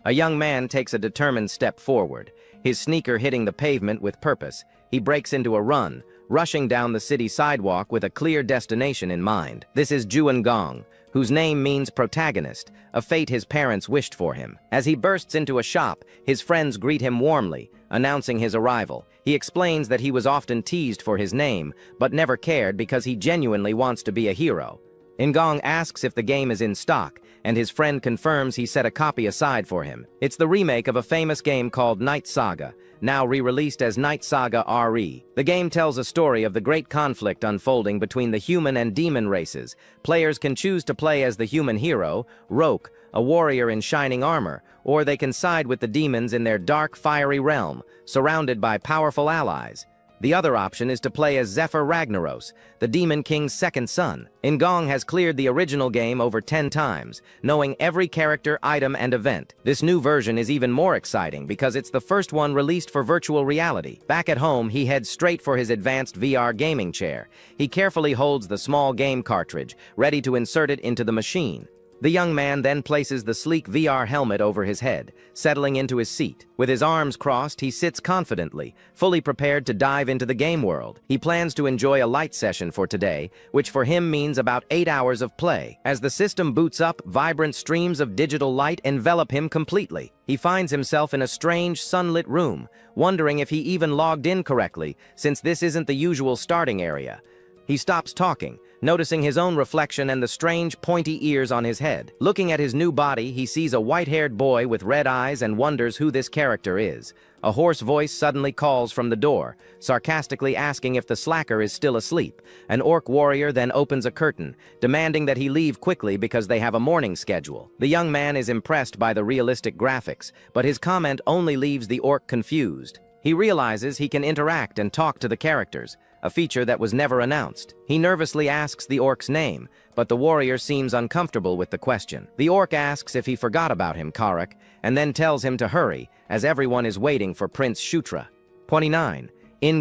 A young man takes a determined step forward, his sneaker hitting the pavement with purpose. He breaks into a run, rushing down the city sidewalk with a clear destination in mind. This is Juan Gong, whose name means protagonist, a fate his parents wished for him. As he bursts into a shop, his friends greet him warmly, announcing his arrival. He explains that he was often teased for his name, but never cared because he genuinely wants to be a hero. Gong asks if the game is in stock, and his friend confirms he set a copy aside for him. It's the remake of a famous game called Night Saga, now re-released as Night Saga RE. The game tells a story of the great conflict unfolding between the human and demon races. Players can choose to play as the human hero, Roke, a warrior in shining armor, or they can side with the demons in their dark, fiery realm, surrounded by powerful allies. The other option is to play as Zephyr Ragnaros, the Demon King's second son. Gong has cleared the original game over 10 times, knowing every character, item, and event. This new version is even more exciting because it's the first one released for virtual reality. Back at home, he heads straight for his advanced VR gaming chair. He carefully holds the small game cartridge, ready to insert it into the machine. The young man then places the sleek VR helmet over his head, settling into his seat. With his arms crossed, he sits confidently, fully prepared to dive into the game world. He plans to enjoy a light session for today, which for him means about 8 hours of play. As the system boots up, vibrant streams of digital light envelop him completely. He finds himself in a strange, sunlit room, wondering if he even logged in correctly, since this isn't the usual starting area. He stops talking, noticing his own reflection and the strange, pointy ears on his head. Looking at his new body, he sees a white-haired boy with red eyes and wonders who this character is. A hoarse voice suddenly calls from the door, sarcastically asking if the slacker is still asleep. An orc warrior then opens a curtain, demanding that he leave quickly because they have a morning schedule. The young man is impressed by the realistic graphics, but his comment only leaves the orc confused. He realizes he can interact and talk to the characters, a feature that was never announced. He nervously asks the orc's name, but the warrior seems uncomfortable with the question. The orc asks if he forgot about him, Karak, and then tells him to hurry, as everyone is waiting for Prince Shutra. 29.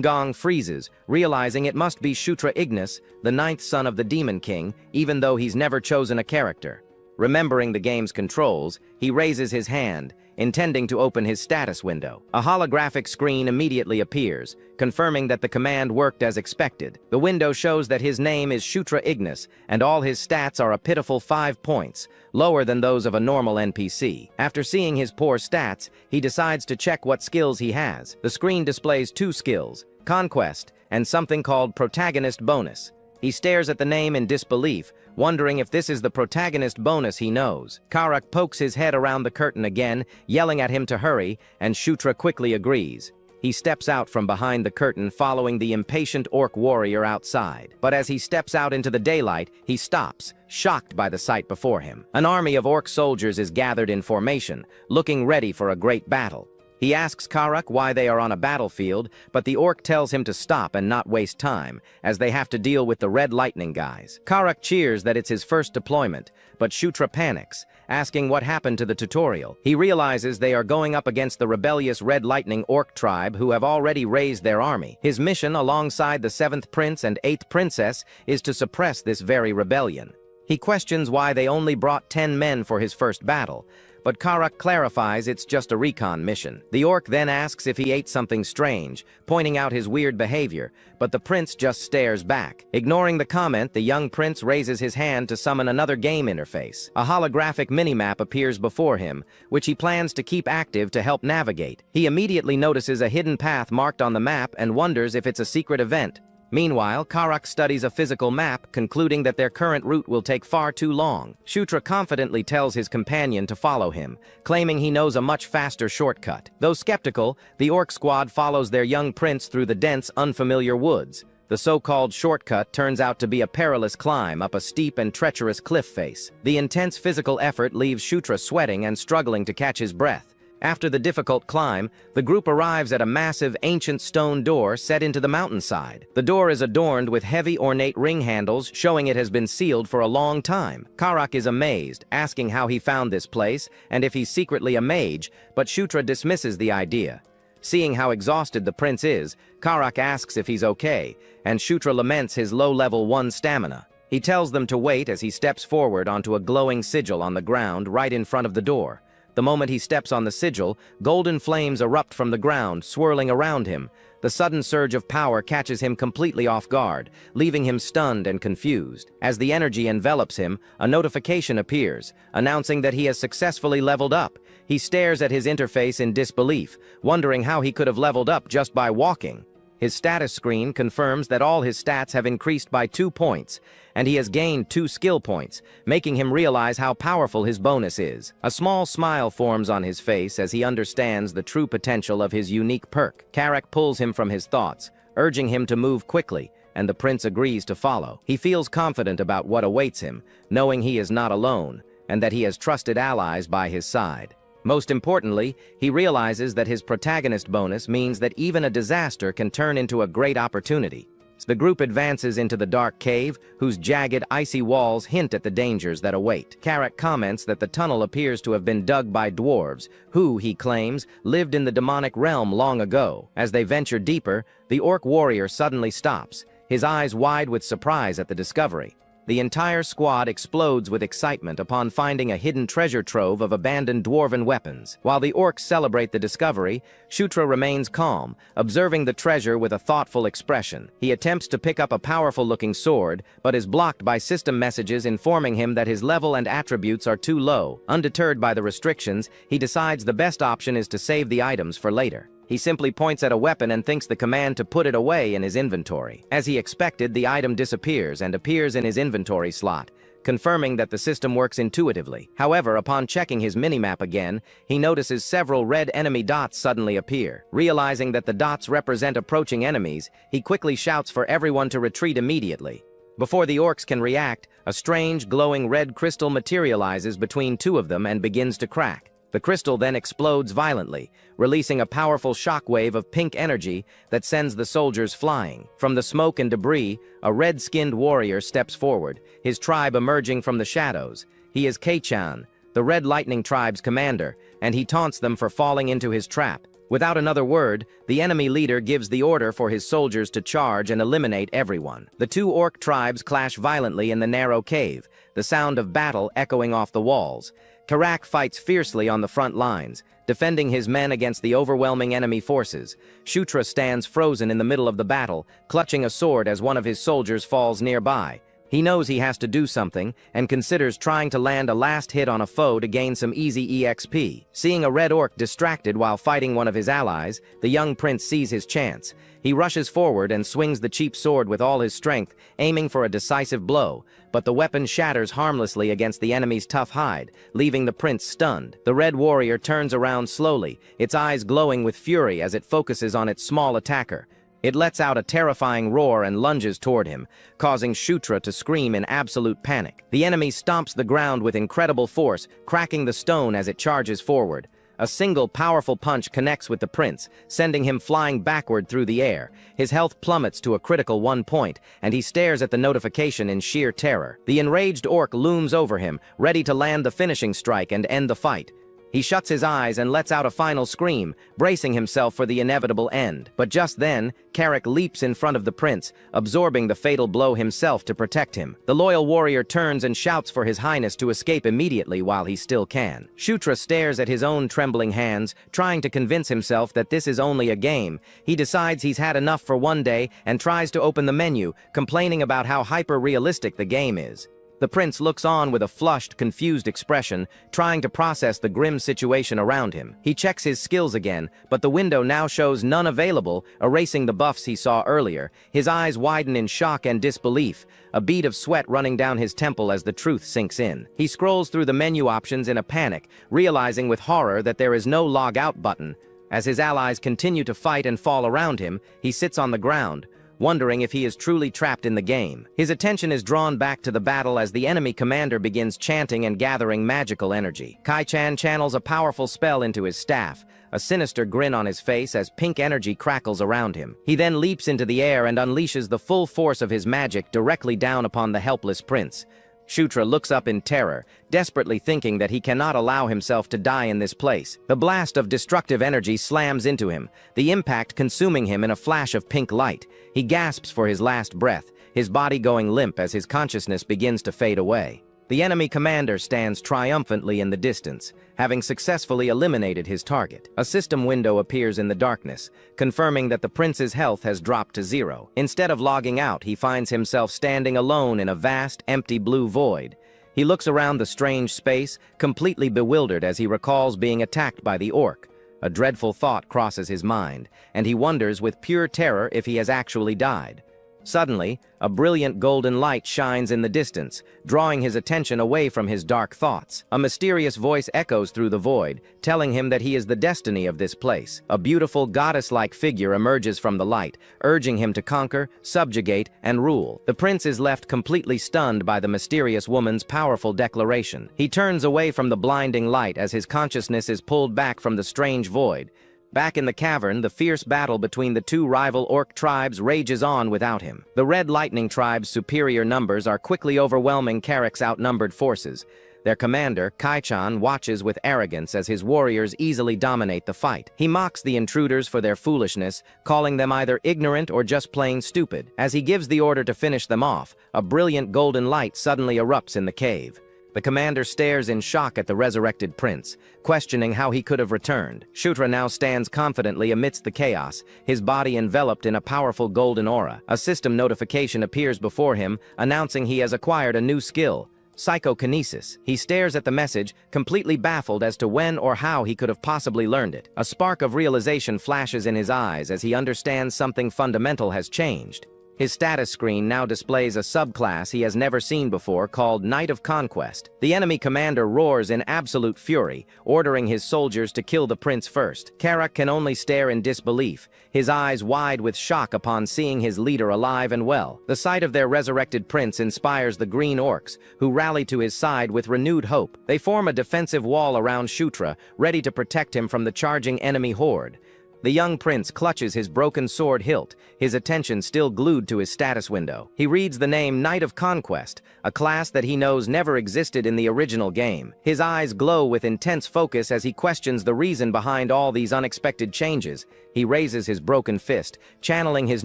Gong freezes, realizing it must be Shutra Ignis, the 9th son of the Demon King, even though he's never chosen a character. Remembering the game's controls, he raises his hand, intending to open his status window. A holographic screen immediately appears, confirming that the command worked as expected. The window shows that his name is Shutra Ignis, and all his stats are a pitiful 5 points, lower than those of a normal NPC. After seeing his poor stats, he decides to check what skills he has. The screen displays 2 skills, Conquest, and something called Protagonist Bonus. He stares at the name in disbelief, wondering if this is the protagonist bonus he knows. Karak pokes his head around the curtain again, yelling at him to hurry, and Shutra quickly agrees. He steps out from behind the curtain, following the impatient orc warrior outside. But as he steps out into the daylight, he stops, shocked by the sight before him. An army of orc soldiers is gathered in formation, looking ready for a great battle. He asks Karak why they are on a battlefield, but the orc tells him to stop and not waste time, as they have to deal with the Red Lightning guys. Karak cheers that it's his first deployment, but Shutra panics, asking what happened to the tutorial. He realizes they are going up against the rebellious Red Lightning orc tribe who have already raised their army. His mission, alongside the 7th prince and 8th princess, is to suppress this very rebellion. He questions why they only brought 10 men for his first battle, but Karak clarifies it's just a recon mission. The orc then asks if he ate something strange, pointing out his weird behavior, but the prince just stares back. Ignoring the comment, the young prince raises his hand to summon another game interface. A holographic minimap appears before him, which he plans to keep active to help navigate. He immediately notices a hidden path marked on the map and wonders if it's a secret event. Meanwhile, Karak studies a physical map, concluding that their current route will take far too long. Shutra confidently tells his companion to follow him, claiming he knows a much faster shortcut. Though skeptical, the orc squad follows their young prince through the dense, unfamiliar woods. The so-called shortcut turns out to be a perilous climb up a steep and treacherous cliff face. The intense physical effort leaves Shutra sweating and struggling to catch his breath. After the difficult climb, the group arrives at a massive ancient stone door set into the mountainside. The door is adorned with heavy ornate ring handles, showing it has been sealed for a long time. Karak is amazed, asking how he found this place and if he's secretly a mage, but Shutra dismisses the idea. Seeing how exhausted the prince is, Karak asks if he's okay, and Shutra laments his low-level 1 stamina. He tells them to wait as he steps forward onto a glowing sigil on the ground right in front of the door. The moment he steps on the sigil, golden flames erupt from the ground, swirling around him. The sudden surge of power catches him completely off guard, leaving him stunned and confused. As the energy envelops him, a notification appears, announcing that he has successfully leveled up. He stares at his interface in disbelief, wondering how he could have leveled up just by walking. His status screen confirms that all his stats have increased by 2 points, and he has gained 2 skill points, making him realize how powerful his bonus is. A small smile forms on his face as he understands the true potential of his unique perk. Karak pulls him from his thoughts, urging him to move quickly, and the prince agrees to follow. He feels confident about what awaits him, knowing he is not alone, and that he has trusted allies by his side. Most importantly, he realizes that his protagonist bonus means that even a disaster can turn into a great opportunity. The group advances into the dark cave, whose jagged, icy walls hint at the dangers that await. Karak comments that the tunnel appears to have been dug by dwarves, who, he claims, lived in the demonic realm long ago. As they venture deeper, the orc warrior suddenly stops, his eyes wide with surprise at the discovery. The entire squad explodes with excitement upon finding a hidden treasure trove of abandoned dwarven weapons. While the orcs celebrate the discovery, Shutra remains calm, observing the treasure with a thoughtful expression. He attempts to pick up a powerful-looking sword, but is blocked by system messages informing him that his level and attributes are too low. Undeterred by the restrictions, he decides the best option is to save the items for later. He simply points at a weapon and thinks the command to put it away in his inventory. As he expected, the item disappears and appears in his inventory slot, confirming that the system works intuitively. However, upon checking his minimap again, he notices several red enemy dots suddenly appear. Realizing that the dots represent approaching enemies, he quickly shouts for everyone to retreat immediately. Before the orcs can react, a strange, glowing red crystal materializes between two of them and begins to crack. The crystal then explodes violently, releasing a powerful shockwave of pink energy that sends the soldiers flying. From the smoke and debris, a red-skinned warrior steps forward, his tribe emerging from the shadows. He is Kei-chan, the Red Lightning tribe's commander, and he taunts them for falling into his trap. Without another word, the enemy leader gives the order for his soldiers to charge and eliminate everyone. The two orc tribes clash violently in the narrow cave, the sound of battle echoing off the walls. Karak fights fiercely on the front lines, defending his men against the overwhelming enemy forces. Shutra stands frozen in the middle of the battle, clutching a sword as one of his soldiers falls nearby. He knows he has to do something, and considers trying to land a last hit on a foe to gain some easy EXP. Seeing a red orc distracted while fighting one of his allies, the young prince sees his chance. He rushes forward and swings the cheap sword with all his strength, aiming for a decisive blow, but the weapon shatters harmlessly against the enemy's tough hide, leaving the prince stunned. The red warrior turns around slowly, its eyes glowing with fury as it focuses on its small attacker. It lets out a terrifying roar and lunges toward him, causing Shutra to scream in absolute panic. The enemy stomps the ground with incredible force, cracking the stone as it charges forward. A single powerful punch connects with the prince, sending him flying backward through the air. His health plummets to a critical 1 point, and he stares at the notification in sheer terror. The enraged orc looms over him, ready to land the finishing strike and end the fight. He shuts his eyes and lets out a final scream, bracing himself for the inevitable end. But just then, Karak leaps in front of the prince, absorbing the fatal blow himself to protect him. The loyal warrior turns and shouts for his highness to escape immediately while he still can. Shutra stares at his own trembling hands, trying to convince himself that this is only a game. He decides he's had enough for one day and tries to open the menu, complaining about how hyper-realistic the game is. The prince looks on with a flushed, confused expression, trying to process the grim situation around him. He checks his skills again, but the window now shows none available, erasing the buffs he saw earlier. His eyes widen in shock and disbelief, a bead of sweat running down his temple as the truth sinks in. He scrolls through the menu options in a panic, realizing with horror that there is no log out button. As his allies continue to fight and fall around him, he sits on the ground, wondering if he is truly trapped in the game. His attention is drawn back to the battle as the enemy commander begins chanting and gathering magical energy. Kai-chan channels a powerful spell into his staff, a sinister grin on his face as pink energy crackles around him. He then leaps into the air and unleashes the full force of his magic directly down upon the helpless prince. Shutra looks up in terror, desperately thinking that he cannot allow himself to die in this place. The blast of destructive energy slams into him, the impact consuming him in a flash of pink light. He gasps for his last breath, his body going limp as his consciousness begins to fade away. The enemy commander stands triumphantly in the distance, having successfully eliminated his target. A system window appears in the darkness, confirming that the prince's health has dropped to 0. Instead of logging out, he finds himself standing alone in a vast, empty blue void. He looks around the strange space, completely bewildered as he recalls being attacked by the orc. A dreadful thought crosses his mind, and he wonders with pure terror if he has actually died. Suddenly, a brilliant golden light shines in the distance, drawing his attention away from his dark thoughts. A mysterious voice echoes through the void, telling him that he is the destiny of this place. A beautiful goddess-like figure emerges from the light, urging him to conquer, subjugate, and rule. The prince is left completely stunned by the mysterious woman's powerful declaration. He turns away from the blinding light as his consciousness is pulled back from the strange void. Back in the cavern, the fierce battle between the two rival orc tribes rages on without him. The Red Lightning tribe's superior numbers are quickly overwhelming Karak's outnumbered forces. Their commander, Kai-chan, watches with arrogance as his warriors easily dominate the fight. He mocks the intruders for their foolishness, calling them either ignorant or just plain stupid. As he gives the order to finish them off, a brilliant golden light suddenly erupts in the cave. The commander stares in shock at the resurrected prince, questioning how he could have returned. Shutra now stands confidently amidst the chaos, his body enveloped in a powerful golden aura. A system notification appears before him, announcing he has acquired a new skill, psychokinesis. He stares at the message, completely baffled as to when or how he could have possibly learned it. A spark of realization flashes in his eyes as he understands something fundamental has changed. His status screen now displays a subclass he has never seen before called Knight of Conquest. The enemy commander roars in absolute fury, ordering his soldiers to kill the prince first. Karak can only stare in disbelief, his eyes wide with shock upon seeing his leader alive and well. The sight of their resurrected prince inspires the green orcs, who rally to his side with renewed hope. They form a defensive wall around Shutra, ready to protect him from the charging enemy horde. The young prince clutches his broken sword hilt, his attention still glued to his status window. He reads the name Knight of Conquest, a class that he knows never existed in the original game. His eyes glow with intense focus as he questions the reason behind all these unexpected changes. He raises his broken fist, channeling his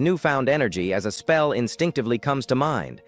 newfound energy as a spell instinctively comes to mind.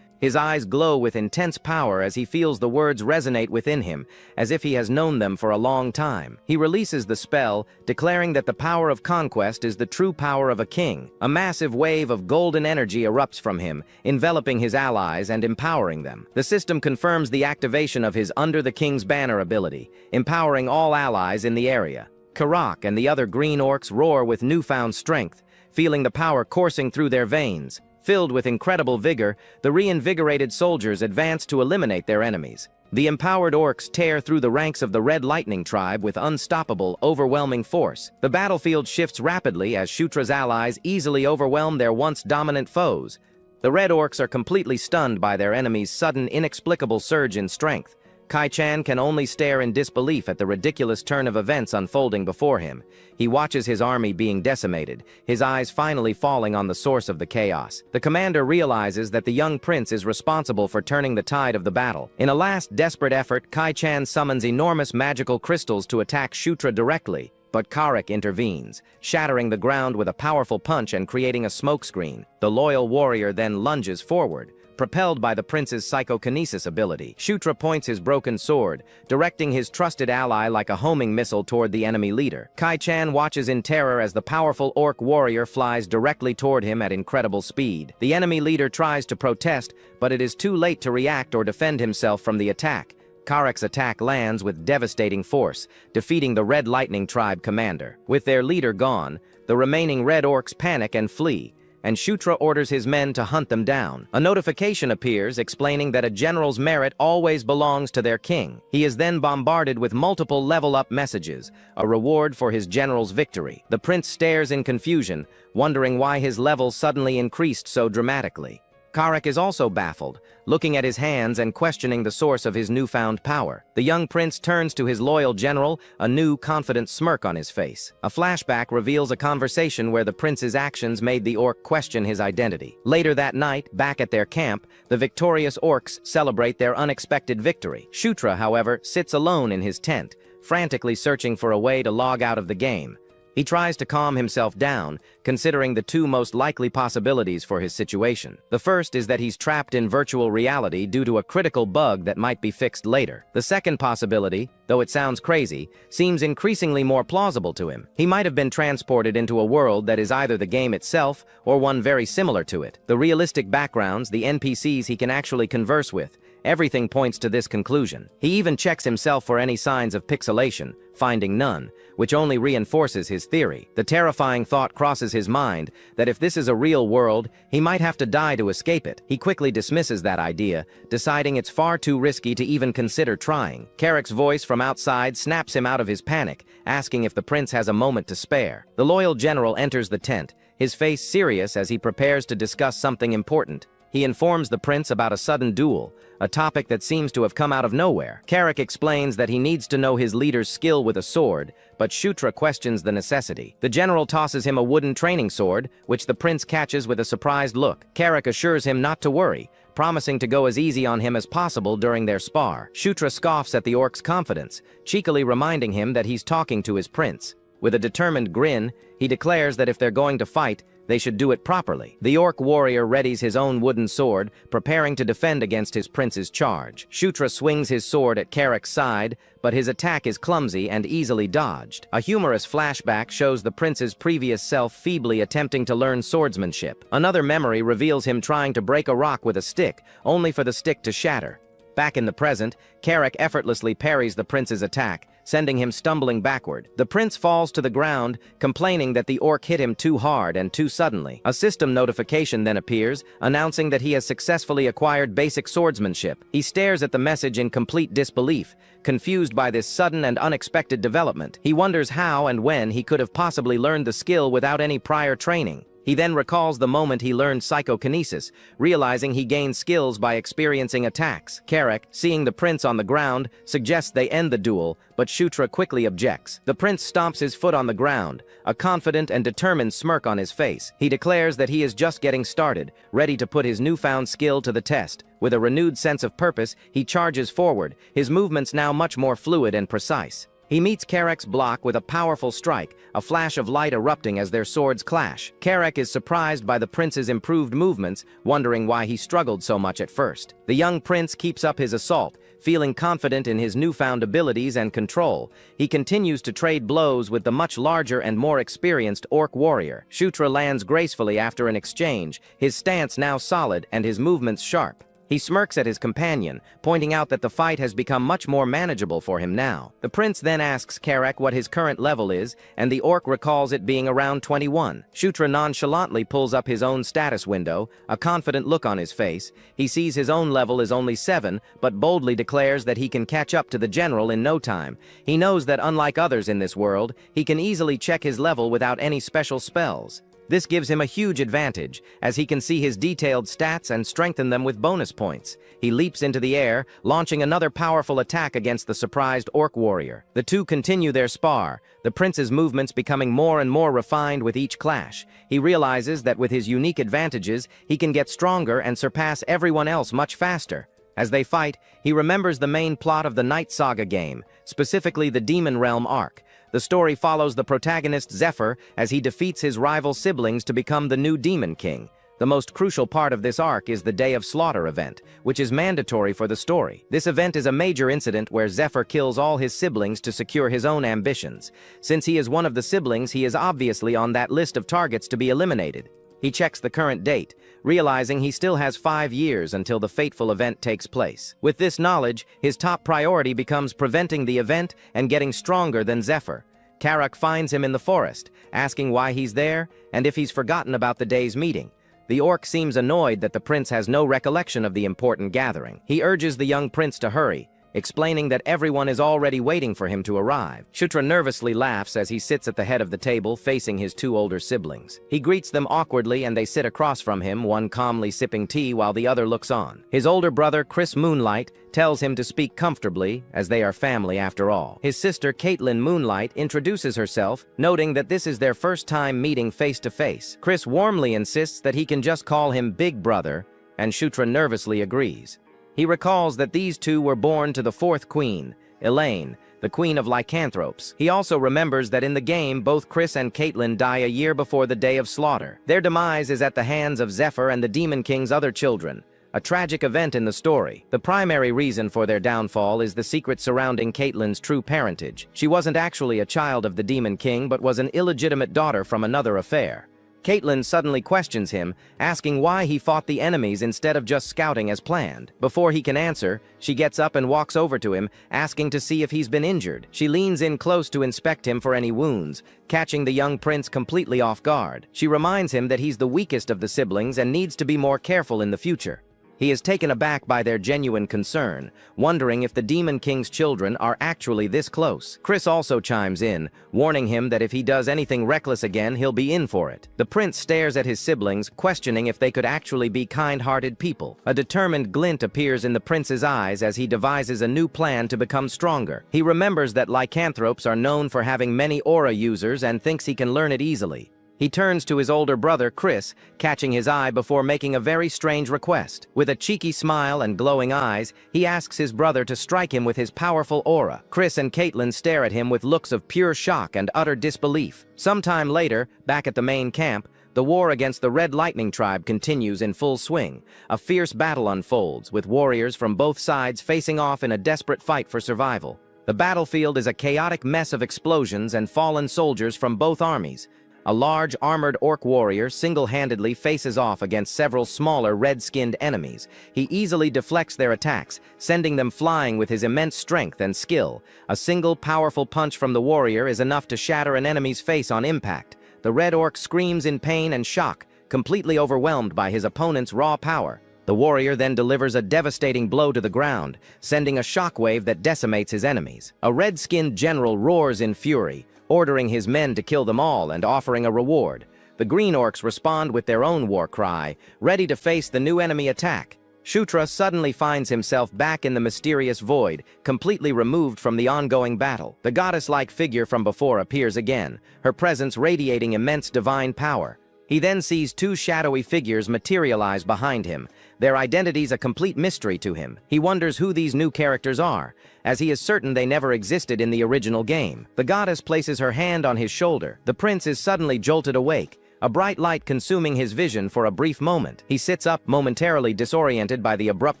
His eyes glow with intense power as he feels the words resonate within him, as if he has known them for a long time. He releases the spell, declaring that the power of conquest is the true power of a king. A massive wave of golden energy erupts from him, enveloping his allies and empowering them. The system confirms the activation of his Under the King's Banner ability, empowering all allies in the area. Karak and the other green orcs roar with newfound strength, feeling the power coursing through their veins. Filled with incredible vigor, the reinvigorated soldiers advance to eliminate their enemies. The empowered orcs tear through the ranks of the Red Lightning tribe with unstoppable, overwhelming force. The battlefield shifts rapidly as Shutra's allies easily overwhelm their once dominant foes. The Red Orcs are completely stunned by their enemy's sudden, inexplicable surge in strength. Kai-chan can only stare in disbelief at the ridiculous turn of events unfolding before him. He watches his army being decimated, his eyes finally falling on the source of the chaos. The commander realizes that the young prince is responsible for turning the tide of the battle. In a last desperate effort, Kai-chan summons enormous magical crystals to attack Shutra directly. But Karak intervenes, shattering the ground with a powerful punch and creating a smokescreen. The loyal warrior then lunges forward, propelled by the prince's psychokinesis ability. Shutra points his broken sword, directing his trusted ally like a homing missile toward the enemy leader. Kai-chan watches in terror as the powerful orc warrior flies directly toward him at incredible speed. The enemy leader tries to protest, but it is too late to react or defend himself from the attack. Karak's attack lands with devastating force, defeating the Red Lightning tribe commander. With their leader gone, the remaining Red Orcs panic and flee, and Shutra orders his men to hunt them down. A notification appears explaining that a general's merit always belongs to their king. He is then bombarded with multiple level-up messages, a reward for his general's victory. The prince stares in confusion, wondering why his level suddenly increased so dramatically. Karak is also baffled, looking at his hands and questioning the source of his newfound power. The young prince turns to his loyal general, a new, confident smirk on his face. A flashback reveals a conversation where the prince's actions made the orc question his identity. Later that night, back at their camp, the victorious orcs celebrate their unexpected victory. Shutra, however, sits alone in his tent, frantically searching for a way to log out of the game. He tries to calm himself down, considering the two most likely possibilities for his situation. The first is that he's trapped in virtual reality due to a critical bug that might be fixed later. The second possibility, though it sounds crazy, seems increasingly more plausible to him. He might have been transported into a world that is either the game itself or one very similar to it. The realistic backgrounds, the NPCs he can actually converse with, everything points to this conclusion. He even checks himself for any signs of pixelation, finding none, which only reinforces his theory. The terrifying thought crosses his mind that if this is a real world, he might have to die to escape it. He quickly dismisses that idea, deciding it's far too risky to even consider trying. Carrick's voice from outside snaps him out of his panic, asking if the prince has a moment to spare. The loyal general enters the tent, his face serious as he prepares to discuss something important. He informs the prince about a sudden duel, a topic that seems to have come out of nowhere. Carrick explains that he needs to know his leader's skill with a sword, but Shutra questions the necessity. The general tosses him a wooden training sword, which the prince catches with a surprised look. Carrick assures him not to worry, promising to go as easy on him as possible during their spar. Shutra scoffs at the orc's confidence, cheekily reminding him that he's talking to his prince. With a determined grin, he declares that if they're going to fight, they should do it properly. The orc warrior readies his own wooden sword, preparing to defend against his prince's charge. Shutra swings his sword at Carrick's side, but his attack is clumsy and easily dodged. A humorous flashback shows the prince's previous self feebly attempting to learn swordsmanship. Another memory reveals him trying to break a rock with a stick, only for the stick to shatter. Back in the present, Carrick effortlessly parries the prince's attack, sending him stumbling backward. The prince falls to the ground, complaining that the orc hit him too hard and too suddenly. A system notification then appears, announcing that he has successfully acquired basic swordsmanship. He stares at the message in complete disbelief, confused by this sudden and unexpected development. He wonders how and when he could have possibly learned the skill without any prior training. He then recalls the moment he learned psychokinesis, realizing he gained skills by experiencing attacks. Carrick, seeing the prince on the ground, suggests they end the duel, but Shutra quickly objects. The prince stomps his foot on the ground, a confident and determined smirk on his face. He declares that he is just getting started, ready to put his newfound skill to the test. With a renewed sense of purpose, he charges forward, his movements now much more fluid and precise. He meets Carrick's block with a powerful strike, a flash of light erupting as their swords clash. Carrick is surprised by the prince's improved movements, wondering why he struggled so much at first. The young prince keeps up his assault, feeling confident in his newfound abilities and control. He continues to trade blows with the much larger and more experienced orc warrior. Shutra lands gracefully after an exchange, his stance now solid and his movements sharp. He smirks at his companion, pointing out that the fight has become much more manageable for him now. The prince then asks Carrick what his current level is, and the orc recalls it being around 21. Shutra nonchalantly pulls up his own status window, a confident look on his face. He sees his own level is only 7, but boldly declares that he can catch up to the general in no time. He knows that unlike others in this world, he can easily check his level without any special spells. This gives him a huge advantage, as he can see his detailed stats and strengthen them with bonus points. He leaps into the air, launching another powerful attack against the surprised orc warrior. The two continue their spar, the prince's movements becoming more and more refined with each clash. He realizes that with his unique advantages, he can get stronger and surpass everyone else much faster. As they fight, he remembers the main plot of the Night Saga game, specifically the Demon Realm arc. The story follows the protagonist Zephyr as he defeats his rival siblings to become the new Demon King. The most crucial part of this arc is the Day of Slaughter event, which is mandatory for the story. This event is a major incident where Zephyr kills all his siblings to secure his own ambitions. Since he is one of the siblings, he is obviously on that list of targets to be eliminated. He checks the current date, realizing he still has 5 years until the fateful event takes place. With this knowledge, his top priority becomes preventing the event and getting stronger than Zephyr. Carrick finds him in the forest, asking why he's there and if he's forgotten about the day's meeting. The orc seems annoyed that the prince has no recollection of the important gathering. He urges the young prince to hurry, explaining that everyone is already waiting for him to arrive. Shutra nervously laughs as he sits at the head of the table facing his 2 older siblings. He greets them awkwardly and they sit across from him, one calmly sipping tea while the other looks on. His older brother, Chris Moonlight, tells him to speak comfortably, as they are family after all. His sister, Caitlin Moonlight, introduces herself, noting that this is their first time meeting face to face. Chris warmly insists that he can just call him Big Brother, and Shutra nervously agrees. He recalls that these two were born to the 4th queen, Elaine, the queen of lycanthropes. He also remembers that in the game, both Chris and Caitlin die a year before the day of slaughter. Their demise is at the hands of Zephyr and the Demon King's other children, a tragic event in the story. The primary reason for their downfall is the secret surrounding Caitlin's true parentage. She wasn't actually a child of the Demon King, but was an illegitimate daughter from another affair. Caitlin suddenly questions him, asking why he fought the enemies instead of just scouting as planned. Before he can answer, she gets up and walks over to him, asking to see if he's been injured. She leans in close to inspect him for any wounds, catching the young prince completely off guard. She reminds him that he's the weakest of the siblings and needs to be more careful in the future. He is taken aback by their genuine concern, wondering if the Demon King's children are actually this close. Chris also chimes in, warning him that if he does anything reckless again, he'll be in for it. The prince stares at his siblings, questioning if they could actually be kind-hearted people. A determined glint appears in the prince's eyes as he devises a new plan to become stronger. He remembers that lycanthropes are known for having many aura users and thinks he can learn it easily. He turns to his older brother, Chris, catching his eye before making a very strange request. With a cheeky smile and glowing eyes, he asks his brother to strike him with his powerful aura. Chris and Caitlin stare at him with looks of pure shock and utter disbelief. Sometime later, back at the main camp, the war against the Red Lightning tribe continues in full swing. A fierce battle unfolds, with warriors from both sides facing off in a desperate fight for survival. The battlefield is a chaotic mess of explosions and fallen soldiers from both armies. A large, armored orc warrior single-handedly faces off against several smaller, red-skinned enemies. He easily deflects their attacks, sending them flying with his immense strength and skill. A single, powerful punch from the warrior is enough to shatter an enemy's face on impact. The red orc screams in pain and shock, completely overwhelmed by his opponent's raw power. The warrior then delivers a devastating blow to the ground, sending a shockwave that decimates his enemies. A red-skinned general roars in fury, ordering his men to kill them all and offering a reward. The green orcs respond with their own war cry, ready to face the new enemy attack. Shutra suddenly finds himself back in the mysterious void, completely removed from the ongoing battle. The goddess-like figure from before appears again, her presence radiating immense divine power. He then sees two shadowy figures materialize behind him, their identities a complete mystery to him. He wonders who these new characters are, as he is certain they never existed in the original game. The goddess places her hand on his shoulder. The prince is suddenly jolted awake, a bright light consuming his vision for a brief moment. He sits up, momentarily disoriented by the abrupt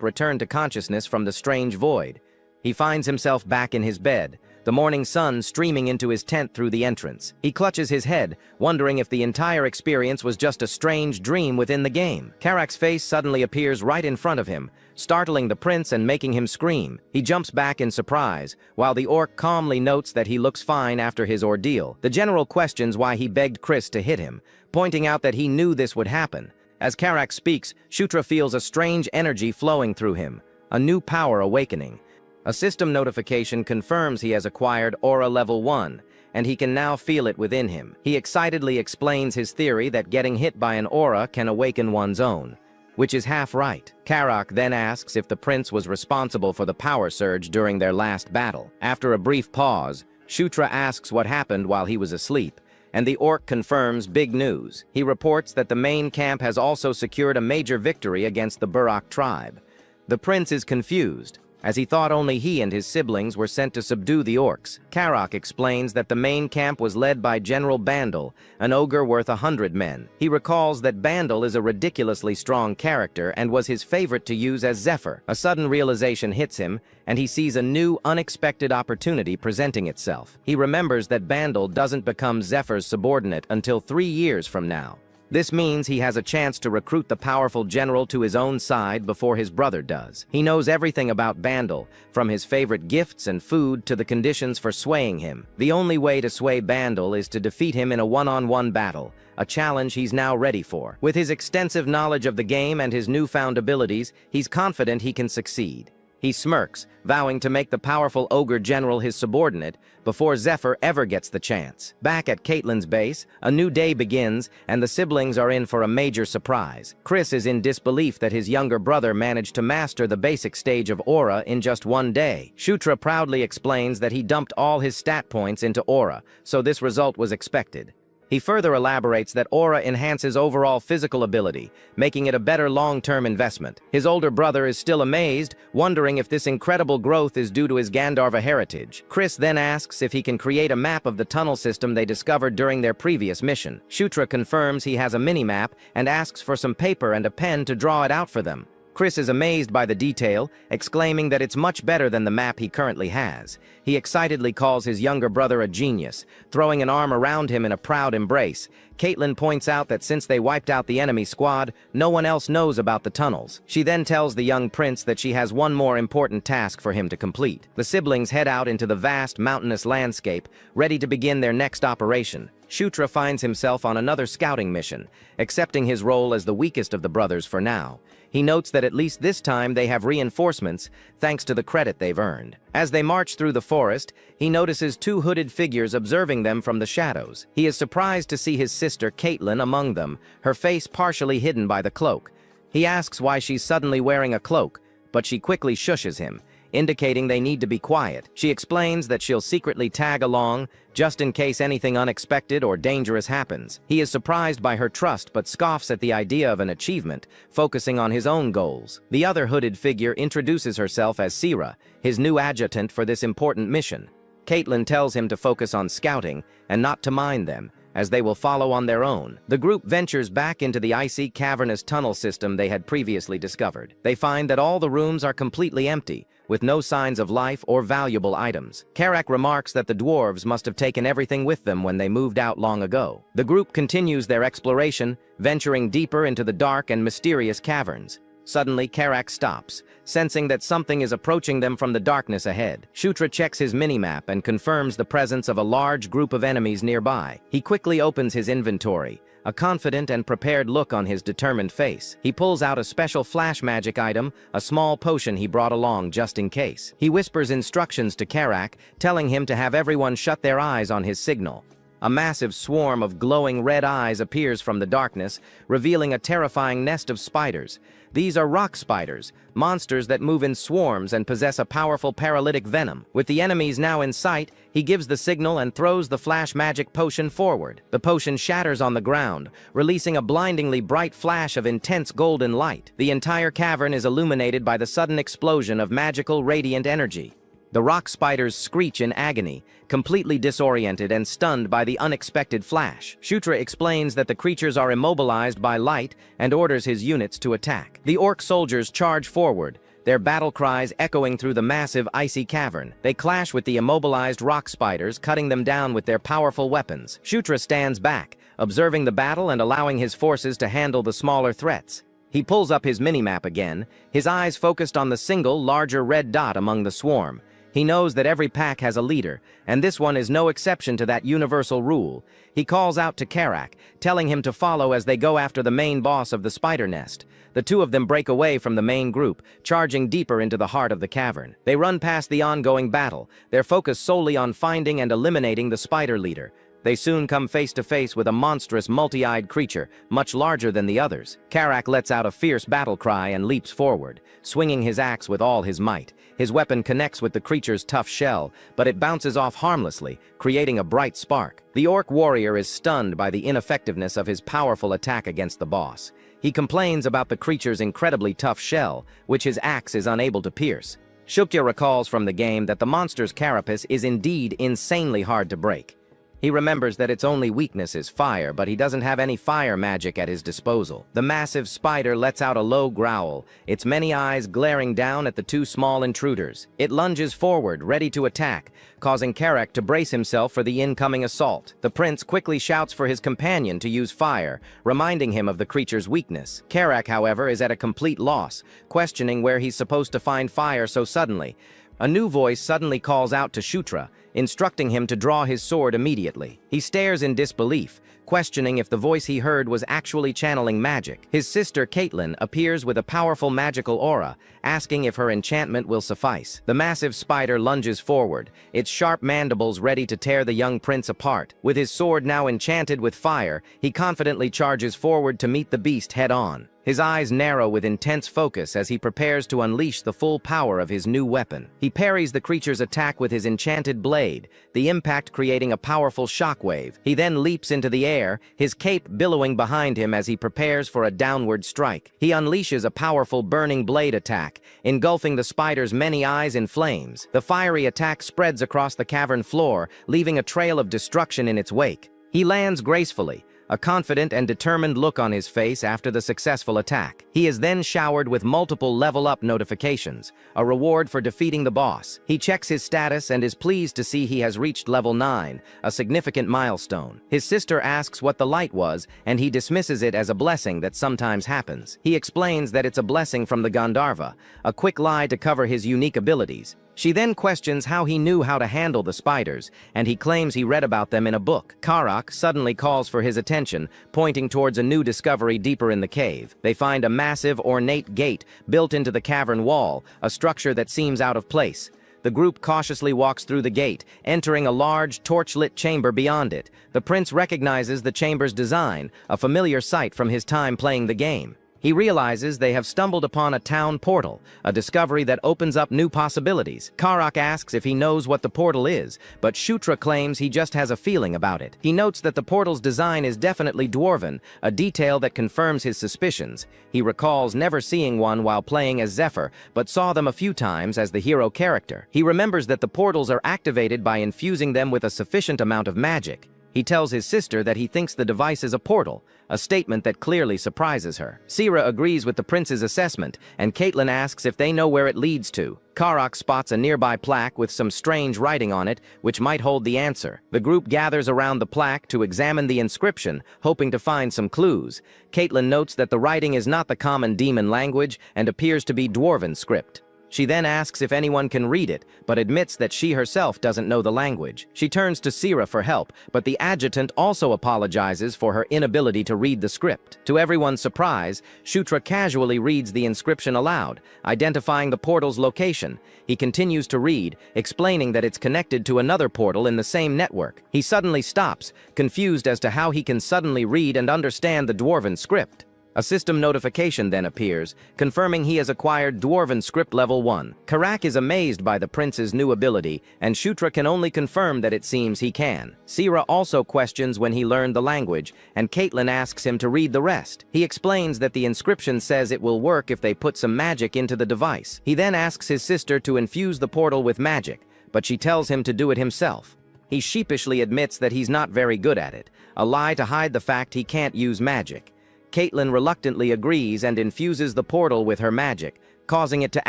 return to consciousness from the strange void. He finds himself back in his bed, the morning sun streaming into his tent through the entrance. He clutches his head, wondering if the entire experience was just a strange dream within the game. Karak's face suddenly appears right in front of him, startling the prince and making him scream. He jumps back in surprise, while the orc calmly notes that he looks fine after his ordeal. The general questions why he begged Chris to hit him, pointing out that he knew this would happen. As Karak speaks, Shutra feels a strange energy flowing through him, a new power awakening. A system notification confirms he has acquired Aura Level 1, and he can now feel it within him. He excitedly explains his theory that getting hit by an aura can awaken one's own, which is half right. Karak then asks if the prince was responsible for the power surge during their last battle. After a brief pause, Shutra asks what happened while he was asleep, and the orc confirms big news. He reports that the main camp has also secured a major victory against the Burak tribe. The prince is confused, as he thought only he and his siblings were sent to subdue the orcs. Karak explains that the main camp was led by General Bandel, an ogre worth 100 men. He recalls that Bandel is a ridiculously strong character and was his favorite to use as Zephyr. A sudden realization hits him, and he sees a new, unexpected opportunity presenting itself. He remembers that Bandel doesn't become Zephyr's subordinate until 3 years from now. This means he has a chance to recruit the powerful general to his own side before his brother does. He knows everything about Bandel, from his favorite gifts and food to the conditions for swaying him. The only way to sway Bandel is to defeat him in a one-on-one battle, a challenge he's now ready for. With his extensive knowledge of the game and his newfound abilities, he's confident he can succeed. He smirks, vowing to make the powerful ogre general his subordinate before Zephyr ever gets the chance. Back at Caitlin's base, a new day begins, and the siblings are in for a major surprise. Chris is in disbelief that his younger brother managed to master the basic stage of Aura in just 1 day. Shutra proudly explains that he dumped all his stat points into Aura, so this result was expected. He further elaborates that aura enhances overall physical ability, making it a better long-term investment. His older brother is still amazed, wondering if this incredible growth is due to his Gandharva heritage. Chris then asks if he can create a map of the tunnel system they discovered during their previous mission. Shutra confirms he has a mini-map and asks for some paper and a pen to draw it out for them. Chris is amazed by the detail, exclaiming that it's much better than the map he currently has. He excitedly calls his younger brother a genius, throwing an arm around him in a proud embrace. Caitlin points out that since they wiped out the enemy squad, no one else knows about the tunnels. She then tells the young prince that she has one more important task for him to complete. The siblings head out into the vast, mountainous landscape, ready to begin their next operation. Shutra finds himself on another scouting mission, accepting his role as the weakest of the brothers for now. He notes that at least this time they have reinforcements, thanks to the credit they've earned. As they march through the forest, he notices two hooded figures observing them from the shadows. He is surprised to see his sister Caitlin among them, her face partially hidden by the cloak. He asks why she's suddenly wearing a cloak, but she quickly shushes him, indicating they need to be quiet. She explains that she'll secretly tag along, just in case anything unexpected or dangerous happens. He is surprised by her trust but scoffs at the idea of an achievement, focusing on his own goals. The other hooded figure introduces herself as Sira, his new adjutant for this important mission. Caitlin tells him to focus on scouting and not to mind them, as they will follow on their own. The group ventures back into the icy, cavernous tunnel system they had previously discovered. They find that all the rooms are completely empty, with no signs of life or valuable items. Karak remarks that the dwarves must have taken everything with them when they moved out long ago. The group continues their exploration, venturing deeper into the dark and mysterious caverns. Suddenly, Karak stops, sensing that something is approaching them from the darkness ahead. Shutra checks his minimap and confirms the presence of a large group of enemies nearby. He quickly opens his inventory, a confident and prepared look on his determined face. He pulls out a special flash magic item, a small potion he brought along just in case. He whispers instructions to Karak, telling him to have everyone shut their eyes on his signal. A massive swarm of glowing red eyes appears from the darkness, revealing a terrifying nest of spiders. These are rock spiders, monsters that move in swarms and possess a powerful paralytic venom. With the enemies now in sight, he gives the signal and throws the flash magic potion forward. The potion shatters on the ground, releasing a blindingly bright flash of intense golden light. The entire cavern is illuminated by the sudden explosion of magical radiant energy. The rock spiders screech in agony, completely disoriented and stunned by the unexpected flash. Shutra explains that the creatures are immobilized by light and orders his units to attack. The orc soldiers charge forward, their battle cries echoing through the massive icy cavern. They clash with the immobilized rock spiders, cutting them down with their powerful weapons. Shutra stands back, observing the battle and allowing his forces to handle the smaller threats. He pulls up his minimap again, his eyes focused on the single, larger red dot among the swarm. He knows that every pack has a leader, and this one is no exception to that universal rule. He calls out to Karak, telling him to follow as they go after the main boss of the spider nest. The two of them break away from the main group, charging deeper into the heart of the cavern. They run past the ongoing battle, their focus solely on finding and eliminating the spider leader. They soon come face to face with a monstrous, multi-eyed creature, much larger than the others. Karak lets out a fierce battle cry and leaps forward, swinging his axe with all his might. His weapon connects with the creature's tough shell, but it bounces off harmlessly, creating a bright spark. The orc warrior is stunned by the ineffectiveness of his powerful attack against the boss. He complains about the creature's incredibly tough shell, which his axe is unable to pierce. Shukya recalls from the game that the monster's carapace is indeed insanely hard to break. He remembers that its only weakness is fire, but he doesn't have any fire magic at his disposal. The massive spider lets out a low growl, its many eyes glaring down at the two small intruders. It lunges forward, ready to attack, causing Karak to brace himself for the incoming assault. The prince quickly shouts for his companion to use fire, reminding him of the creature's weakness. Karak, however, is at a complete loss, questioning where he's supposed to find fire so suddenly. A new voice suddenly calls out to Shutra, instructing him to draw his sword immediately. He stares in disbelief, questioning if the voice he heard was actually channeling magic. His sister Caitlin appears with a powerful magical aura, asking if her enchantment will suffice. The massive spider lunges forward, its sharp mandibles ready to tear the young prince apart. With his sword now enchanted with fire, he confidently charges forward to meet the beast head-on. His eyes narrow with intense focus as he prepares to unleash the full power of his new weapon. He parries the creature's attack with his enchanted blade, blade, the impact creating a powerful shockwave. He then leaps into the air, his cape billowing behind him as he prepares for a downward strike. He unleashes a powerful burning blade attack, engulfing the spider's many eyes in flames. The fiery attack spreads across the cavern floor, leaving a trail of destruction in its wake. He lands gracefully, a confident and determined look on his face after the successful attack. He is then showered with multiple level-up notifications, a reward for defeating the boss. He checks his status and is pleased to see he has reached level 9, a significant milestone. His sister asks what the light was, and he dismisses it as a blessing that sometimes happens. He explains that it's a blessing from the Gandharva, a quick lie to cover his unique abilities. She then questions how he knew how to handle the spiders, and he claims he read about them in a book. Karak suddenly calls for his attention, pointing towards a new discovery deeper in the cave. They find a massive, ornate gate built into the cavern wall, a structure that seems out of place. The group cautiously walks through the gate, entering a large, torch-lit chamber beyond it. The prince recognizes the chamber's design, a familiar sight from his time playing the game. He realizes they have stumbled upon a town portal, a discovery that opens up new possibilities. Karak asks if he knows what the portal is, but Shutra claims he just has a feeling about it. He notes that the portal's design is definitely dwarven, a detail that confirms his suspicions. He recalls never seeing one while playing as Zephyr, but saw them a few times as the hero character. He remembers that the portals are activated by infusing them with a sufficient amount of magic. He tells his sister that he thinks the device is a portal, a statement that clearly surprises her. Sira agrees with the prince's assessment, and Caitlin asks if they know where it leads to. Karak spots a nearby plaque with some strange writing on it, which might hold the answer. The group gathers around the plaque to examine the inscription, hoping to find some clues. Caitlin notes that the writing is not the common demon language and appears to be dwarven script. She then asks if anyone can read it, but admits that she herself doesn't know the language. She turns to Sira for help, but the adjutant also apologizes for her inability to read the script. To everyone's surprise, Shutra casually reads the inscription aloud, identifying the portal's location. He continues to read, explaining that it's connected to another portal in the same network. He suddenly stops, confused as to how he can suddenly read and understand the dwarven script. A system notification then appears, confirming he has acquired Dwarven Script Level 1. Karak is amazed by the prince's new ability, and Shutra can only confirm that it seems he can. Sira also questions when he learned the language, and Caitlin asks him to read the rest. He explains that the inscription says it will work if they put some magic into the device. He then asks his sister to infuse the portal with magic, but she tells him to do it himself. He sheepishly admits that he's not very good at it, a lie to hide the fact he can't use magic. Caitlin reluctantly agrees and infuses the portal with her magic, causing it to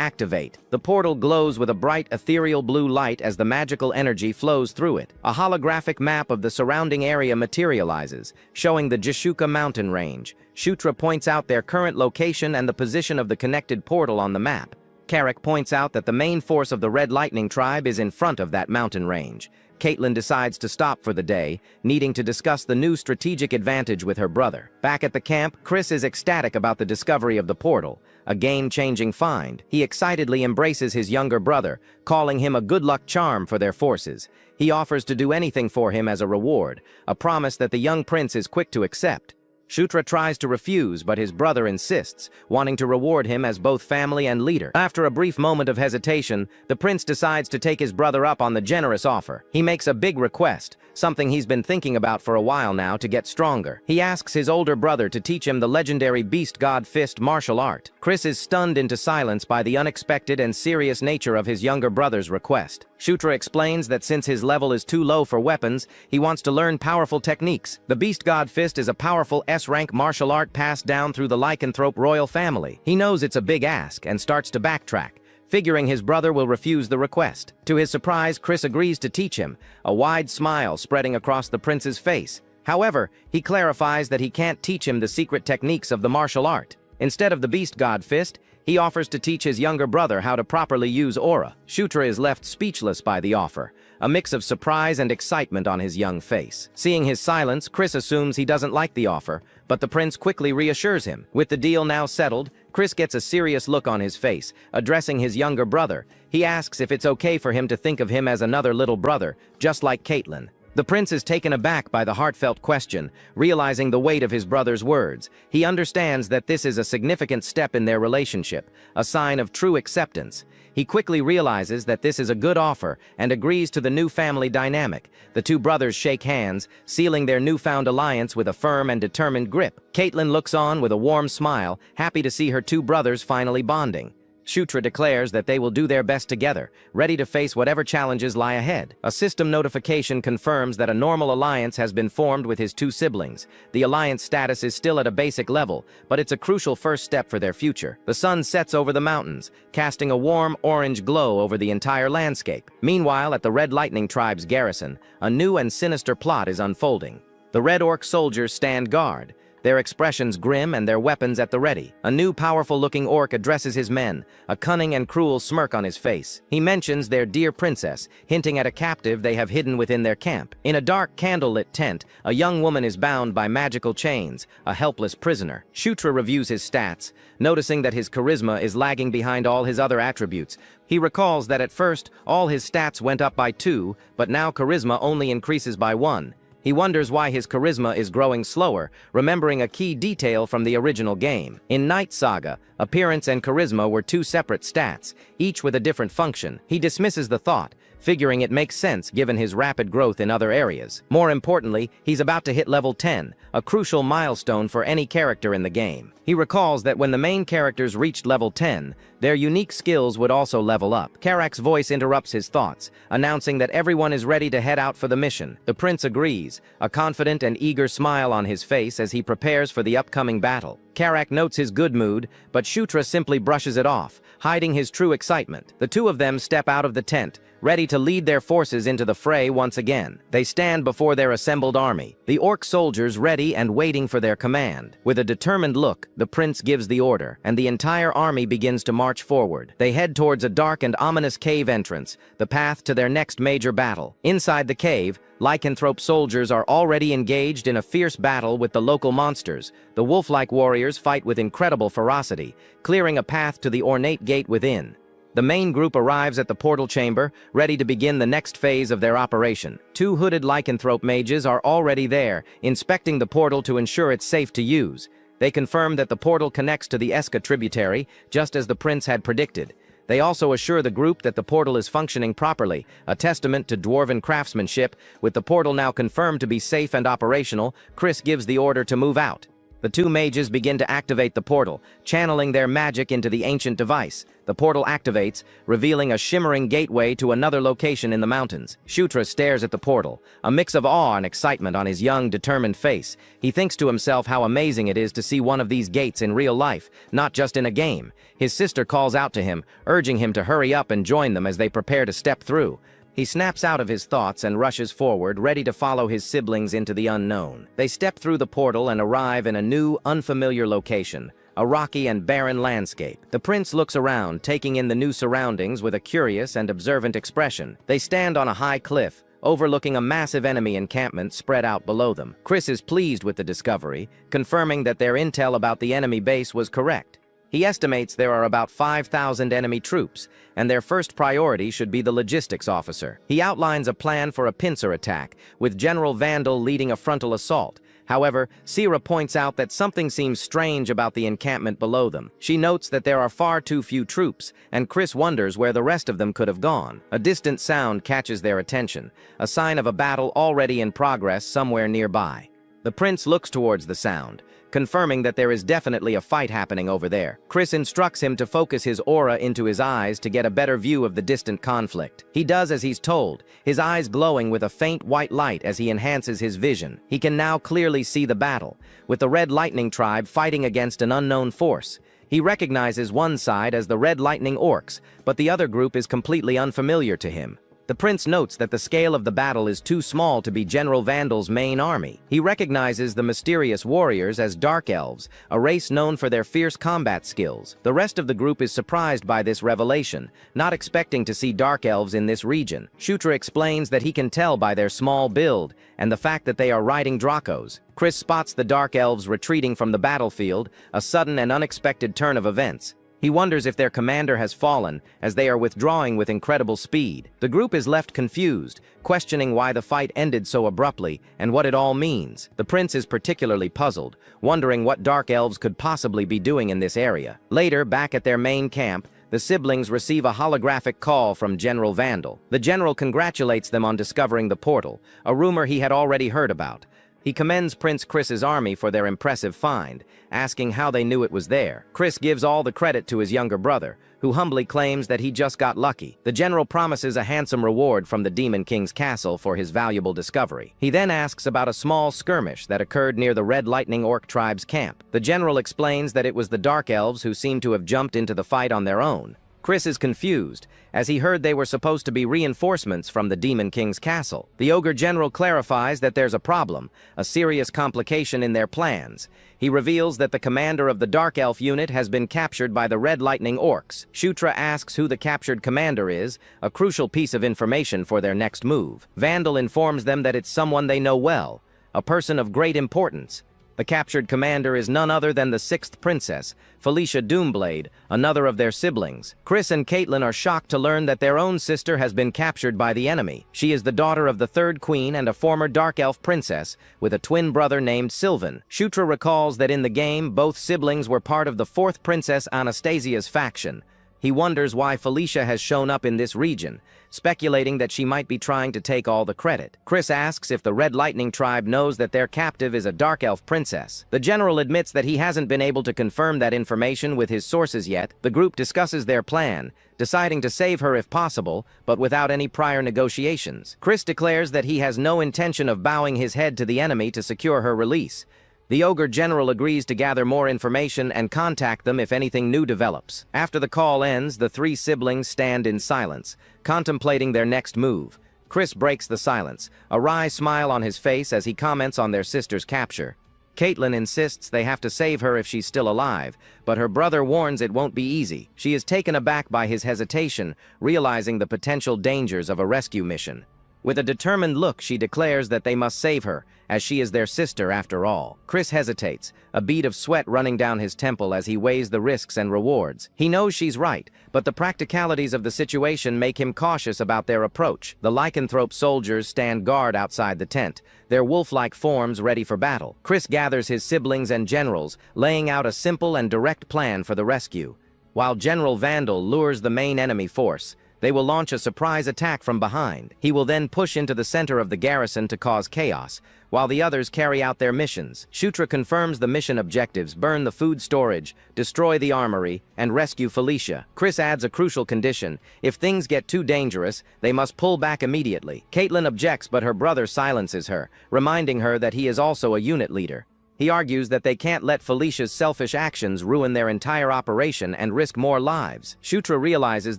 activate. The portal glows with a bright ethereal blue light as the magical energy flows through it. A holographic map of the surrounding area materializes, showing the Jishuka mountain range. Shutra points out their current location and the position of the connected portal on the map. Karak points out that the main force of the Red Lightning tribe is in front of that mountain range. Caitlin decides to stop for the day, needing to discuss the new strategic advantage with her brother. Back at the camp, Chris is ecstatic about the discovery of the portal, a game-changing find. He excitedly embraces his younger brother, calling him a good luck charm for their forces. He offers to do anything for him as a reward, a promise that the young prince is quick to accept. Shutra tries to refuse, but his brother insists, wanting to reward him as both family and leader. After a brief moment of hesitation, the prince decides to take his brother up on the generous offer. He makes a big request, something he's been thinking about for a while now to get stronger. He asks his older brother to teach him the legendary Beast God Fist martial art. Chris is stunned into silence by the unexpected and serious nature of his younger brother's request. Shutra explains that since his level is too low for weapons, he wants to learn powerful techniques. The Beast God Fist is a powerful S-rank martial art passed down through the lycanthrope royal family. He knows it's a big ask and starts to backtrack, figuring his brother will refuse the request. To his surprise, Chris agrees to teach him, a wide smile spreading across the prince's face. However, he clarifies that he can't teach him the secret techniques of the martial art. Instead of the Beast God Fist, he offers to teach his younger brother how to properly use aura. Shutra is left speechless by the offer, a mix of surprise and excitement on his young face. Seeing his silence, Chris assumes he doesn't like the offer, but the prince quickly reassures him. With the deal now settled, Chris gets a serious look on his face, addressing his younger brother. He asks if it's okay for him to think of him as another little brother, just like Caitlin. The prince is taken aback by the heartfelt question, realizing the weight of his brother's words. He understands that this is a significant step in their relationship, a sign of true acceptance. He quickly realizes that this is a good offer and agrees to the new family dynamic. The two brothers shake hands, sealing their newfound alliance with a firm and determined grip. Caitlin looks on with a warm smile, happy to see her two brothers finally bonding. Shutra declares that they will do their best together, ready to face whatever challenges lie ahead. A system notification confirms that a normal alliance has been formed with his two siblings. The alliance status is still at a basic level, but it's a crucial first step for their future. The sun sets over the mountains, casting a warm orange glow over the entire landscape. Meanwhile, at the Red Lightning Tribe's garrison, a new and sinister plot is unfolding. The Red Orc soldiers stand guard, their expressions grim and their weapons at the ready. A new powerful-looking orc addresses his men, a cunning and cruel smirk on his face. He mentions their dear princess, hinting at a captive they have hidden within their camp. In a dark, candlelit tent, a young woman is bound by magical chains, a helpless prisoner. Shutra reviews his stats, noticing that his charisma is lagging behind all his other attributes. He recalls that at first, all his stats went up by 2, but now charisma only increases by 1. He wonders why his charisma is growing slower, remembering a key detail from the original game. In Night Saga, appearance and charisma were 2 separate stats, each with a different function. He dismisses the thought, figuring it makes sense given his rapid growth in other areas. More importantly, he's about to hit level 10, a crucial milestone for any character in the game. He recalls that when the main characters reached level 10, their unique skills would also level up. Karak's voice interrupts his thoughts, announcing that everyone is ready to head out for the mission. The prince agrees, a confident and eager smile on his face as he prepares for the upcoming battle. Karak notes his good mood, but Shutra simply brushes it off, hiding his true excitement. The two of them step out of the tent, ready to lead their forces into the fray once again. They stand before their assembled army, the orc soldiers ready and waiting for their command. With a determined look, the prince gives the order, and the entire army begins to march forward. They head towards a dark and ominous cave entrance, the path to their next major battle. Inside the cave, lycanthrope soldiers are already engaged in a fierce battle with the local monsters. The wolf-like warriors fight with incredible ferocity, clearing a path to the ornate gate within. The main group arrives at the portal chamber, ready to begin the next phase of their operation. 2 hooded lycanthrope mages are already there, inspecting the portal to ensure it's safe to use. They confirm that the portal connects to the Eska tributary, just as the prince had predicted. They also assure the group that the portal is functioning properly, a testament to dwarven craftsmanship. With the portal now confirmed to be safe and operational, Chris gives the order to move out. The 2 mages begin to activate the portal, channeling their magic into the ancient device. The portal activates, revealing a shimmering gateway to another location in the mountains. Shutra stares at the portal, a mix of awe and excitement on his young, determined face. He thinks to himself how amazing it is to see one of these gates in real life, not just in a game. His sister calls out to him, urging him to hurry up and join them as they prepare to step through. He snaps out of his thoughts and rushes forward, ready to follow his siblings into the unknown. They step through the portal and arrive in a new, unfamiliar location, a rocky and barren landscape. The prince looks around, taking in the new surroundings with a curious and observant expression. They stand on a high cliff, overlooking a massive enemy encampment spread out below them. Chris is pleased with the discovery, confirming that their intel about the enemy base was correct. He estimates there are about 5,000 enemy troops, and their first priority should be the logistics officer. He outlines a plan for a pincer attack, with General Vandal leading a frontal assault. However, Sierra points out that something seems strange about the encampment below them. She notes that there are far too few troops, and Chris wonders where the rest of them could have gone. A distant sound catches their attention, a sign of a battle already in progress somewhere nearby. The prince looks towards the sound, confirming that there is definitely a fight happening over there. Chris instructs him to focus his aura into his eyes to get a better view of the distant conflict. He does as he's told, his eyes glowing with a faint white light as he enhances his vision. He can now clearly see the battle, with the Red Lightning Tribe fighting against an unknown force. He recognizes one side as the Red Lightning Orcs, but the other group is completely unfamiliar to him. The prince notes that the scale of the battle is too small to be General Vandal's main army. He recognizes the mysterious warriors as Dark Elves, a race known for their fierce combat skills. The rest of the group is surprised by this revelation, not expecting to see Dark Elves in this region. Shutra explains that he can tell by their small build and the fact that they are riding Dracos. Chris spots the Dark Elves retreating from the battlefield, a sudden and unexpected turn of events. He wonders if their commander has fallen, as they are withdrawing with incredible speed. The group is left confused, questioning why the fight ended so abruptly and what it all means. The prince is particularly puzzled, wondering what dark elves could possibly be doing in this area. Later, back at their main camp, the siblings receive a holographic call from General Vandal. The general congratulates them on discovering the portal, a rumor he had already heard about. He commends Prince Chris's army for their impressive find, asking how they knew it was there. Chris gives all the credit to his younger brother, who humbly claims that he just got lucky. The general promises a handsome reward from the Demon King's castle for his valuable discovery. He then asks about a small skirmish that occurred near the Red Lightning Orc tribe's camp. The general explains that it was the Dark Elves who seemed to have jumped into the fight on their own. Chris is confused, as he heard they were supposed to be reinforcements from the Demon King's castle. The Ogre General clarifies that there's a problem, a serious complication in their plans. He reveals that the commander of the Dark Elf unit has been captured by the Red Lightning Orcs. Shutra asks who the captured commander is, a crucial piece of information for their next move. Vandal informs them that it's someone they know well, a person of great importance. The captured commander is none other than the 6th princess, Felicia Doomblade, another of their siblings. Chris and Caitlin are shocked to learn that their own sister has been captured by the enemy. She is the daughter of the 3rd queen and a former Dark Elf princess, with a twin brother named Sylvan. Shutra recalls that in the game, both siblings were part of the 4th princess Anastasia's faction. He wonders why Felicia has shown up in this region, speculating that she might be trying to take all the credit. Chris asks if the Red Lightning tribe knows that their captive is a Dark Elf princess. The general admits that he hasn't been able to confirm that information with his sources yet. The group discusses their plan, deciding to save her if possible, but without any prior negotiations. Chris declares that he has no intention of bowing his head to the enemy to secure her release. The Ogre General agrees to gather more information and contact them if anything new develops. After the call ends, the 3 siblings stand in silence, contemplating their next move. Chris breaks the silence, a wry smile on his face as he comments on their sister's capture. Caitlin insists they have to save her if she's still alive, but her brother warns it won't be easy. She is taken aback by his hesitation, realizing the potential dangers of a rescue mission. With a determined look, she declares that they must save her, as she is their sister after all. Chris hesitates, a bead of sweat running down his temple as he weighs the risks and rewards. He knows she's right, but the practicalities of the situation make him cautious about their approach. The lycanthrope soldiers stand guard outside the tent, their wolf-like forms ready for battle. Chris gathers his siblings and generals, laying out a simple and direct plan for the rescue. While General Vandal lures the main enemy force, they will launch a surprise attack from behind. He will then push into the center of the garrison to cause chaos, while the others carry out their missions. Shutra confirms the mission objectives: burn the food storage, destroy the armory, and rescue Felicia. Chris adds a crucial condition: if things get too dangerous, they must pull back immediately. Caitlin objects, but her brother silences her, reminding her that he is also a unit leader. He argues that they can't let Felicia's selfish actions ruin their entire operation and risk more lives. Shutra realizes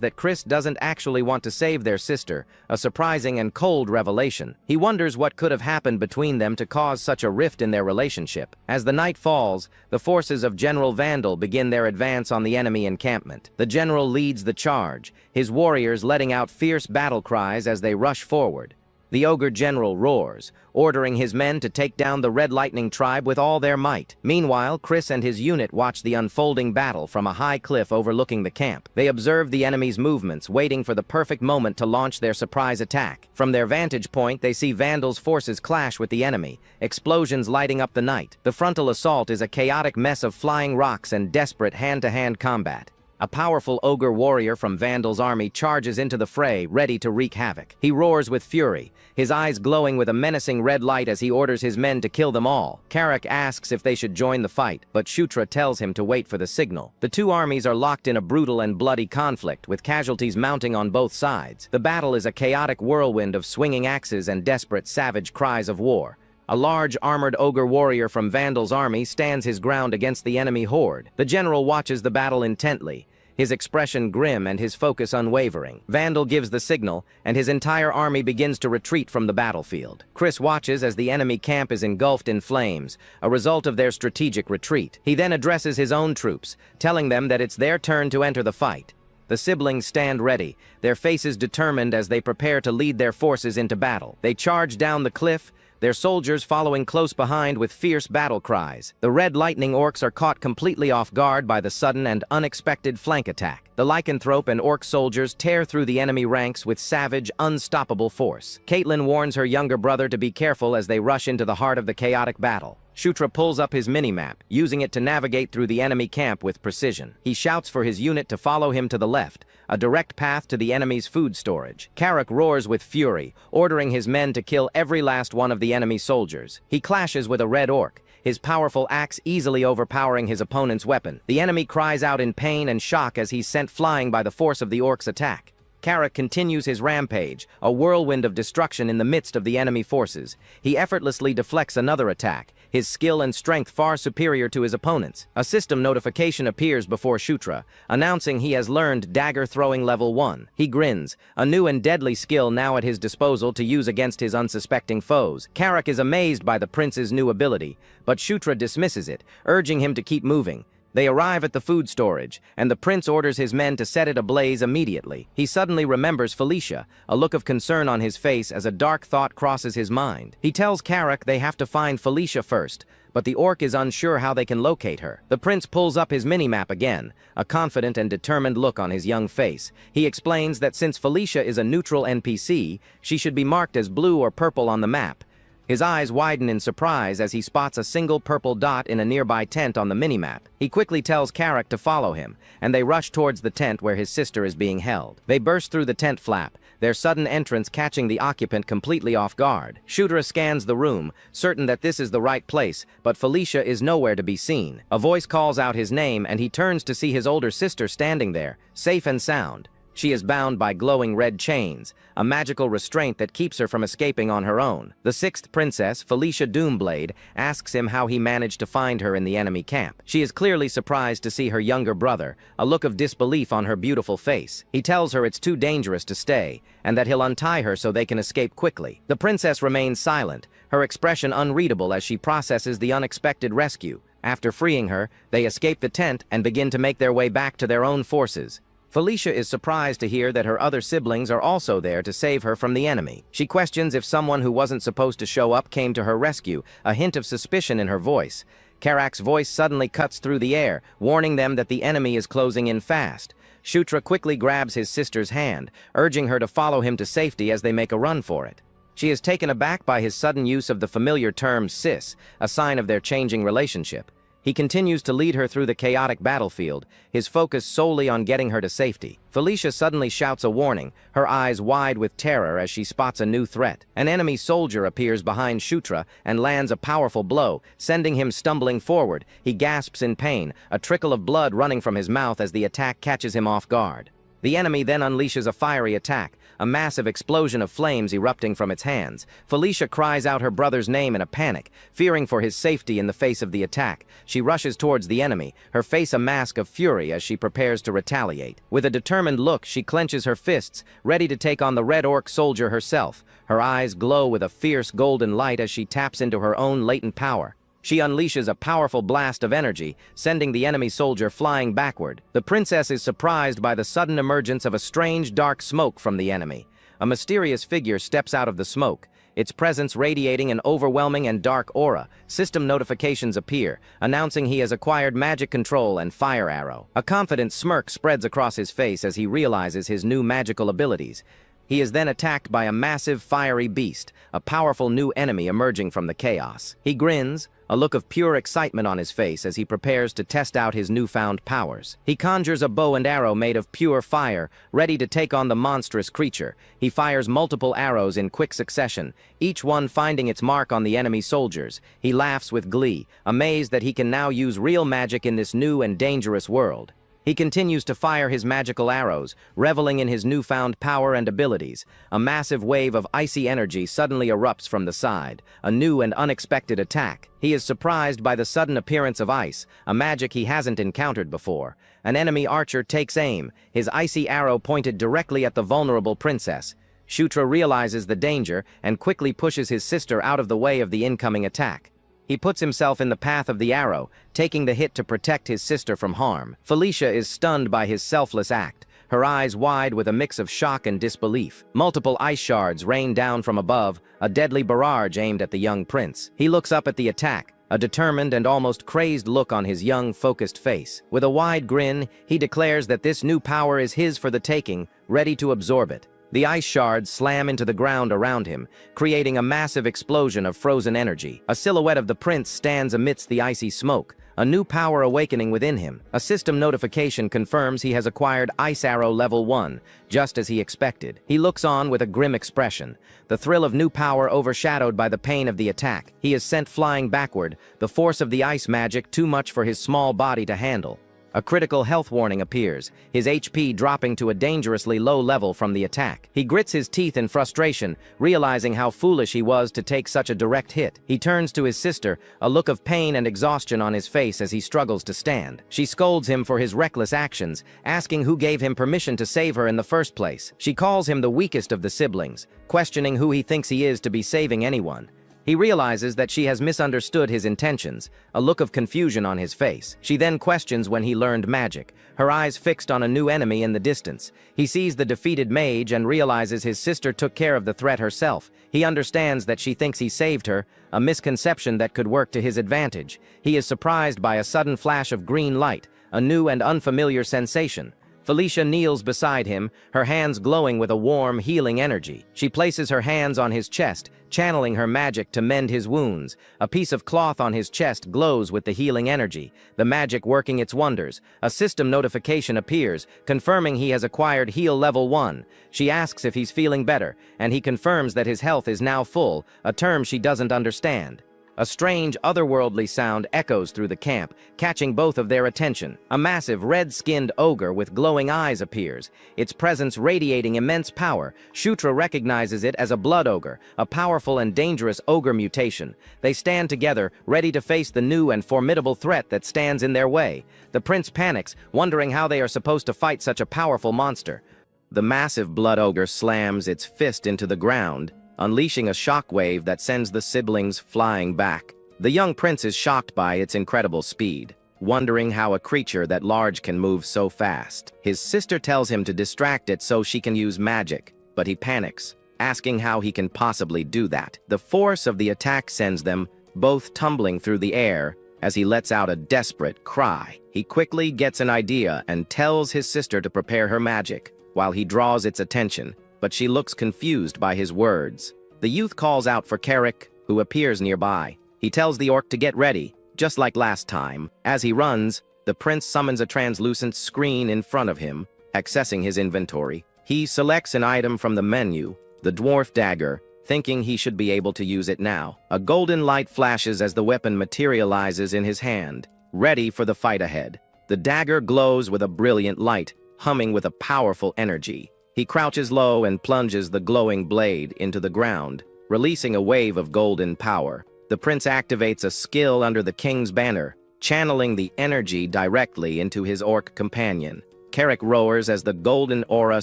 that Chris doesn't actually want to save their sister, a surprising and cold revelation. He wonders what could have happened between them to cause such a rift in their relationship. As the night falls, the forces of General Vandal begin their advance on the enemy encampment. The general leads the charge, his warriors letting out fierce battle cries as they rush forward. The Ogre General roars, ordering his men to take down the Red Lightning tribe with all their might. Meanwhile, Chris and his unit watch the unfolding battle from a high cliff overlooking the camp. They observe the enemy's movements, waiting for the perfect moment to launch their surprise attack. From their vantage point, they see Vandal's forces clash with the enemy, explosions lighting up the night. The frontal assault is a chaotic mess of flying rocks and desperate hand-to-hand combat. A powerful ogre warrior from Vandal's army charges into the fray, ready to wreak havoc. He roars with fury, his eyes glowing with a menacing red light as he orders his men to kill them all. Karak asks if they should join the fight, but Shutra tells him to wait for the signal. The two armies are locked in a brutal and bloody conflict, with casualties mounting on both sides. The battle is a chaotic whirlwind of swinging axes and desperate, savage cries of war. A large, armored ogre warrior from Vandal's army stands his ground against the enemy horde. The general watches the battle intently, his expression grim and his focus unwavering. Vandal gives the signal, and his entire army begins to retreat from the battlefield. Chris watches as the enemy camp is engulfed in flames, a result of their strategic retreat. He then addresses his own troops, telling them that it's their turn to enter the fight. The siblings stand ready, their faces determined as they prepare to lead their forces into battle. They charge down the cliff, their soldiers following close behind with fierce battle cries. The red lightning orcs are caught completely off guard by the sudden and unexpected flank attack. The lycanthrope and orc soldiers tear through the enemy ranks with savage, unstoppable force. Caitlin warns her younger brother to be careful as they rush into the heart of the chaotic battle. Shutra pulls up his minimap, using it to navigate through the enemy camp with precision. He shouts for his unit to follow him to the left, a direct path to the enemy's food storage. Karak roars with fury, ordering his men to kill every last one of the enemy soldiers. He clashes with a red orc, his powerful axe easily overpowering his opponent's weapon. The enemy cries out in pain and shock as he's sent flying by the force of the orc's attack. Karak continues his rampage, a whirlwind of destruction in the midst of the enemy forces. He effortlessly deflects another attack, his skill and strength far superior to his opponent's. A system notification appears before Shutra, announcing he has learned dagger throwing level 1. He grins, a new and deadly skill now at his disposal to use against his unsuspecting foes. Karak is amazed by the prince's new ability, but Shutra dismisses it, urging him to keep moving. They arrive at the food storage, and the prince orders his men to set it ablaze immediately. He suddenly remembers Felicia, a look of concern on his face as a dark thought crosses his mind. He tells Karak they have to find Felicia first, but the orc is unsure how they can locate her. The prince pulls up his minimap again, a confident and determined look on his young face. He explains that since Felicia is a neutral NPC, she should be marked as blue or purple on the map. His eyes widen in surprise as he spots a single purple dot in a nearby tent on the minimap. He quickly tells Karak to follow him, and they rush towards the tent where his sister is being held. They burst through the tent flap, their sudden entrance catching the occupant completely off guard. Shutra scans the room, certain that this is the right place, but Felicia is nowhere to be seen. A voice calls out his name, and he turns to see his older sister standing there, safe and sound. She is bound by glowing red chains, a magical restraint that keeps her from escaping on her own. The sixth princess, Felicia Doomblade, asks him how he managed to find her in the enemy camp. She is clearly surprised to see her younger brother, a look of disbelief on her beautiful face. He tells her it's too dangerous to stay, and that he'll untie her so they can escape quickly. The princess remains silent, her expression unreadable as she processes the unexpected rescue. After freeing her, they escape the tent and begin to make their way back to their own forces. Felicia is surprised to hear that her other siblings are also there to save her from the enemy. She questions if someone who wasn't supposed to show up came to her rescue, a hint of suspicion in her voice. Karak's voice suddenly cuts through the air, warning them that the enemy is closing in fast. Shutra quickly grabs his sister's hand, urging her to follow him to safety as they make a run for it. She is taken aback by his sudden use of the familiar term sis, a sign of their changing relationship. He continues to lead her through the chaotic battlefield, his focus solely on getting her to safety. Felicia suddenly shouts a warning, her eyes wide with terror as she spots a new threat. An enemy soldier appears behind Shutra and lands a powerful blow, sending him stumbling forward. He gasps in pain, a trickle of blood running from his mouth as the attack catches him off guard. The enemy then unleashes a fiery attack, a massive explosion of flames erupting from its hands. Felicia cries out her brother's name in a panic, fearing for his safety in the face of the attack. She rushes towards the enemy, her face a mask of fury as she prepares to retaliate. With a determined look, she clenches her fists, ready to take on the red orc soldier herself. Her eyes glow with a fierce golden light as she taps into her own latent power. She unleashes a powerful blast of energy, sending the enemy soldier flying backward. The princess is surprised by the sudden emergence of a strange dark smoke from the enemy. A mysterious figure steps out of the smoke, its presence radiating an overwhelming and dark aura. System notifications appear, announcing he has acquired magic control and fire arrow. A confident smirk spreads across his face as he realizes his new magical abilities. He is then attacked by a massive fiery beast, a powerful new enemy emerging from the chaos. He grins, a look of pure excitement on his face as he prepares to test out his newfound powers. He conjures a bow and arrow made of pure fire, ready to take on the monstrous creature. He fires multiple arrows in quick succession, each one finding its mark on the enemy soldiers. He laughs with glee, amazed that he can now use real magic in this new and dangerous world. He continues to fire his magical arrows, reveling in his newfound power and abilities. A massive wave of icy energy suddenly erupts from the side, a new and unexpected attack. He is surprised by the sudden appearance of ice, a magic he hasn't encountered before. An enemy archer takes aim, his icy arrow pointed directly at the vulnerable princess. Shutra realizes the danger and quickly pushes his sister out of the way of the incoming attack. He puts himself in the path of the arrow, taking the hit to protect his sister from harm. Felicia is stunned by his selfless act, her eyes wide with a mix of shock and disbelief. Multiple ice shards rain down from above, a deadly barrage aimed at the young prince. He looks up at the attack, a determined and almost crazed look on his young, focused face. With a wide grin, he declares that this new power is his for the taking, ready to absorb it. The ice shards slam into the ground around him, creating a massive explosion of frozen energy. A silhouette of the prince stands amidst the icy smoke, a new power awakening within him. A system notification confirms he has acquired Ice Arrow Level 1, just as he expected. He looks on with a grim expression, the thrill of new power overshadowed by the pain of the attack. He is sent flying backward, the force of the ice magic too much for his small body to handle. A critical health warning appears, his HP dropping to a dangerously low level from the attack. He grits his teeth in frustration, realizing how foolish he was to take such a direct hit. He turns to his sister, a look of pain and exhaustion on his face as he struggles to stand. She scolds him for his reckless actions, asking who gave him permission to save her in the first place. She calls him the weakest of the siblings, questioning who he thinks he is to be saving anyone. He realizes that she has misunderstood his intentions, a look of confusion on his face. She then questions when he learned magic, her eyes fixed on a new enemy in the distance. He sees the defeated mage and realizes his sister took care of the threat herself. He understands that she thinks he saved her, a misconception that could work to his advantage. He is surprised by a sudden flash of green light, a new and unfamiliar sensation. Felicia kneels beside him, her hands glowing with a warm, healing energy. She places her hands on his chest, channeling her magic to mend his wounds. A piece of cloth on his chest glows with the healing energy, the magic working its wonders. A system notification appears, confirming he has acquired Heal Level 1. She asks if he's feeling better, and he confirms that his health is now full, a term she doesn't understand. A strange, otherworldly sound echoes through the camp, catching both of their attention. A massive, red-skinned ogre with glowing eyes appears, its presence radiating immense power. Shutra recognizes it as a blood ogre, a powerful and dangerous ogre mutation. They stand together, ready to face the new and formidable threat that stands in their way. The prince panics, wondering how they are supposed to fight such a powerful monster. The massive blood ogre slams its fist into the ground, unleashing a shockwave that sends the siblings flying back. The young prince is shocked by its incredible speed, wondering how a creature that large can move so fast. His sister tells him to distract it so she can use magic, but he panics, asking how he can possibly do that. The force of the attack sends them both tumbling through the air as he lets out a desperate cry. He quickly gets an idea and tells his sister to prepare her magic, while he draws its attention, but she looks confused by his words. The youth calls out for Carrick, who appears nearby. He tells the orc to get ready, just like last time. As he runs, the prince summons a translucent screen in front of him, accessing his inventory. He selects an item from the menu, the dwarf dagger, thinking he should be able to use it now. A golden light flashes as the weapon materializes in his hand, ready for the fight ahead. The dagger glows with a brilliant light, humming with a powerful energy. He crouches low and plunges the glowing blade into the ground, releasing a wave of golden power. The prince activates a skill under the king's banner, channeling the energy directly into his orc companion. Carrick roars as the golden aura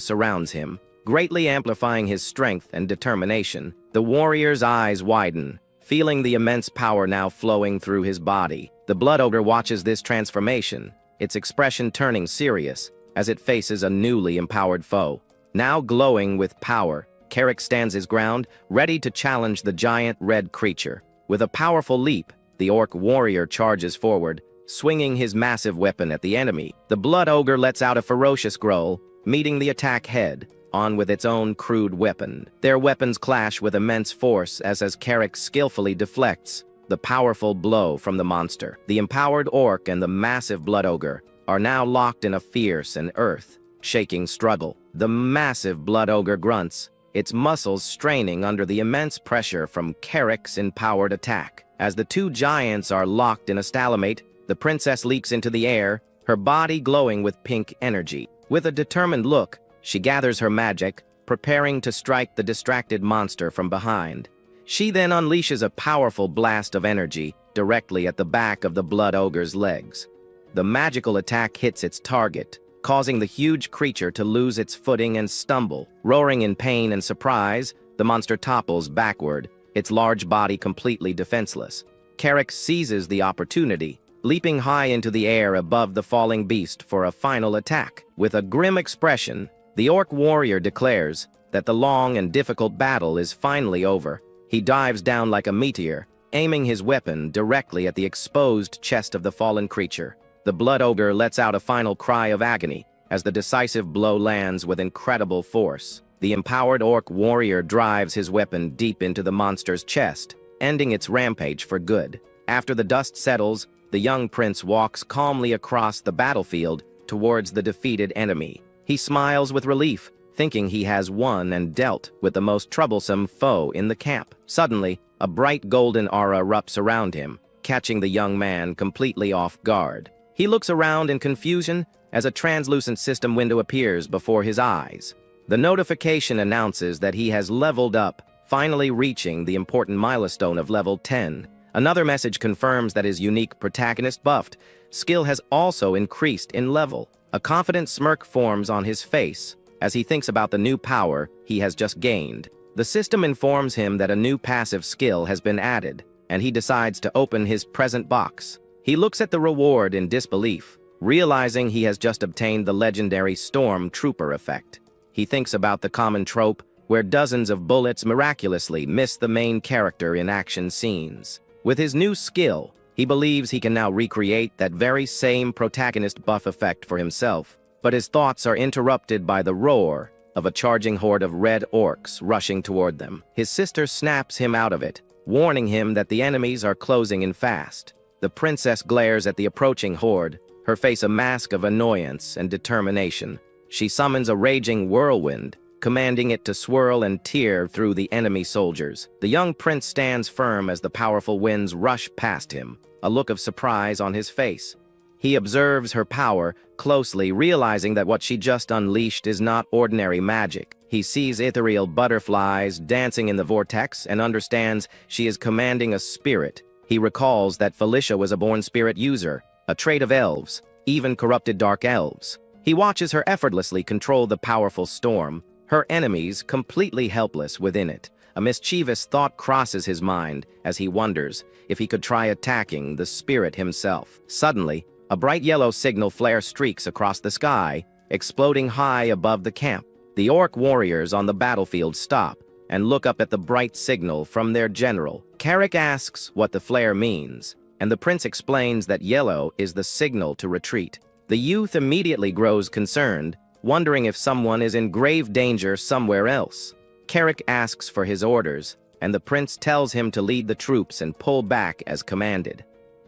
surrounds him, greatly amplifying his strength and determination. The warrior's eyes widen, feeling the immense power now flowing through his body. The blood ogre watches this transformation, its expression turning serious as it faces a newly empowered foe. Now glowing with power, Carrick stands his ground, ready to challenge the giant red creature. With a powerful leap, the orc warrior charges forward, swinging his massive weapon at the enemy. The blood ogre lets out a ferocious growl, meeting the attack head-on with its own crude weapon. Their weapons clash with immense force as Carrick skillfully deflects the powerful blow from the monster. The empowered orc and the massive blood ogre are now locked in a fierce and earth-shaking struggle. The massive blood ogre grunts, its muscles straining under the immense pressure from Carrick's empowered attack. As the two giants are locked in a stalemate, the princess leaps into the air, her body glowing with pink energy. With a determined look, she gathers her magic, preparing to strike the distracted monster from behind. She then unleashes a powerful blast of energy directly at the back of the blood ogre's legs. The magical attack hits its target, causing the huge creature to lose its footing and stumble. Roaring in pain and surprise, the monster topples backward, its large body completely defenseless. Carrick seizes the opportunity, leaping high into the air above the falling beast for a final attack. With a grim expression, the orc warrior declares that the long and difficult battle is finally over. He dives down like a meteor, aiming his weapon directly at the exposed chest of the fallen creature. The blood ogre lets out a final cry of agony as the decisive blow lands with incredible force. The empowered orc warrior drives his weapon deep into the monster's chest, ending its rampage for good. After the dust settles, the young prince walks calmly across the battlefield towards the defeated enemy. He smiles with relief, thinking he has won and dealt with the most troublesome foe in the camp. Suddenly, a bright golden aura erupts around him, catching the young man completely off guard. He looks around in confusion as a translucent system window appears before his eyes. The notification announces that he has leveled up, finally reaching the important milestone of level 10. Another message confirms that his unique protagonist buffed skill has also increased in level. A confident smirk forms on his face as he thinks about the new power he has just gained. The system informs him that a new passive skill has been added, and he decides to open his present box. He looks at the reward in disbelief, realizing he has just obtained the legendary Storm Trooper effect. He thinks about the common trope where dozens of bullets miraculously miss the main character in action scenes. With his new skill, he believes he can now recreate that very same protagonist buff effect for himself, but his thoughts are interrupted by the roar of a charging horde of red orcs rushing toward them. His sister snaps him out of it, warning him that the enemies are closing in fast. The princess glares at the approaching horde, her face a mask of annoyance and determination. She summons a raging whirlwind, commanding it to swirl and tear through the enemy soldiers. The young prince stands firm as the powerful winds rush past him, a look of surprise on his face. He observes her power closely, realizing that what she just unleashed is not ordinary magic. He sees ethereal butterflies dancing in the vortex and understands she is commanding a spirit. He recalls that Felicia was a born spirit user, a trait of elves, even corrupted dark elves. He watches her effortlessly control the powerful storm, her enemies completely helpless within it. A mischievous thought crosses his mind as he wonders if he could try attacking the spirit himself. Suddenly, a bright yellow signal flare streaks across the sky, exploding high above the camp. The orc warriors on the battlefield stop and look up at the bright signal from their general. Carrick asks what the flare means, and the prince explains that yellow is the signal to retreat. The youth immediately grows concerned, wondering if someone is in grave danger somewhere else. Carrick asks for his orders, and the prince tells him to lead the troops and pull back as commanded.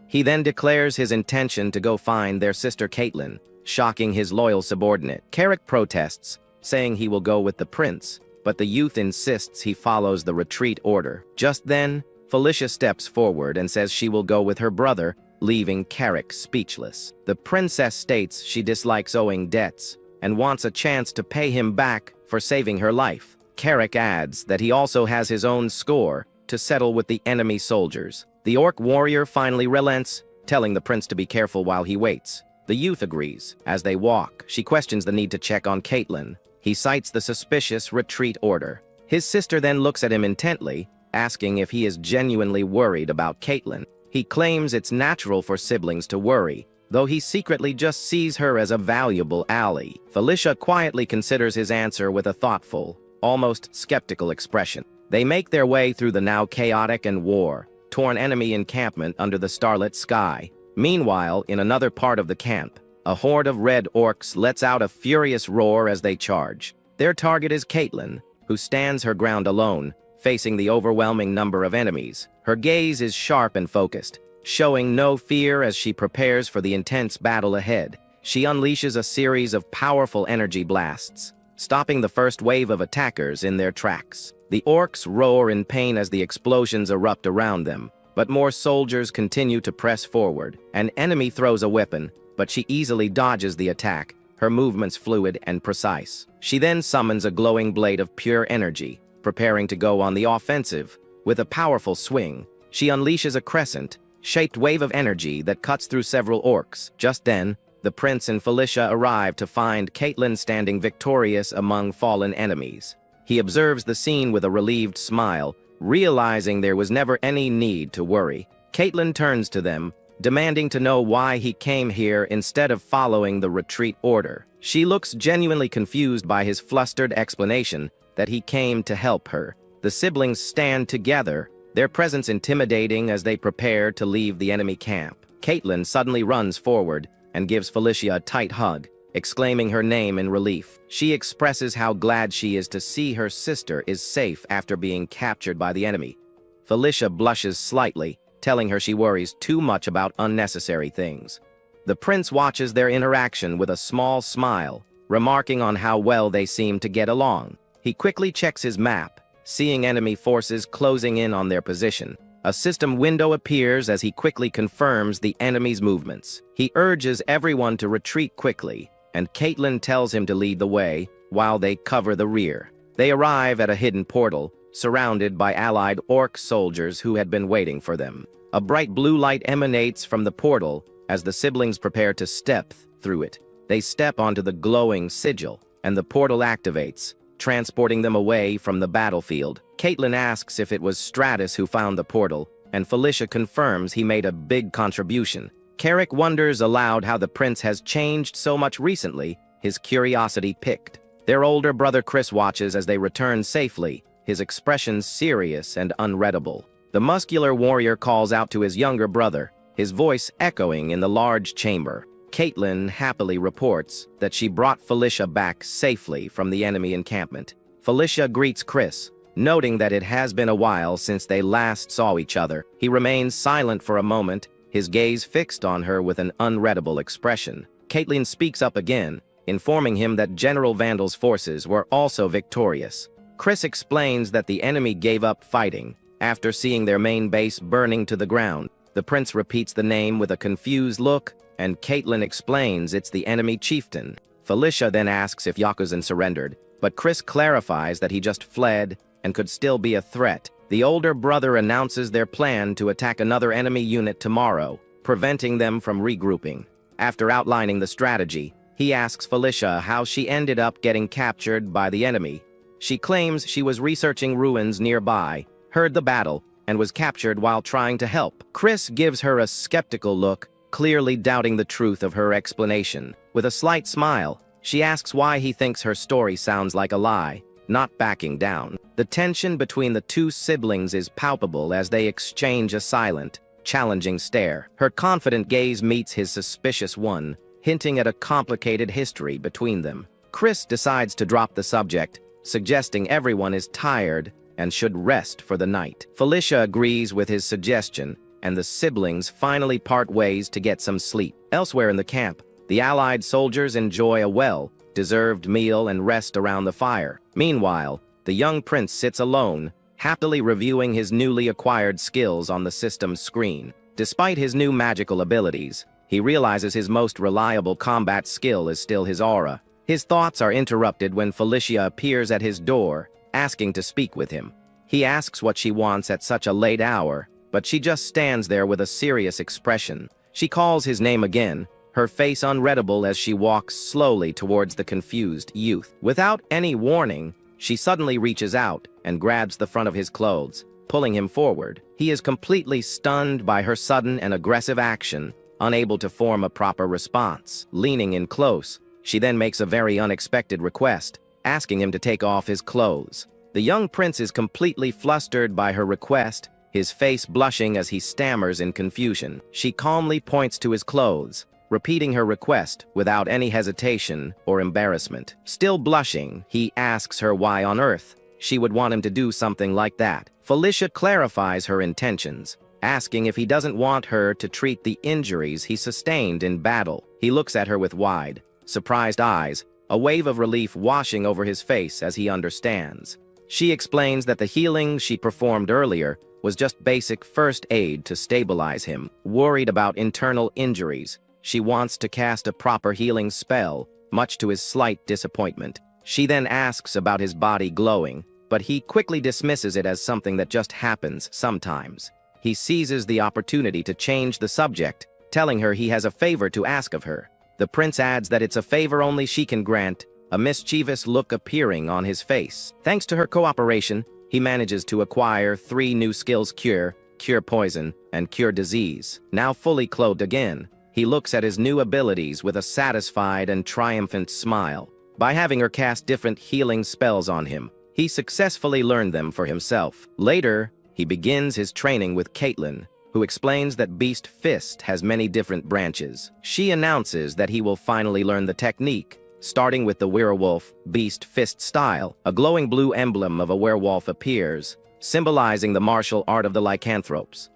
He then declares his intention to go find their sister Caitlin, shocking his loyal subordinate. Carrick protests, saying he will go with the prince, but the youth insists he follows the retreat order. Just then, Felicia steps forward and says she will go with her brother, leaving Carrick speechless. The princess states she dislikes owing debts and wants a chance to pay him back for saving her life. Carrick adds that he also has his own score to settle with the enemy soldiers. The orc warrior finally relents, telling the prince to be careful while he waits. The youth agrees. As they walk, she questions the need to check on Caitlin. He cites the suspicious retreat order. His sister then looks at him intently, asking if he is genuinely worried about Caitlin. He claims it's natural for siblings to worry, though he secretly just sees her as a valuable ally. Felicia quietly considers his answer with a thoughtful, almost skeptical expression. They make their way through the now chaotic and war-torn enemy encampment under the starlit sky. Meanwhile, in another part of the camp, a horde of red orcs lets out a furious roar as they charge. Their target is Caitlin, who stands her ground alone, facing the overwhelming number of enemies. Her gaze is sharp and focused, showing no fear as she prepares for the intense battle ahead. She unleashes a series of powerful energy blasts, stopping the first wave of attackers in their tracks. The orcs roar in pain as the explosions erupt around them, but more soldiers continue to press forward. An enemy throws a weapon, but she easily dodges the attack, her movements fluid and precise. She then summons a glowing blade of pure energy, preparing to go on the offensive. With a powerful swing, she unleashes a crescent-shaped wave of energy that cuts through several orcs. Just then, the prince and Felicia arrive to find Caitlin standing victorious among fallen enemies. He observes the scene with a relieved smile, realizing there was never any need to worry. Caitlin turns to them, demanding to know why he came here instead of following the retreat order. She looks genuinely confused by his flustered explanation that he came to help her. The siblings stand together, their presence intimidating as they prepare to leave the enemy camp. Caitlin suddenly runs forward and gives Felicia a tight hug, exclaiming her name in relief. She expresses how glad she is to see her sister is safe after being captured by the enemy. Felicia blushes slightly, telling her she worries too much about unnecessary things. The prince watches their interaction with a small smile, remarking on how well they seem to get along. He quickly checks his map, seeing enemy forces closing in on their position. A system window appears as he quickly confirms the enemy's movements. He urges everyone to retreat quickly, and Caitlin tells him to lead the way while they cover the rear. They arrive at a hidden portal, surrounded by allied orc soldiers who had been waiting for them. A bright blue light emanates from the portal as the siblings prepare to step through it. They step onto the glowing sigil, and the portal activates, transporting them away from the battlefield. Caitlin asks if it was Stratus who found the portal, and Felicia confirms he made a big contribution. Carrick wonders aloud how the prince has changed so much recently, his curiosity piqued. Their older brother Chris watches as they return safely, his expression serious and unreadable. The muscular warrior calls out to his younger brother, his voice echoing in the large chamber. Caitlin happily reports that she brought Felicia back safely from the enemy encampment. Felicia greets Chris, noting that it has been a while since they last saw each other. He remains silent for a moment, his gaze fixed on her with an unreadable expression. Caitlin speaks up again, informing him that General Vandal's forces were also victorious. Chris explains that the enemy gave up fighting after seeing their main base burning to the ground. The prince repeats the name with a confused look, and Caitlin explains it's the enemy chieftain. Felicia then asks if Yakuzan surrendered, but Chris clarifies that he just fled and could still be a threat. The older brother announces their plan to attack another enemy unit tomorrow, preventing them from regrouping. After outlining the strategy, he asks Felicia how she ended up getting captured by the enemy. She claims she was researching ruins nearby, heard the battle, and was captured while trying to help. Chris gives her a skeptical look, clearly doubting the truth of her explanation. With a slight smile, she asks why he thinks her story sounds like a lie, not backing down. The tension between the two siblings is palpable as they exchange a silent, challenging stare. Her confident gaze meets his suspicious one, hinting at a complicated history between them. Chris decides to drop the subject, suggesting everyone is tired and should rest for the night. Felicia agrees with his suggestion, and the siblings finally part ways to get some sleep. Elsewhere in the camp, the allied soldiers enjoy a well-deserved meal and rest around the fire. Meanwhile, the young prince sits alone, happily reviewing his newly acquired skills on the system's screen. Despite his new magical abilities, he realizes his most reliable combat skill is still his aura. His thoughts are interrupted when Felicia appears at his door, asking to speak with him. He asks what she wants at such a late hour, but she just stands there with a serious expression. She calls his name again, her face unreadable as she walks slowly towards the confused youth. Without any warning, she suddenly reaches out and grabs the front of his clothes, pulling him forward. He is completely stunned by her sudden and aggressive action, unable to form a proper response. Leaning in close, she then makes a very unexpected request, asking him to take off his clothes. The young prince is completely flustered by her request, his face blushing as he stammers in confusion. She calmly points to his clothes, repeating her request without any hesitation or embarrassment. Still blushing, he asks her why on earth she would want him to do something like that. Felicia clarifies her intentions, asking if he doesn't want her to treat the injuries he sustained in battle. He looks at her with wide, surprised eyes, a wave of relief washing over his face as he understands. She explains that the healing she performed earlier was just basic first aid to stabilize him. Worried about internal injuries, she wants to cast a proper healing spell, much to his slight disappointment. She then asks about his body glowing, but he quickly dismisses it as something that just happens sometimes. He seizes the opportunity to change the subject, telling her he has a favor to ask of her. The prince adds that it's a favor only she can grant, a mischievous look appearing on his face. Thanks to her cooperation, he manages to acquire 3 new skills: Cure, cure poison, and cure disease. Now fully clothed again, he looks at his new abilities with a satisfied and triumphant smile. By having her cast different healing spells on him, he successfully learned them for himself. Later, he begins his training with Caitlin, who explains that Beast Fist has many different branches. She announces that he will finally learn the technique, starting with the werewolf Beast Fist style. A glowing blue emblem of a werewolf appears, symbolizing the martial art of the lycanthropes.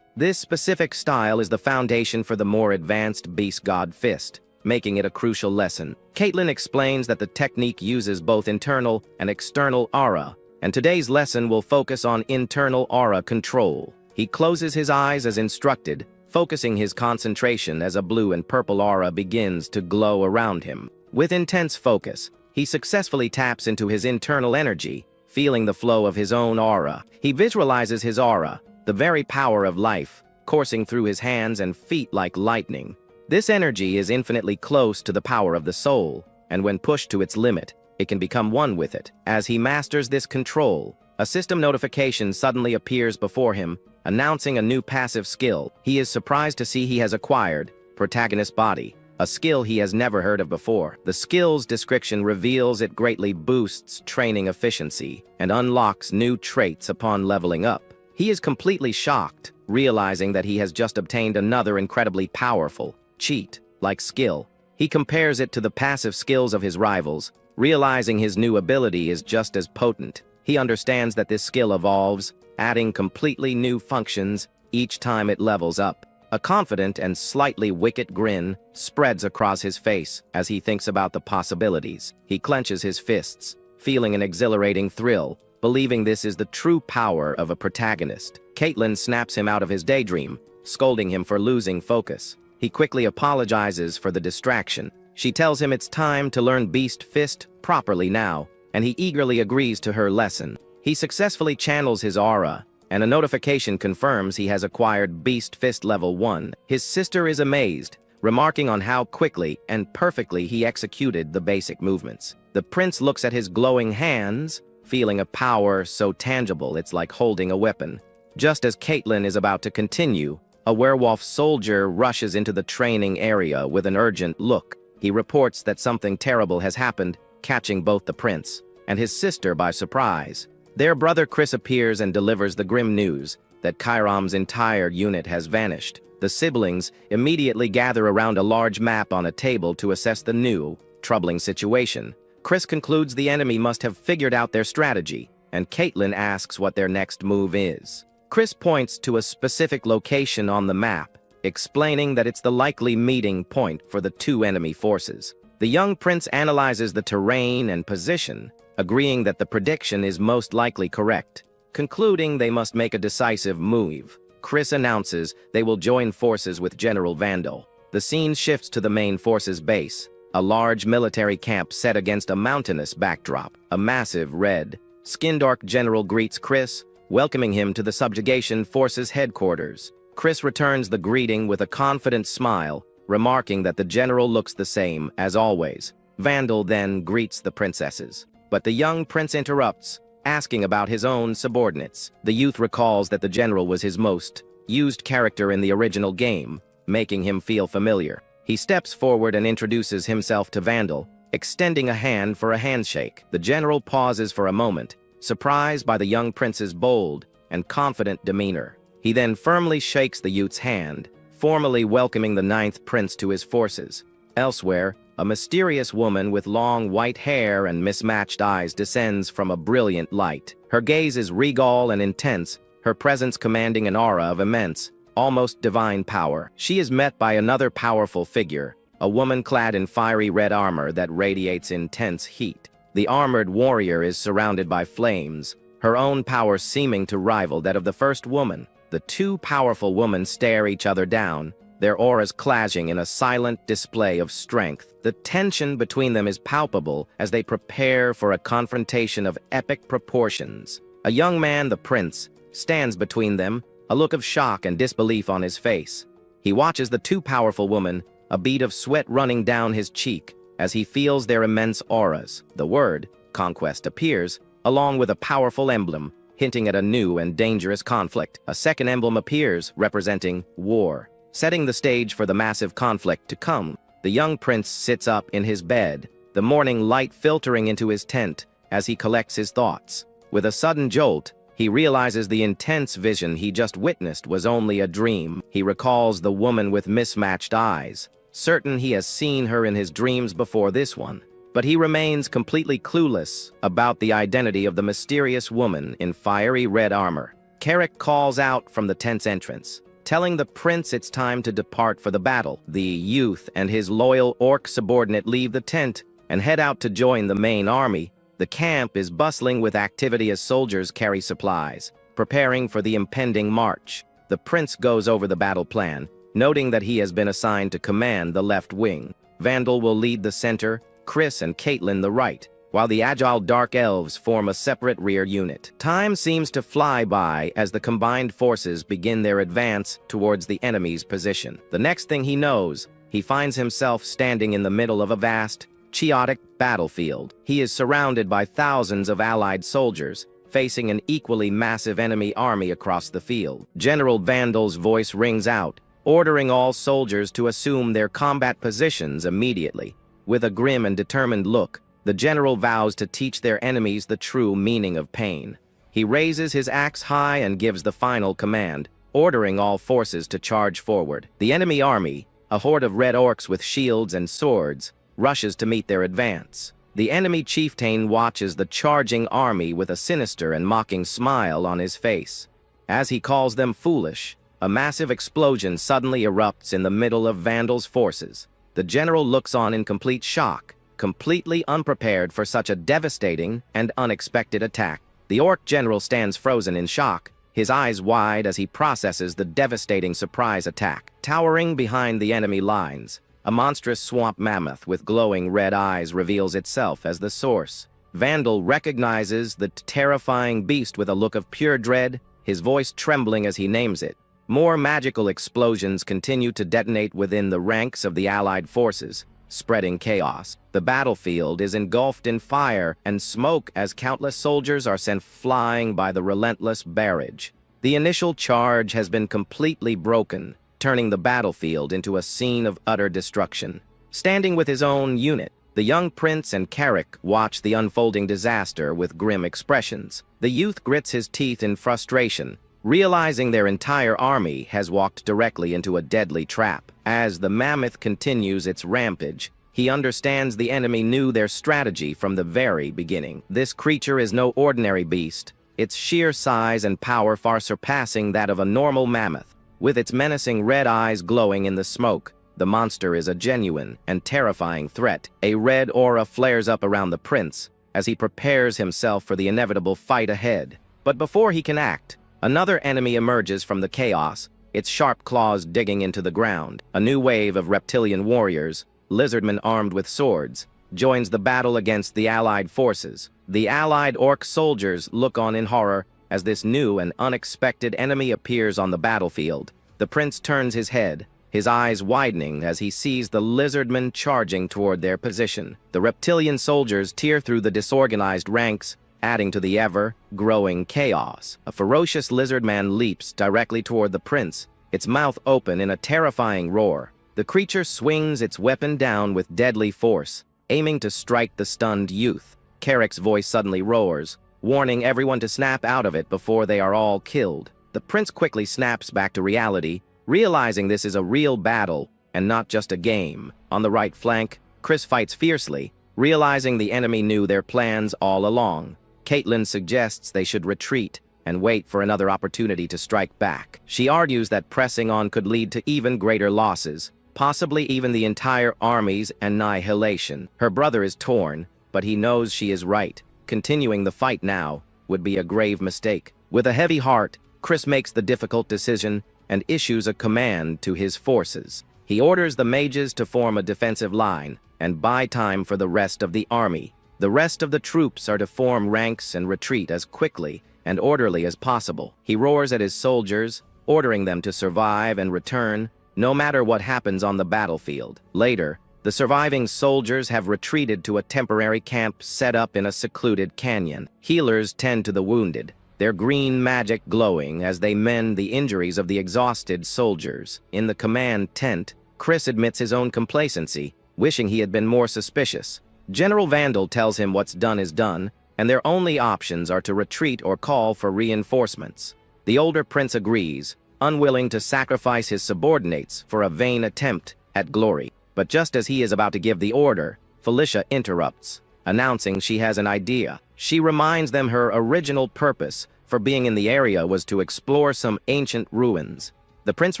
This specific style is the foundation for the more advanced Beast God Fist, making it a crucial lesson. Caitlin explains that the technique uses both internal and external aura, and today's lesson will focus on internal aura control. He closes his eyes as instructed, focusing his concentration as a blue and purple aura begins to glow around him. With intense focus, he successfully taps into his internal energy, feeling the flow of his own aura. He visualizes his aura, the very power of life, coursing through his hands and feet like lightning. This energy is infinitely close to the power of the soul, and when pushed to its limit, it can become one with it. As he masters this control, a system notification suddenly appears before him, announcing a new passive skill. He is surprised to see he has acquired Protagonist Body, a skill he has never heard of before. The skill's description reveals it greatly boosts training efficiency and unlocks new traits upon leveling up. He is completely shocked, realizing that he has just obtained another incredibly powerful, cheat-like skill. He compares it to the passive skills of his rivals, realizing his new ability is just as potent. He understands that this skill evolves, adding completely new functions each time it levels up. A confident and slightly wicked grin spreads across his face as he thinks about the possibilities. He clenches his fists, feeling an exhilarating thrill, believing this is the true power of a protagonist. Caitlin snaps him out of his daydream, scolding him for losing focus. He quickly apologizes for the distraction. She tells him it's time to learn Beast Fist properly now, and he eagerly agrees to her lesson. He successfully channels his aura, and a notification confirms he has acquired Beast Fist Level 1. His sister is amazed, remarking on how quickly and perfectly he executed the basic movements. The prince looks at his glowing hands, feeling a power so tangible it's like holding a weapon. Just as Caitlin is about to continue, a werewolf soldier rushes into the training area with an urgent look. He reports that something terrible has happened, catching both the prince and his sister by surprise. Their brother Chris appears and delivers the grim news that Kairam's entire unit has vanished. The siblings immediately gather around a large map on a table to assess the new, troubling situation. Chris concludes the enemy must have figured out their strategy, and Caitlin asks what their next move is. Chris points to a specific location on the map, explaining that it's the likely meeting point for the two enemy forces. The young prince analyzes the terrain and position, agreeing that the prediction is most likely correct. Concluding they must make a decisive move, Chris announces they will join forces with General Vandal. The scene shifts to the main forces base, a large military camp set against a mountainous backdrop. A massive red, skin-dark general greets Chris, welcoming him to the subjugation forces headquarters. Chris returns the greeting with a confident smile, remarking that the general looks the same as always. Vandal then greets the princesses, but the young prince interrupts, asking about his own subordinates. The youth recalls that the general was his most used character in the original game, making him feel familiar. He steps forward and introduces himself to Vandal, extending a hand for a handshake. The general pauses for a moment, surprised by the young prince's bold and confident demeanor. He then firmly shakes the youth's hand, formally welcoming the ninth prince to his forces. Elsewhere, a mysterious woman with long white hair and mismatched eyes descends from a brilliant light. Her gaze is regal and intense, her presence commanding an aura of immense, almost divine power. She is met by another powerful figure, a woman clad in fiery red armor that radiates intense heat. The armored warrior is surrounded by flames, her own power seeming to rival that of the first woman. The two powerful women stare each other down, their auras clashing in a silent display of strength. The tension between them is palpable as they prepare for a confrontation of epic proportions. A young man, the prince, stands between them, a look of shock and disbelief on his face. He watches the two powerful women, a bead of sweat running down his cheek as he feels their immense auras. The word, conquest, appears, along with a powerful emblem, hinting at a new and dangerous conflict. A second emblem appears, representing war. Setting the stage for the massive conflict to come, the young prince sits up in his bed, the morning light filtering into his tent as he collects his thoughts. With a sudden jolt, he realizes the intense vision he just witnessed was only a dream. He recalls the woman with mismatched eyes, certain he has seen her in his dreams before this one. But he remains completely clueless about the identity of the mysterious woman in fiery red armor. Carrick calls out from the tent's entrance, telling the prince it's time to depart for the battle. The youth and his loyal orc subordinate leave the tent and head out to join the main army. The camp is bustling with activity as soldiers carry supplies, preparing for the impending march. The prince goes over the battle plan, noting that he has been assigned to command the left wing. Vandal will lead the center, Chris and Caitlin the right, while the agile dark elves form a separate rear unit. Time seems to fly by as the combined forces begin their advance towards the enemy's position. The next thing he knows, he finds himself standing in the middle of a vast, chaotic battlefield. He is surrounded by thousands of allied soldiers, facing an equally massive enemy army across the field. General Vandal's voice rings out, ordering all soldiers to assume their combat positions immediately. With a grim and determined look, the general vows to teach their enemies the true meaning of pain. He raises his axe high and gives the final command, ordering all forces to charge forward. The enemy army, a horde of red orcs with shields and swords, rushes to meet their advance. The enemy chieftain watches the charging army with a sinister and mocking smile on his face. As he calls them foolish, a massive explosion suddenly erupts in the middle of Vandal's forces. The general looks on in complete shock, completely unprepared for such a devastating and unexpected attack. The orc general stands frozen in shock, his eyes wide as he processes the devastating surprise attack. Towering behind the enemy lines, a monstrous swamp mammoth with glowing red eyes reveals itself as the source. Vandal recognizes the terrifying beast with a look of pure dread, his voice trembling as he names it. More magical explosions continue to detonate within the ranks of the allied forces, spreading chaos. The battlefield is engulfed in fire and smoke as countless soldiers are sent flying by the relentless barrage. The initial charge has been completely broken, turning the battlefield into a scene of utter destruction. Standing with his own unit, the young prince and Carrick watch the unfolding disaster with grim expressions. The youth grits his teeth in frustration, realizing their entire army has walked directly into a deadly trap. As the mammoth continues its rampage, he understands the enemy knew their strategy from the very beginning. This creature is no ordinary beast, its sheer size and power far surpassing that of a normal mammoth. With its menacing red eyes glowing in the smoke, the monster is a genuine and terrifying threat. A red aura flares up around the prince as he prepares himself for the inevitable fight ahead. But before he can act, another enemy emerges from the chaos, its sharp claws digging into the ground. A new wave of reptilian warriors, lizardmen armed with swords, joins the battle against the allied forces. The allied orc soldiers look on in horror as this new and unexpected enemy appears on the battlefield. The prince turns his head, his eyes widening as he sees the lizardmen charging toward their position. The reptilian soldiers tear through the disorganized ranks, adding to the ever-growing chaos. A ferocious lizard man leaps directly toward the prince, its mouth open in a terrifying roar. The creature swings its weapon down with deadly force, aiming to strike the stunned youth. Carrick's voice suddenly roars, warning everyone to snap out of it before they are all killed. The prince quickly snaps back to reality, realizing this is a real battle and not just a game. On the right flank, Chris fights fiercely, realizing the enemy knew their plans all along. Caitlin suggests they should retreat and wait for another opportunity to strike back. She argues that pressing on could lead to even greater losses, possibly even the entire army's annihilation. Her brother is torn, but he knows she is right. Continuing the fight now would be a grave mistake. With a heavy heart, Chris makes the difficult decision and issues a command to his forces. He orders the mages to form a defensive line and buy time for the rest of the army. The rest of the troops are to form ranks and retreat as quickly and orderly as possible. He roars at his soldiers, ordering them to survive and return, no matter what happens on the battlefield. Later, the surviving soldiers have retreated to a temporary camp set up in a secluded canyon. Healers tend to the wounded, their green magic glowing as they mend the injuries of the exhausted soldiers. In the command tent, Chris admits his own complacency, wishing he had been more suspicious. General Vandal tells him what's done is done, and their only options are to retreat or call for reinforcements. The older prince agrees, unwilling to sacrifice his subordinates for a vain attempt at glory. But just as he is about to give the order, Felicia interrupts, announcing she has an idea. She reminds them her original purpose for being in the area was to explore some ancient ruins. The prince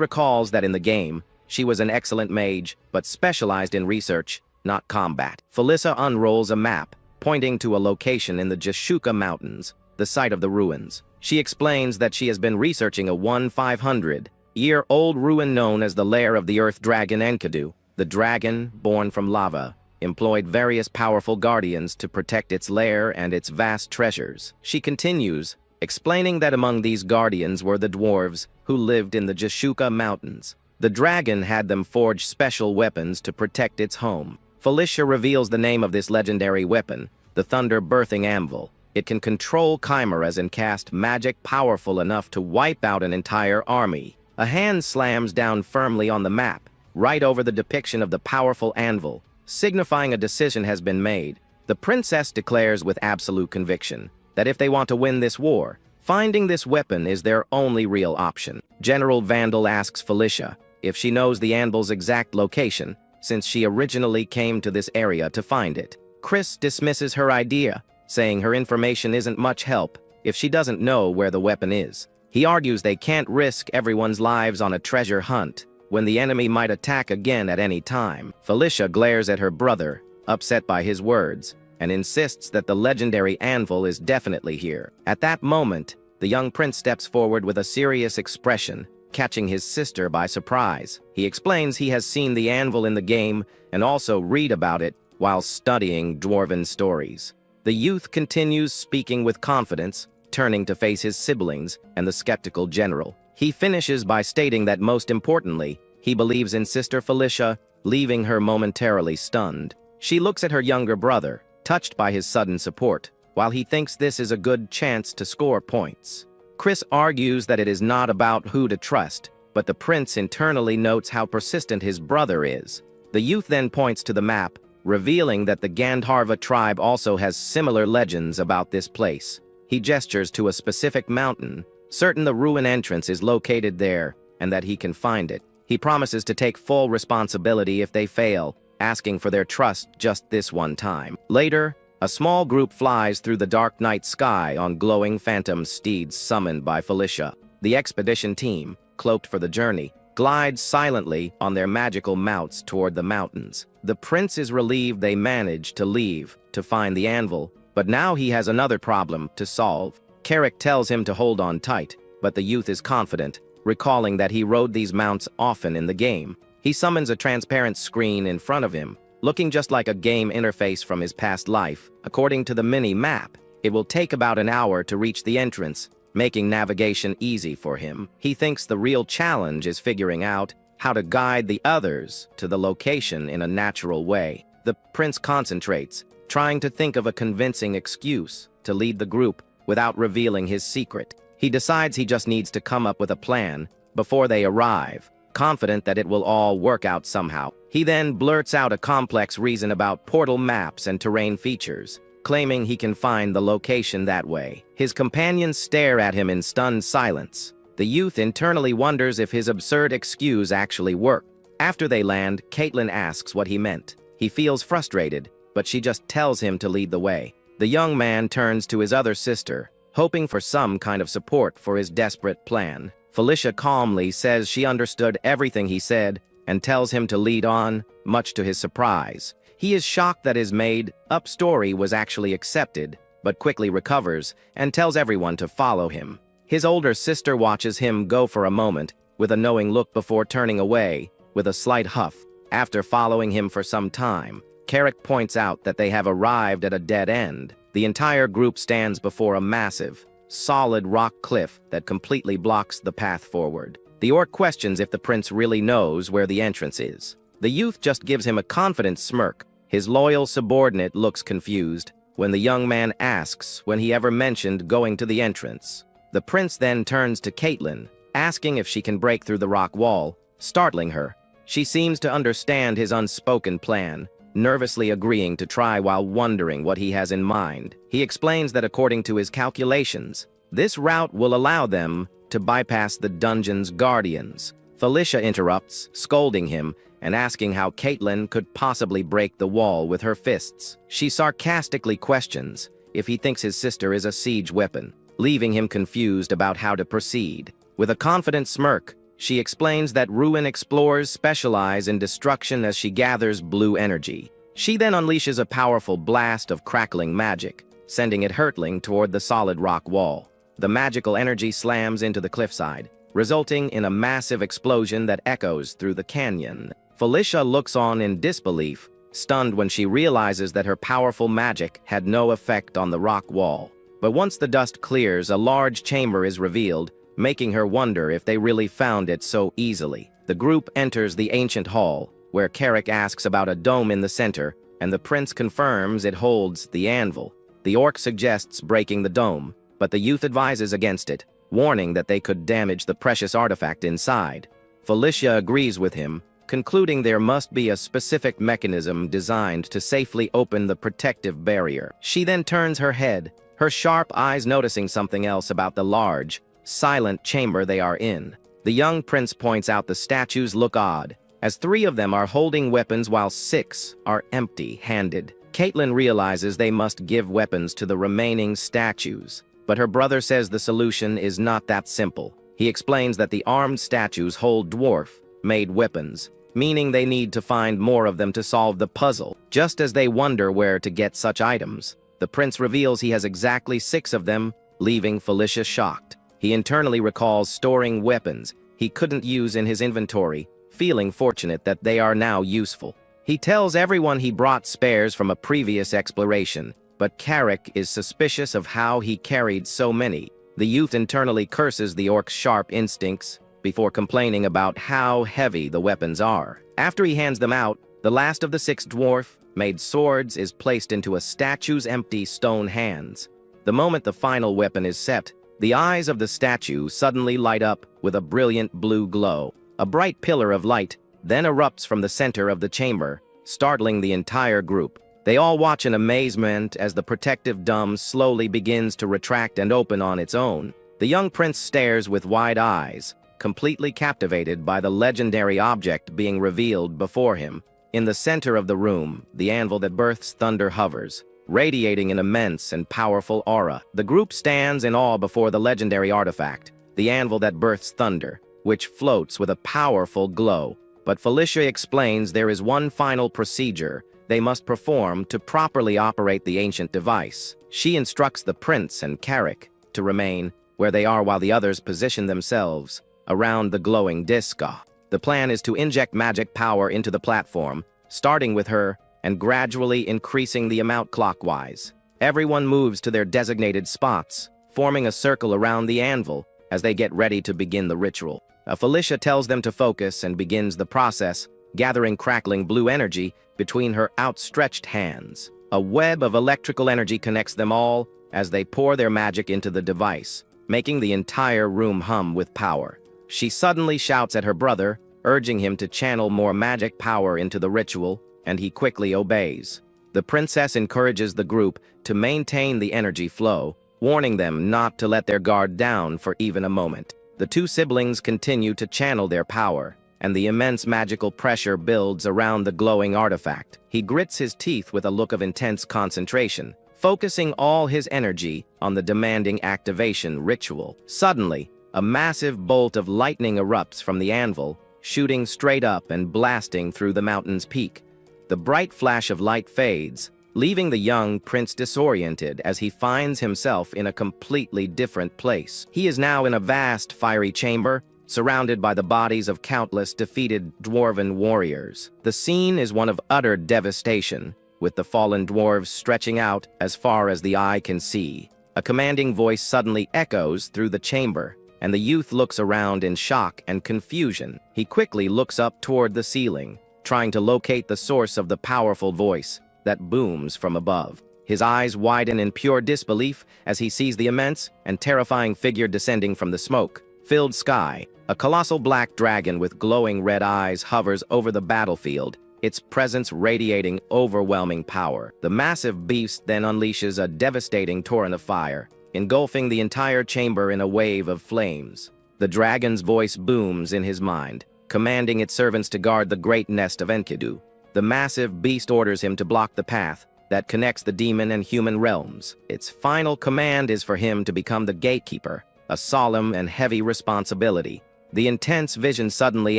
recalls that in the game, she was an excellent mage, but specialized in research, not combat. Felicia unrolls a map, pointing to a location in the Jashuka Mountains, the site of the ruins. She explains that she has been researching a 1,500-year-old ruin known as the lair of the earth dragon Enkidu. The dragon, born from lava, employed various powerful guardians to protect its lair and its vast treasures. She continues, explaining that among these guardians were the dwarves who lived in the Jashuka Mountains. The dragon had them forge special weapons to protect its home. Felicia reveals the name of this legendary weapon, the thunder-birthing anvil. It can control chimeras and cast magic powerful enough to wipe out an entire army. A hand slams down firmly on the map, right over the depiction of the powerful anvil, signifying a decision has been made. The princess declares with absolute conviction that if they want to win this war, finding this weapon is their only real option. General Vandal asks Felicia if she knows the anvil's exact location, since she originally came to this area to find it. Chris dismisses her idea, saying her information isn't much help if she doesn't know where the weapon is. He argues they can't risk everyone's lives on a treasure hunt when the enemy might attack again at any time. Felicia glares at her brother, upset by his words, and insists that the legendary anvil is definitely here. At that moment, the young prince steps forward with a serious expression, catching his sister by surprise. He explains he has seen the anvil in the game and also read about it while studying dwarven stories. The youth continues speaking with confidence, turning to face his siblings and the skeptical general. He finishes by stating that most importantly, he believes in Sister Felicia, leaving her momentarily stunned. She looks at her younger brother, touched by his sudden support, while he thinks this is a good chance to score points. Chris argues that it is not about who to trust, but the prince internally notes how persistent his brother is. The youth then points to the map, revealing that the Gandharva tribe also has similar legends about this place. He gestures to a specific mountain, certain the ruin entrance is located there and that he can find it. He promises to take full responsibility if they fail, asking for their trust just this one time. Later, a small group flies through the dark night sky on glowing phantom steeds summoned by Felicia. The expedition team, cloaked for the journey, glides silently on their magical mounts toward the mountains. The prince is relieved they managed to leave to find the anvil, but now he has another problem to solve. Carrick tells him to hold on tight, but the youth is confident, recalling that he rode these mounts often in the game. He summons a transparent screen in front of him, looking just like a game interface from his past life. According to the mini-map, it will take about an hour to reach the entrance, making navigation easy for him. He thinks the real challenge is figuring out how to guide the others to the location in a natural way. The prince concentrates, trying to think of a convincing excuse to lead the group without revealing his secret. He decides he just needs to come up with a plan before they arrive, confident that it will all work out somehow. He then blurts out a complex reason about portal maps and terrain features, claiming he can find the location that way. His companions stare at him in stunned silence. The youth internally wonders if his absurd excuse actually worked. After they land, Caitlin asks what he meant. He feels frustrated, but she just tells him to lead the way. The young man turns to his other sister, hoping for some kind of support for his desperate plan. Felicia calmly says she understood everything he said and tells him to lead on, much to his surprise. He is shocked that his made-up story was actually accepted, but quickly recovers and tells everyone to follow him. His older sister watches him go for a moment, with a knowing look before turning away, with a slight huff. After following him for some time, Carrick points out that they have arrived at a dead end. The entire group stands before a massive, solid rock cliff that completely blocks the path forward. The orc questions if the prince really knows where the entrance is. The youth just gives him a confident smirk. His loyal subordinate looks confused when the young man asks when he ever mentioned going to the entrance. The prince then turns to Caitlin, asking if she can break through the rock wall, startling her. She seems to understand his unspoken plan, nervously agreeing to try while wondering what he has in mind. He explains that according to his calculations, this route will allow them to bypass the dungeon's guardians. Felicia interrupts, scolding him and asking how Caitlin could possibly break the wall with her fists. She sarcastically questions if he thinks his sister is a siege weapon, leaving him confused about how to proceed. With a confident smirk, she explains that Ruin explorers specialize in destruction as she gathers blue energy. She then unleashes a powerful blast of crackling magic, sending it hurtling toward the solid rock wall. The magical energy slams into the cliffside, resulting in a massive explosion that echoes through the canyon. Felicia looks on in disbelief, stunned when she realizes that her powerful magic had no effect on the rock wall. But once the dust clears, a large chamber is revealed, making her wonder if they really found it so easily. The group enters the ancient hall, where Carrick asks about a dome in the center, and the prince confirms it holds the anvil. The orc suggests breaking the dome, but the youth advises against it, warning that they could damage the precious artifact inside. Felicia agrees with him, concluding there must be a specific mechanism designed to safely open the protective barrier. She then turns her head, her sharp eyes noticing something else about the large, silent chamber they are in. The young prince points out the statues look odd, as 3 of them are holding weapons while 6 are empty-handed. Caitlin realizes they must give weapons to the remaining statues, but her brother says the solution is not that simple. He explains that the armed statues hold dwarf-made weapons, meaning they need to find more of them to solve the puzzle. Just as they wonder where to get such items, the prince reveals he has exactly 6 of them, leaving Felicia shocked. He internally recalls storing weapons he couldn't use in his inventory, feeling fortunate that they are now useful. He tells everyone he brought spares from a previous exploration, but Carrick is suspicious of how he carried so many. The youth internally curses the orc's sharp instincts, before complaining about how heavy the weapons are. After he hands them out, the last of the 6 dwarf-made swords is placed into a statue's empty stone hands. The moment the final weapon is set, the eyes of the statue suddenly light up with a brilliant blue glow. A bright pillar of light then erupts from the center of the chamber, startling the entire group. They all watch in amazement as the protective dome slowly begins to retract and open on its own. The young prince stares with wide eyes, completely captivated by the legendary object being revealed before him. In the center of the room, the anvil that births thunder hovers, radiating an immense and powerful aura. The group stands in awe before the legendary artifact, the anvil that births thunder, which floats with a powerful glow. But Felicia explains there is one final procedure they must perform to properly operate the ancient device. She instructs the prince and Carrick to remain where they are while the others position themselves around the glowing disc. The plan is to inject magic power into the platform, starting with her and gradually increasing the amount clockwise. Everyone moves to their designated spots, forming a circle around the anvil as they get ready to begin the ritual. Felicia tells them to focus and begins the process, gathering crackling blue energy between her outstretched hands. A web of electrical energy connects them all as they pour their magic into the device, making the entire room hum with power. She suddenly shouts at her brother, urging him to channel more magic power into the ritual, and he quickly obeys. The princess encourages the group to maintain the energy flow, warning them not to let their guard down for even a moment. The 2 siblings continue to channel their power, and the immense magical pressure builds around the glowing artifact. He grits his teeth with a look of intense concentration, focusing all his energy on the demanding activation ritual. Suddenly, a massive bolt of lightning erupts from the anvil, shooting straight up and blasting through the mountain's peak. The bright flash of light fades, leaving the young prince disoriented as he finds himself in a completely different place. He is now in a vast fiery chamber, surrounded by the bodies of countless defeated dwarven warriors. The scene is one of utter devastation, with the fallen dwarves stretching out as far as the eye can see. A commanding voice suddenly echoes through the chamber, and the youth looks around in shock and confusion. He quickly looks up toward the ceiling, trying to locate the source of the powerful voice that booms from above. His eyes widen in pure disbelief as he sees the immense and terrifying figure descending from the smoke-filled sky. A colossal black dragon with glowing red eyes hovers over the battlefield, its presence radiating overwhelming power. The massive beast then unleashes a devastating torrent of fire, engulfing the entire chamber in a wave of flames. The dragon's voice booms in his mind, commanding its servants to guard the great nest of Enkidu. The massive beast orders him to block the path that connects the demon and human realms. Its final command is for him to become the gatekeeper, a solemn and heavy responsibility. The intense vision suddenly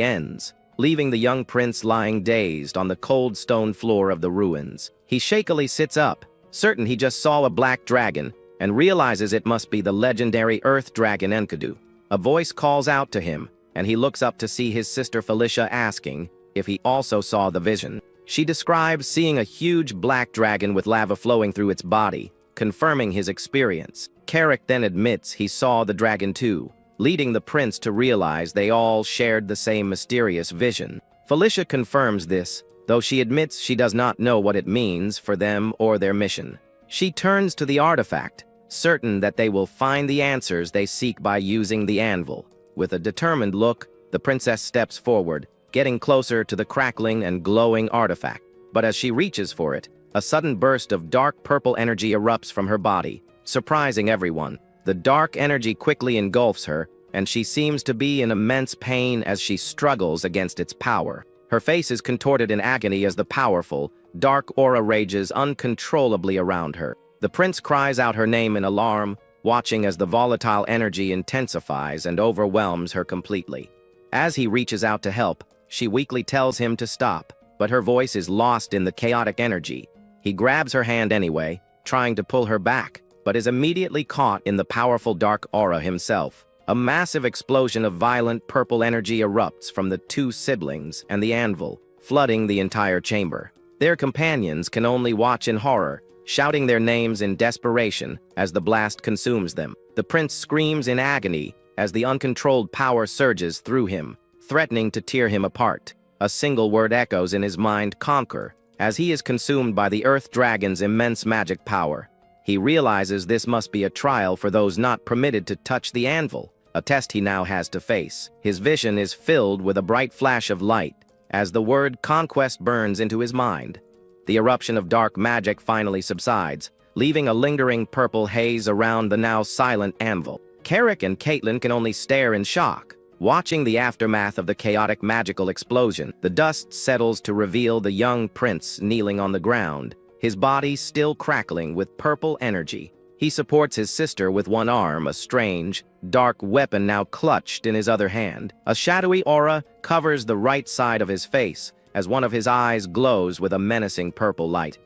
ends, leaving the young prince lying dazed on the cold stone floor of the ruins. He shakily sits up, certain he just saw a black dragon, and realizes it must be the legendary earth dragon Enkidu. A voice calls out to him, and he looks up to see his sister Felicia asking if he also saw the vision. She describes seeing a huge black dragon with lava flowing through its body, confirming his experience. Carrick then admits he saw the dragon too, leading the prince to realize they all shared the same mysterious vision. Felicia confirms this, though she admits she does not know what it means for them or their mission. She turns to the artifact, certain that they will find the answers they seek by using the anvil. With a determined look, the princess steps forward, getting closer to the crackling and glowing artifact. But as she reaches for it, a sudden burst of dark purple energy erupts from her body, surprising everyone. The dark energy quickly engulfs her, and she seems to be in immense pain as she struggles against its power. Her face is contorted in agony as the powerful, dark aura rages uncontrollably around her. The prince cries out her name in alarm, watching as the volatile energy intensifies and overwhelms her completely. As he reaches out to help, she weakly tells him to stop, but her voice is lost in the chaotic energy. He grabs her hand anyway, trying to pull her back, but is immediately caught in the powerful dark aura himself. A massive explosion of violent purple energy erupts from the two siblings and the anvil, flooding the entire chamber. Their companions can only watch in horror, shouting their names in desperation as the blast consumes them. The prince screams in agony as the uncontrolled power surges through him, threatening to tear him apart. A single word echoes in his mind: conquer, as he is consumed by the earth dragon's immense magic power. He realizes this must be a trial for those not permitted to touch the anvil, a test he now has to face. His vision is filled with a bright flash of light as the word conquest burns into his mind. The eruption of dark magic finally subsides, leaving a lingering purple haze around the now silent anvil. Carrick and Caitlin can only stare in shock, watching the aftermath of the chaotic magical explosion. The dust settles to reveal the young prince kneeling on the ground, his body still crackling with purple energy. He supports his sister with one arm, a strange, dark weapon now clutched in his other hand. A shadowy aura covers the right side of his face, as one of his eyes glows with a menacing purple light.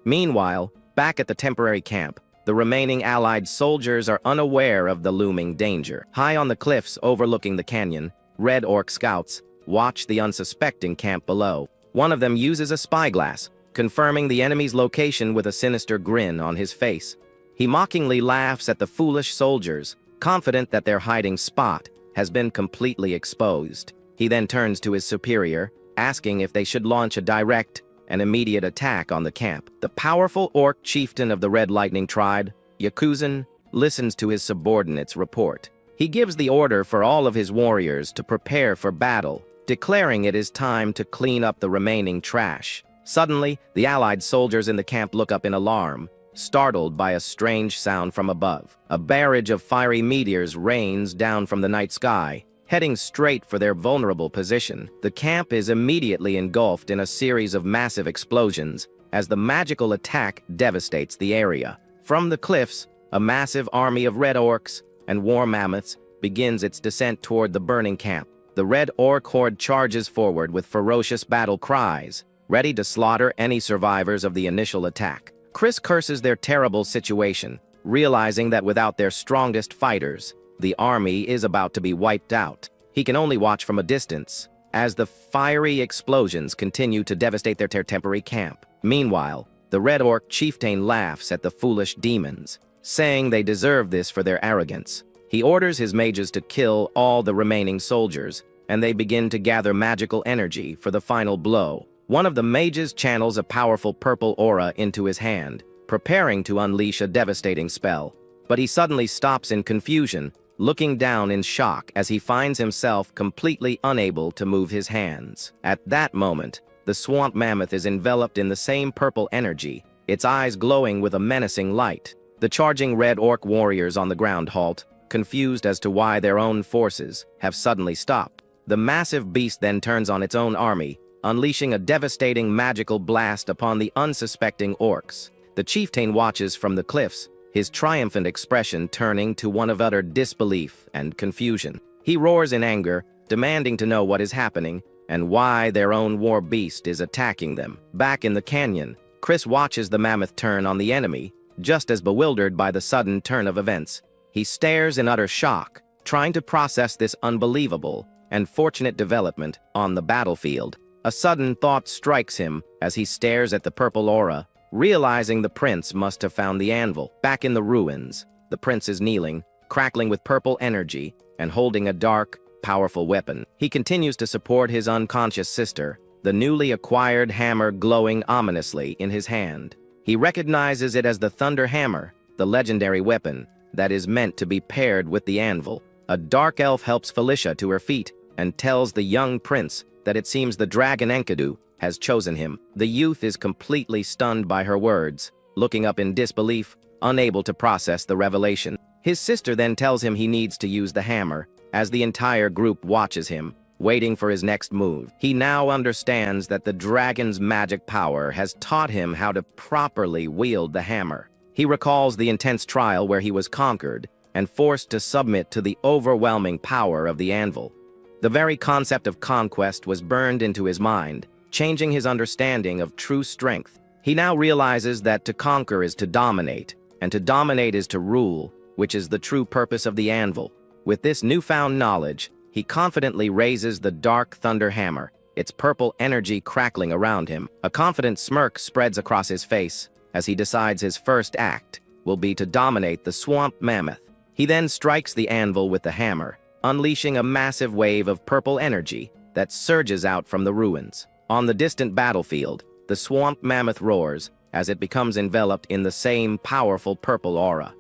Meanwhile, back at the temporary camp, the remaining Allied soldiers are unaware of the looming danger. High on the cliffs overlooking the canyon, Red Orc scouts watch the unsuspecting camp below. One of them uses a spyglass, confirming the enemy's location with a sinister grin on his face. He mockingly laughs at the foolish soldiers, confident that their hiding spot has been completely exposed. He then turns to his superior, asking if they should launch a direct and immediate attack on the camp. The powerful orc chieftain of the Red Lightning tribe, Yakuzan, listens to his subordinate's report. He gives the order for all of his warriors to prepare for battle, declaring it is time to clean up the remaining trash. Suddenly, the Allied soldiers in the camp look up in alarm, startled by a strange sound from above. A barrage of fiery meteors rains down from the night sky, heading straight for their vulnerable position. The camp is immediately engulfed in a series of massive explosions as the magical attack devastates the area. From the cliffs, a massive army of red orcs and war mammoths begins its descent toward the burning camp. The red orc horde charges forward with ferocious battle cries, ready to slaughter any survivors of the initial attack. Chris curses their terrible situation, realizing that without their strongest fighters, the army is about to be wiped out. He can only watch from a distance as the fiery explosions continue to devastate their temporary camp. Meanwhile, the Red Orc chieftain laughs at the foolish demons, saying they deserve this for their arrogance. He orders his mages to kill all the remaining soldiers, and they begin to gather magical energy for the final blow. One of the mages channels a powerful purple aura into his hand, preparing to unleash a devastating spell. But he suddenly stops in confusion, looking down in shock as he finds himself completely unable to move his hands. At that moment, the swamp mammoth is enveloped in the same purple energy, its eyes glowing with a menacing light. The charging red orc warriors on the ground halt, confused as to why their own forces have suddenly stopped. The massive beast then turns on its own army, unleashing a devastating magical blast upon the unsuspecting orcs. The chieftain watches from the cliffs, his triumphant expression turning to one of utter disbelief and confusion. He roars in anger, demanding to know what is happening and why their own war beast is attacking them. Back in the canyon, Chris watches the mammoth turn on the enemy, just as bewildered by the sudden turn of events. He stares in utter shock, trying to process this unbelievable and fortunate development on the battlefield. A sudden thought strikes him as he stares at the purple aura, realizing the prince must have found the anvil. Back in the ruins, the prince is kneeling, crackling with purple energy, and holding a dark, powerful weapon. He continues to support his unconscious sister, the newly acquired hammer glowing ominously in his hand. He recognizes it as the Thunder Hammer, the legendary weapon that is meant to be paired with the anvil. A dark elf helps Felicia to her feet and tells the young prince that it seems the dragon Enkidu has chosen him. The youth is completely stunned by her words, looking up in disbelief, unable to process the revelation. His sister then tells him he needs to use the hammer, as the entire group watches him, waiting for his next move. He now understands that the dragon's magic power has taught him how to properly wield the hammer. He recalls the intense trial where he was conquered and forced to submit to the overwhelming power of the anvil. The very concept of conquest was burned into his mind, changing his understanding of true strength. He now realizes that to conquer is to dominate, and to dominate is to rule, which is the true purpose of the anvil. With this newfound knowledge, he confidently raises the dark thunder hammer, its purple energy crackling around him. A confident smirk spreads across his face as he decides his first act will be to dominate the swamp mammoth. He then strikes the anvil with the hammer, unleashing a massive wave of purple energy that surges out from the ruins. On the distant battlefield, the swamp mammoth roars as it becomes enveloped in the same powerful purple aura.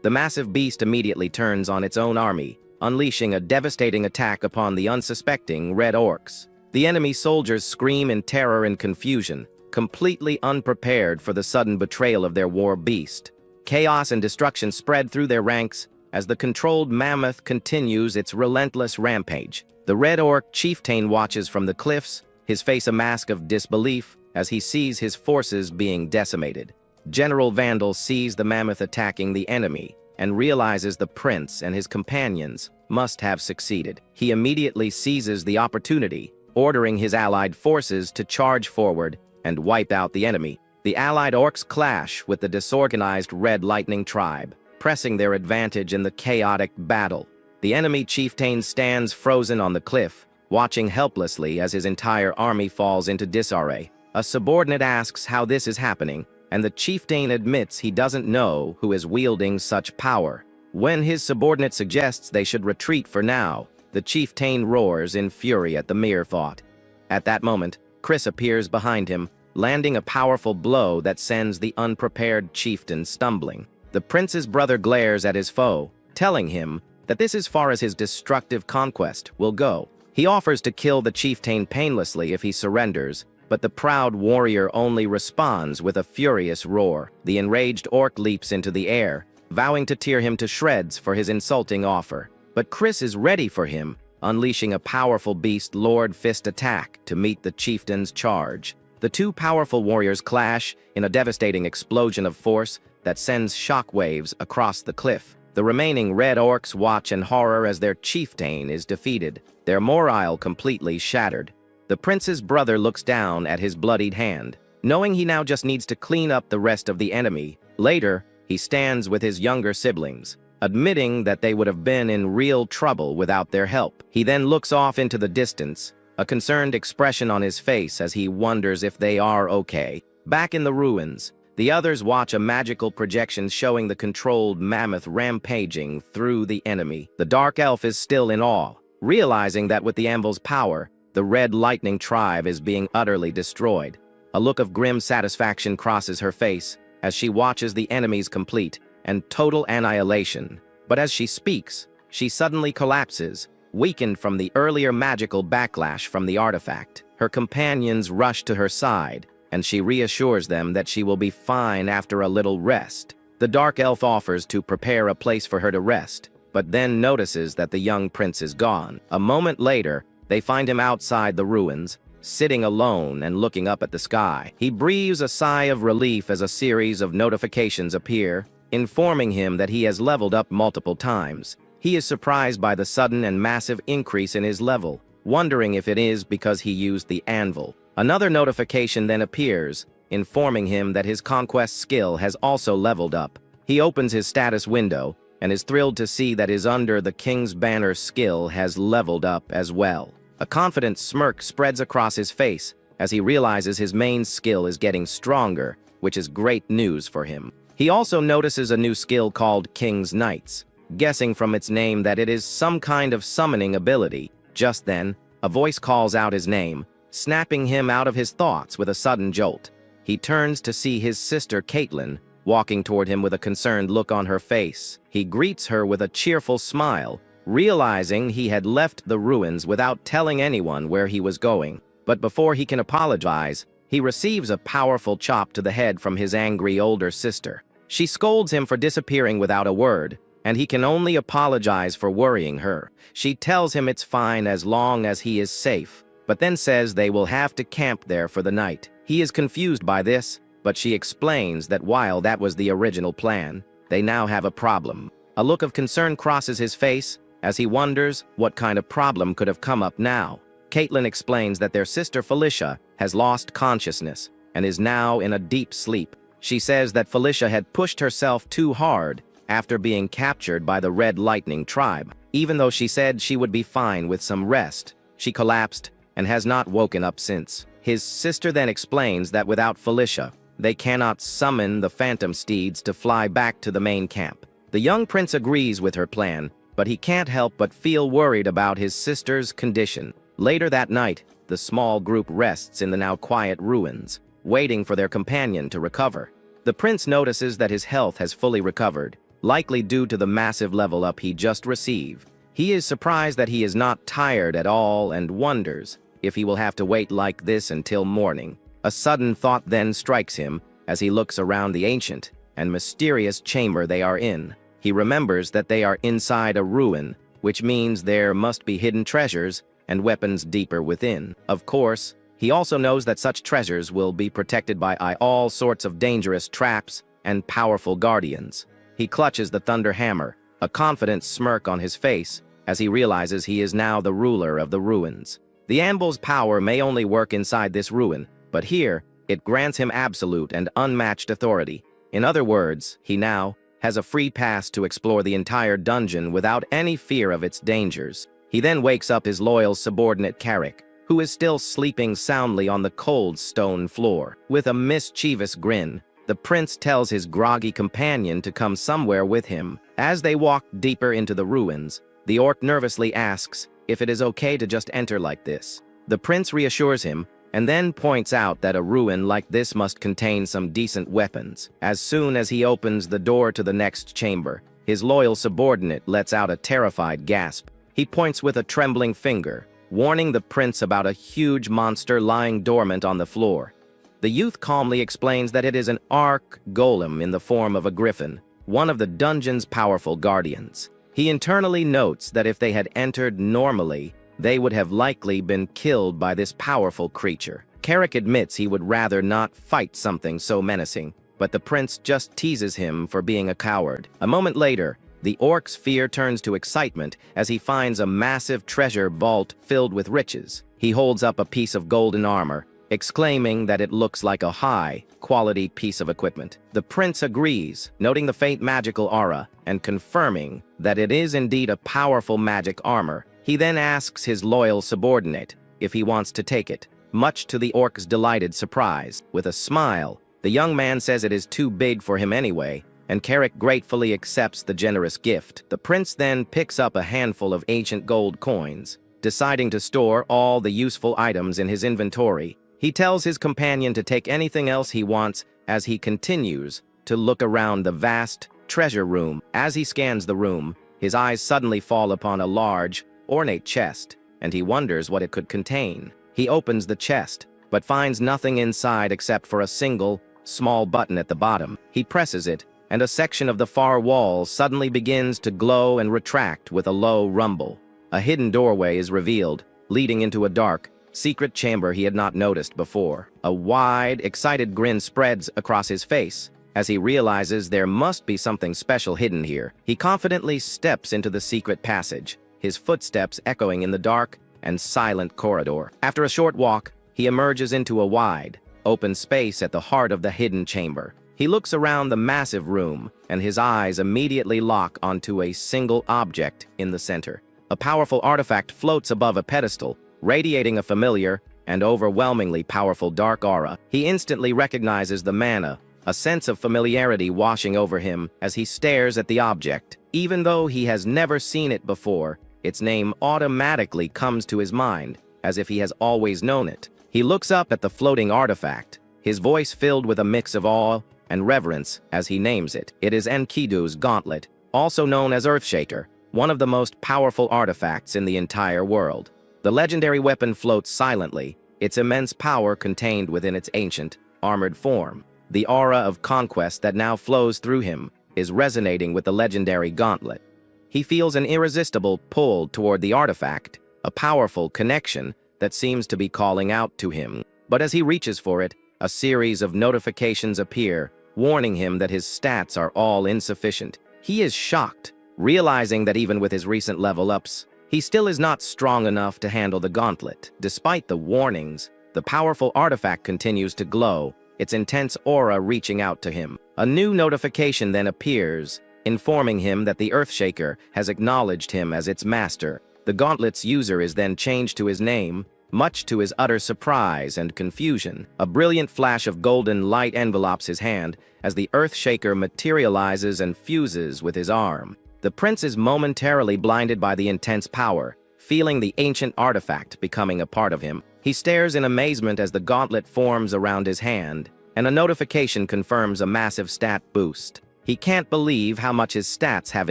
The massive beast immediately turns on its own army, unleashing a devastating attack upon the unsuspecting red orcs. The enemy soldiers scream in terror and confusion, completely unprepared for the sudden betrayal of their war beast. Chaos and destruction spread through their ranks as the controlled mammoth continues its relentless rampage. The red orc chieftain watches from the cliffs, his face a mask of disbelief as he sees his forces being decimated. General Vandal sees the mammoth attacking the enemy and realizes the prince and his companions must have succeeded. He immediately seizes the opportunity, ordering his allied forces to charge forward and wipe out the enemy. The allied orcs clash with the disorganized Red Lightning tribe, pressing their advantage in the chaotic battle. The enemy chieftain stands frozen on the cliff, watching helplessly as his entire army falls into disarray. A subordinate asks how this is happening, and the chieftain admits he doesn't know who is wielding such power. When his subordinate suggests they should retreat for now, the chieftain roars in fury at the mere thought. At that moment, Chris appears behind him, landing a powerful blow that sends the unprepared chieftain stumbling. The prince's brother glares at his foe, telling him that this is far as his destructive conquest will go. He offers to kill the chieftain painlessly if he surrenders, but the proud warrior only responds with a furious roar. The enraged orc leaps into the air, vowing to tear him to shreds for his insulting offer. But Chris is ready for him, unleashing a powerful beast Lord Fist attack to meet the chieftain's charge. The two powerful warriors clash in a devastating explosion of force that sends shockwaves across the cliff. The remaining red orcs watch in horror as their chieftain is defeated, their morale completely shattered. The prince's brother looks down at his bloodied hand, knowing he now just needs to clean up the rest of the enemy. Later, he stands with his younger siblings, admitting that they would have been in real trouble without their help. He then looks off into the distance, a concerned expression on his face as he wonders if they are okay. Back in the ruins, the others watch a magical projection showing the controlled mammoth rampaging through the enemy. The dark elf is still in awe, realizing that with the anvil's power, the Red Lightning tribe is being utterly destroyed. A look of grim satisfaction crosses her face as she watches the enemies complete and total annihilation. But as she speaks, she suddenly collapses, weakened from the earlier magical backlash from the artifact. Her companions rush to her side, and she reassures them that she will be fine after a little rest. The dark elf offers to prepare a place for her to rest, but then notices that the young prince is gone. A moment later, they find him outside the ruins, sitting alone and looking up at the sky. He breathes a sigh of relief as a series of notifications appear, informing him that he has leveled up multiple times. He is surprised by the sudden and massive increase in his level, wondering if it is because he used the anvil. Another notification then appears, informing him that his conquest skill has also leveled up. He opens his status window and is thrilled to see that his Under the King's Banner skill has leveled up as well. A confident smirk spreads across his face as he realizes his main skill is getting stronger, which is great news for him. He also notices a new skill called King's Knights, guessing from its name that it is some kind of summoning ability. Just then, a voice calls out his name, snapping him out of his thoughts with a sudden jolt. He turns to see his sister Caitlin, walking toward him with a concerned look on her face. He greets her with a cheerful smile, realizing he had left the ruins without telling anyone where he was going. But before he can apologize, he receives a powerful chop to the head from his angry older sister. She scolds him for disappearing without a word, and he can only apologize for worrying her. She tells him it's fine as long as he is safe, but then says they will have to camp there for the night. He is confused by this, but she explains that while that was the original plan, they now have a problem. A look of concern crosses his face as he wonders what kind of problem could have come up now. Caitlin explains that their sister Felicia has lost consciousness and is now in a deep sleep. She says that Felicia had pushed herself too hard after being captured by the Red Lightning tribe. Even though she said she would be fine with some rest, she collapsed and has not woken up since. His sister then explains that without Felicia, they cannot summon the phantom steeds to fly back to the main camp. The young prince agrees with her plan, but he can't help but feel worried about his sister's condition. Later that night, the small group rests in the now quiet ruins, waiting for their companion to recover. The prince notices that his health has fully recovered, likely due to the massive level up he just received. He is surprised that he is not tired at all and wonders if he will have to wait like this until morning. A sudden thought then strikes him as he looks around the ancient and mysterious chamber they are in. He remembers that they are inside a ruin, which means there must be hidden treasures and weapons deeper within. Of course, he also knows that such treasures will be protected by all sorts of dangerous traps and powerful guardians. He clutches the thunder hammer, a confident smirk on his face, as he realizes he is now the ruler of the ruins. The anvil's power may only work inside this ruin, but here, it grants him absolute and unmatched authority. In other words, he now has a free pass to explore the entire dungeon without any fear of its dangers. He then wakes up his loyal subordinate Carrick, who is still sleeping soundly on the cold stone floor. With a mischievous grin, the prince tells his groggy companion to come somewhere with him. As they walk deeper into the ruins, the orc nervously asks if it is okay to just enter like this. The prince reassures him, and then points out that a ruin like this must contain some decent weapons. As soon as he opens the door to the next chamber, his loyal subordinate lets out a terrified gasp. He points with a trembling finger, warning the prince about a huge monster lying dormant on the floor. The youth calmly explains that it is an arc golem in the form of a griffin, one of the dungeon's powerful guardians. He internally notes that if they had entered normally, they would have likely been killed by this powerful creature. Carrick admits he would rather not fight something so menacing, but the prince just teases him for being a coward. A moment later, the orc's fear turns to excitement as he finds a massive treasure vault filled with riches. He holds up a piece of golden armor, exclaiming that it looks like a high-quality piece of equipment. The prince agrees, noting the faint magical aura and confirming that it is indeed a powerful magic armor. He then asks his loyal subordinate if he wants to take it, much to the orc's delighted surprise. With a smile, the young man says it is too big for him anyway, and Carrick gratefully accepts the generous gift. The prince then picks up a handful of ancient gold coins, deciding to store all the useful items in his inventory. He tells his companion to take anything else he wants as he continues to look around the vast treasure room. As he scans the room, his eyes suddenly fall upon a large, ornate chest, and he wonders what it could contain. He opens the chest, but finds nothing inside except for a single, small button at the bottom. He presses it, and a section of the far wall suddenly begins to glow and retract with a low rumble. A hidden doorway is revealed, leading into a dark, secret chamber he had not noticed before. A wide, excited grin spreads across his face as he realizes there must be something special hidden here. He confidently steps into the secret passage, his footsteps echoing in the dark and silent corridor. After a short walk, he emerges into a wide, open space at the heart of the hidden chamber. He looks around the massive room, and his eyes immediately lock onto a single object in the center. A powerful artifact floats above a pedestal, radiating a familiar and overwhelmingly powerful dark aura. He instantly recognizes the manhwa, a sense of familiarity washing over him as he stares at the object. Even though he has never seen it before, its name automatically comes to his mind, as if he has always known it. He looks up at the floating artifact, his voice filled with a mix of awe and reverence as he names it. It is Enkidu's gauntlet, also known as Earthshaker, one of the most powerful artifacts in the entire world. The legendary weapon floats silently, its immense power contained within its ancient, armored form. The aura of conquest that now flows through him is resonating with the legendary gauntlet. He feels an irresistible pull toward the artifact, a powerful connection that seems to be calling out to him. But as he reaches for it, a series of notifications appear, warning him that his stats are all insufficient. He is shocked, realizing that even with his recent level-ups, he still is not strong enough to handle the gauntlet. Despite the warnings, the powerful artifact continues to glow, its intense aura reaching out to him. A new notification then appears, informing him that the Earthshaker has acknowledged him as its master. The gauntlet's user is then changed to his name, much to his utter surprise and confusion. A brilliant flash of golden light envelopes his hand as the Earthshaker materializes and fuses with his arm. The prince is momentarily blinded by the intense power, feeling the ancient artifact becoming a part of him. He stares in amazement as the gauntlet forms around his hand, and a notification confirms a massive stat boost. He can't believe how much his stats have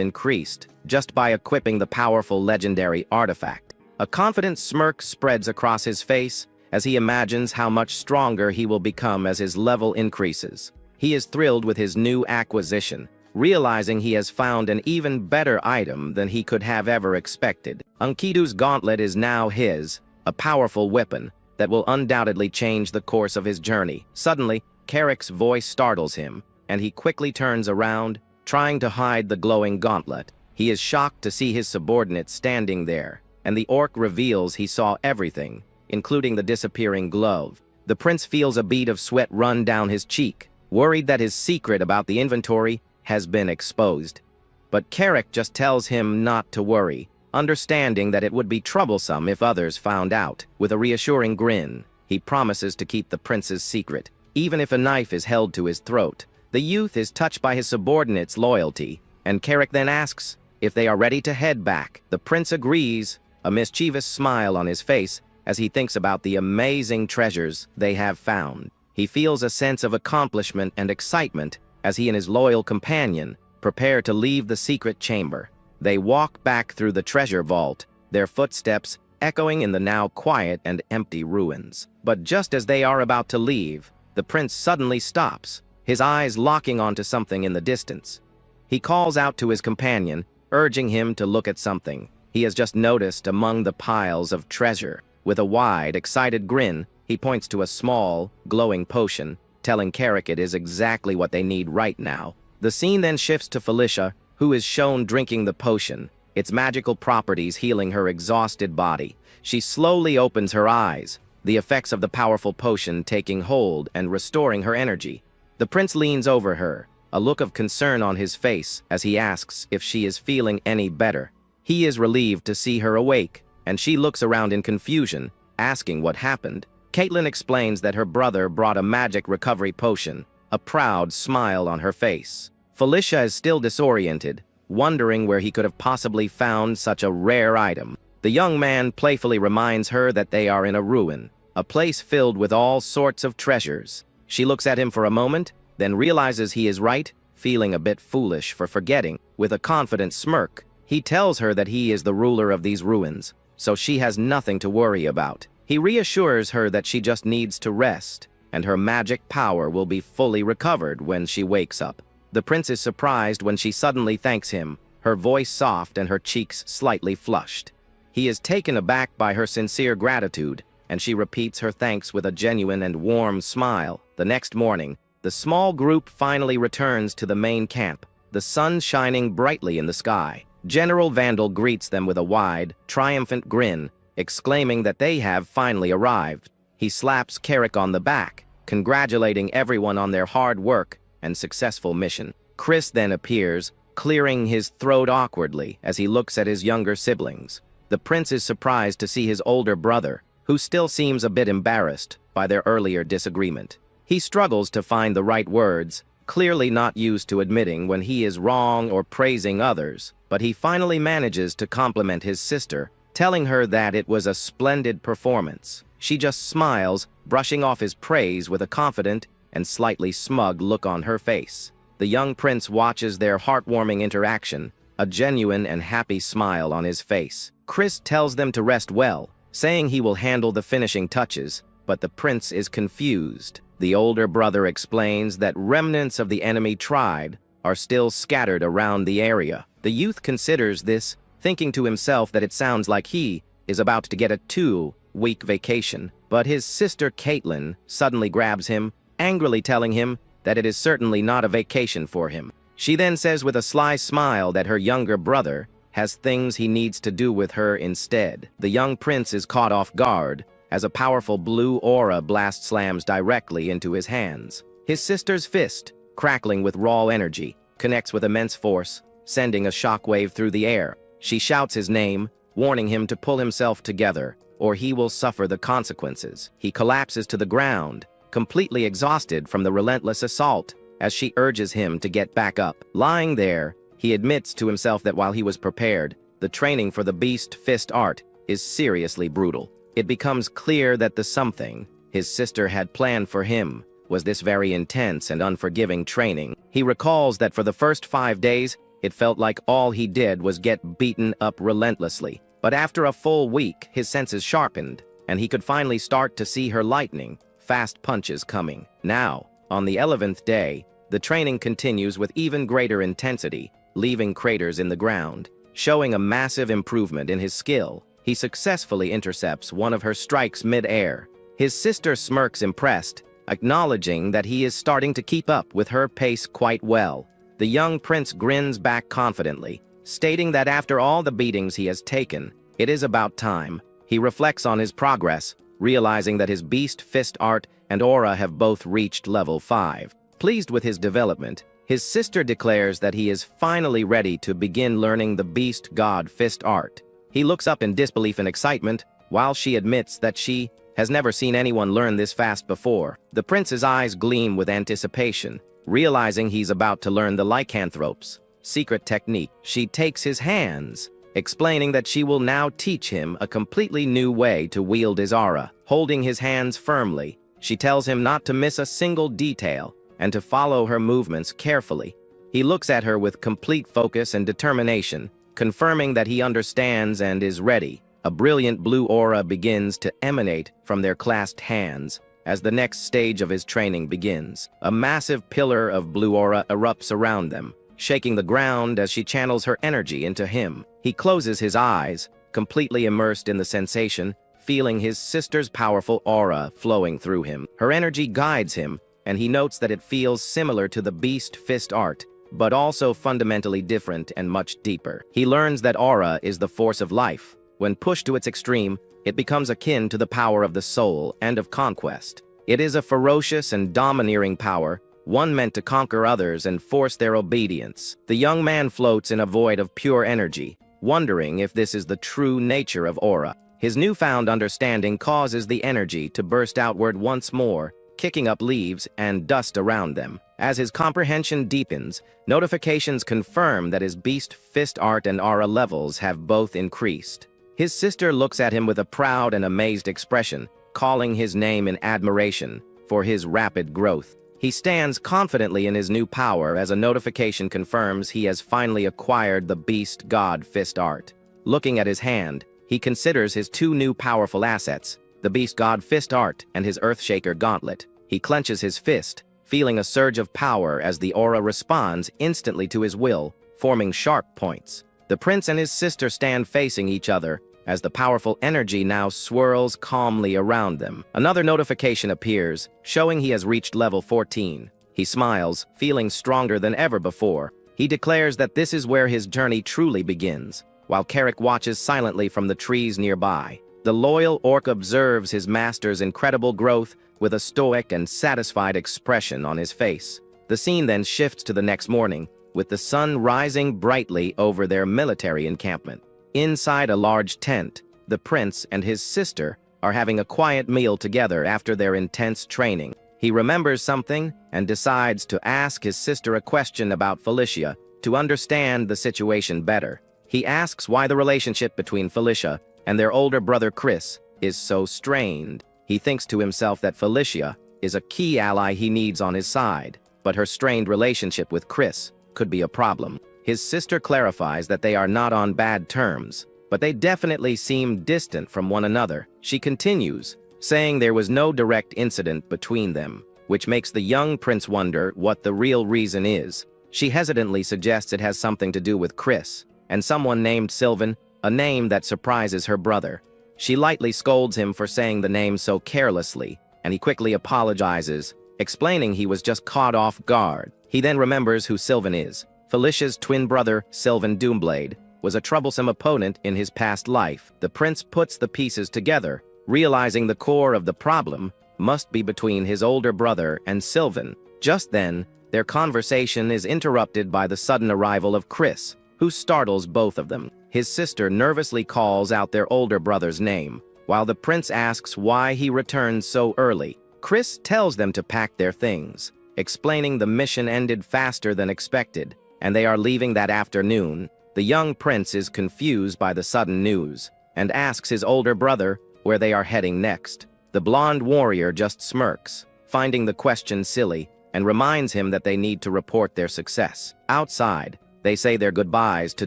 increased just by equipping the powerful legendary artifact. A confident smirk spreads across his face as he imagines how much stronger he will become as his level increases. He is thrilled with his new acquisition, realizing he has found an even better item than he could have ever expected. Enkidu's gauntlet is now his, a powerful weapon that will undoubtedly change the course of his journey. Suddenly, Carrick's voice startles him, and he quickly turns around, trying to hide the glowing gauntlet. He is shocked to see his subordinate standing there, and the orc reveals he saw everything, including the disappearing glove. The prince feels a bead of sweat run down his cheek, worried that his secret about the inventory has been exposed. But Carrick just tells him not to worry, understanding that it would be troublesome if others found out. With a reassuring grin, he promises to keep the prince's secret, even if a knife is held to his throat. The youth is touched by his subordinate's loyalty, and Carrick then asks if they are ready to head back. The prince agrees, a mischievous smile on his face as he thinks about the amazing treasures they have found. He feels a sense of accomplishment and excitement as he and his loyal companion prepare to leave the secret chamber. They walk back through the treasure vault, their footsteps echoing in the now quiet and empty ruins. But just as they are about to leave, the prince suddenly stops, his eyes locking onto something in the distance. He calls out to his companion, urging him to look at something he has just noticed among the piles of treasure. With a wide, excited grin, he points to a small, glowing potion, telling Carrick it is exactly what they need right now. The scene then shifts to Felicia, who is shown drinking the potion, its magical properties healing her exhausted body. She slowly opens her eyes, the effects of the powerful potion taking hold and restoring her energy. The prince leans over her, a look of concern on his face as he asks if she is feeling any better. He is relieved to see her awake, and she looks around in confusion, asking what happened. Caitlin explains that her brother brought a magic recovery potion, a proud smile on her face. Felicia is still disoriented, wondering where he could have possibly found such a rare item. The young man playfully reminds her that they are in a ruin, a place filled with all sorts of treasures. She looks at him for a moment, then realizes he is right, feeling a bit foolish for forgetting. With a confident smirk, he tells her that he is the ruler of these ruins, so she has nothing to worry about. He reassures her that she just needs to rest, and her magic power will be fully recovered when she wakes up. The prince is surprised when she suddenly thanks him, her voice soft and her cheeks slightly flushed. He is taken aback by her sincere gratitude, and she repeats her thanks with a genuine and warm smile. The next morning, the small group finally returns to the main camp, the sun shining brightly in the sky. General Vandal greets them with a wide, triumphant grin, exclaiming that they have finally arrived. He slaps Carrick on the back, congratulating everyone on their hard work and successful mission. Chris then appears, clearing his throat awkwardly as he looks at his younger siblings. The prince is surprised to see his older brother, who still seems a bit embarrassed by their earlier disagreement. He struggles to find the right words, clearly not used to admitting when he is wrong or praising others, but he finally manages to compliment his sister, telling her that it was a splendid performance. She just smiles, brushing off his praise with a confident and slightly smug look on her face. The young prince watches their heartwarming interaction, a genuine and happy smile on his face. Chris tells them to rest well, saying he will handle the finishing touches, but the prince is confused. The older brother explains that remnants of the enemy tribe are still scattered around the area. The youth considers this, thinking to himself that it sounds like he is about to get a 2-week vacation, but his sister Caitlin suddenly grabs him, angrily telling him that it is certainly not a vacation for him. She then says with a sly smile that her younger brother has things he needs to do with her instead. The young prince is caught off guard as a powerful blue aura blast slams directly into his hands. His sister's fist, crackling with raw energy, connects with immense force, sending a shockwave through the air. She shouts his name, warning him to pull himself together, or he will suffer the consequences. He collapses to the ground, completely exhausted from the relentless assault, as she urges him to get back up. Lying there, he admits to himself that while he was prepared, the training for the beast fist art is seriously brutal. It becomes clear that the something his sister had planned for him was this very intense and unforgiving training. He recalls that for the first 5 days, it felt like all he did was get beaten up relentlessly. But after a full week, his senses sharpened, and he could finally start to see her lightning, fast punches coming. Now, on the 11th day, the training continues with even greater intensity, leaving craters in the ground. Showing a massive improvement in his skill, he successfully intercepts one of her strikes mid-air. His sister smirks impressed, acknowledging that he is starting to keep up with her pace quite well. The young prince grins back confidently, stating that after all the beatings he has taken, it is about time. He reflects on his progress, realizing that his beast fist art and aura have both reached level 5. Pleased with his development, his sister declares that he is finally ready to begin learning the beast god fist art. He looks up in disbelief and excitement, while she admits that she has never seen anyone learn this fast before. The prince's eyes gleam with anticipation, realizing he's about to learn the lycanthrope's secret technique. She takes his hands, explaining that she will now teach him a completely new way to wield his aura. Holding his hands firmly, she tells him not to miss a single detail and to follow her movements carefully. He looks at her with complete focus and determination, confirming that he understands and is ready. A brilliant blue aura begins to emanate from their clasped hands as the next stage of his training begins. A massive pillar of blue aura erupts around them, shaking the ground as she channels her energy into him. He closes his eyes, completely immersed in the sensation, feeling his sister's powerful aura flowing through him. Her energy guides him, and he notes that it feels similar to the beast fist art, but also fundamentally different and much deeper. He learns that aura is the force of life. When pushed to its extreme, it becomes akin to the power of the soul and of conquest. It is a ferocious and domineering power, one meant to conquer others and force their obedience. The young man floats in a void of pure energy, wondering if this is the true nature of aura. His newfound understanding causes the energy to burst outward once more, kicking up leaves and dust around them. As his comprehension deepens, notifications confirm that his beast fist art and aura levels have both increased. His sister looks at him with a proud and amazed expression, calling his name in admiration for his rapid growth. He stands confidently in his new power as a notification confirms he has finally acquired the Beast God Fist art. Looking at his hand, he considers his two new powerful assets, the Beast God Fist art and his Earthshaker gauntlet. He clenches his fist, feeling a surge of power as the aura responds instantly to his will, forming sharp points. The prince and his sister stand facing each other, as the powerful energy now swirls calmly around them. Another notification appears, showing he has reached level 14. He smiles, feeling stronger than ever before. He declares that this is where his journey truly begins, while Carrick watches silently from the trees nearby. The loyal orc observes his master's incredible growth with a stoic and satisfied expression on his face. The scene then shifts to the next morning, with the sun rising brightly over their military encampment. Inside a large tent, the prince and his sister are having a quiet meal together after their intense training. He remembers something and decides to ask his sister a question about Felicia to understand the situation better. He asks why the relationship between Felicia and their older brother Chris is so strained. He thinks to himself that Felicia is a key ally he needs on his side, but her strained relationship with Chris could be a problem. His sister clarifies that they are not on bad terms, but they definitely seem distant from one another. She continues, saying there was no direct incident between them, which makes the young prince wonder what the real reason is. She hesitantly suggests it has something to do with Chris, and someone named Sylvan, a name that surprises her brother. She lightly scolds him for saying the name so carelessly, and he quickly apologizes, explaining he was just caught off guard. He then remembers who Sylvan is. Felicia's twin brother, Sylvan Doomblade, was a troublesome opponent in his past life. The prince puts the pieces together, realizing the core of the problem must be between his older brother and Sylvan. Just then, their conversation is interrupted by the sudden arrival of Chris, who startles both of them. His sister nervously calls out their older brother's name, while the prince asks why he returned so early. Chris tells them to pack their things, explaining the mission ended faster than expected, and they are leaving that afternoon. The young prince is confused by the sudden news, and asks his older brother where they are heading next. The blonde warrior just smirks, finding the question silly, and reminds him that they need to report their success. Outside, they say their goodbyes to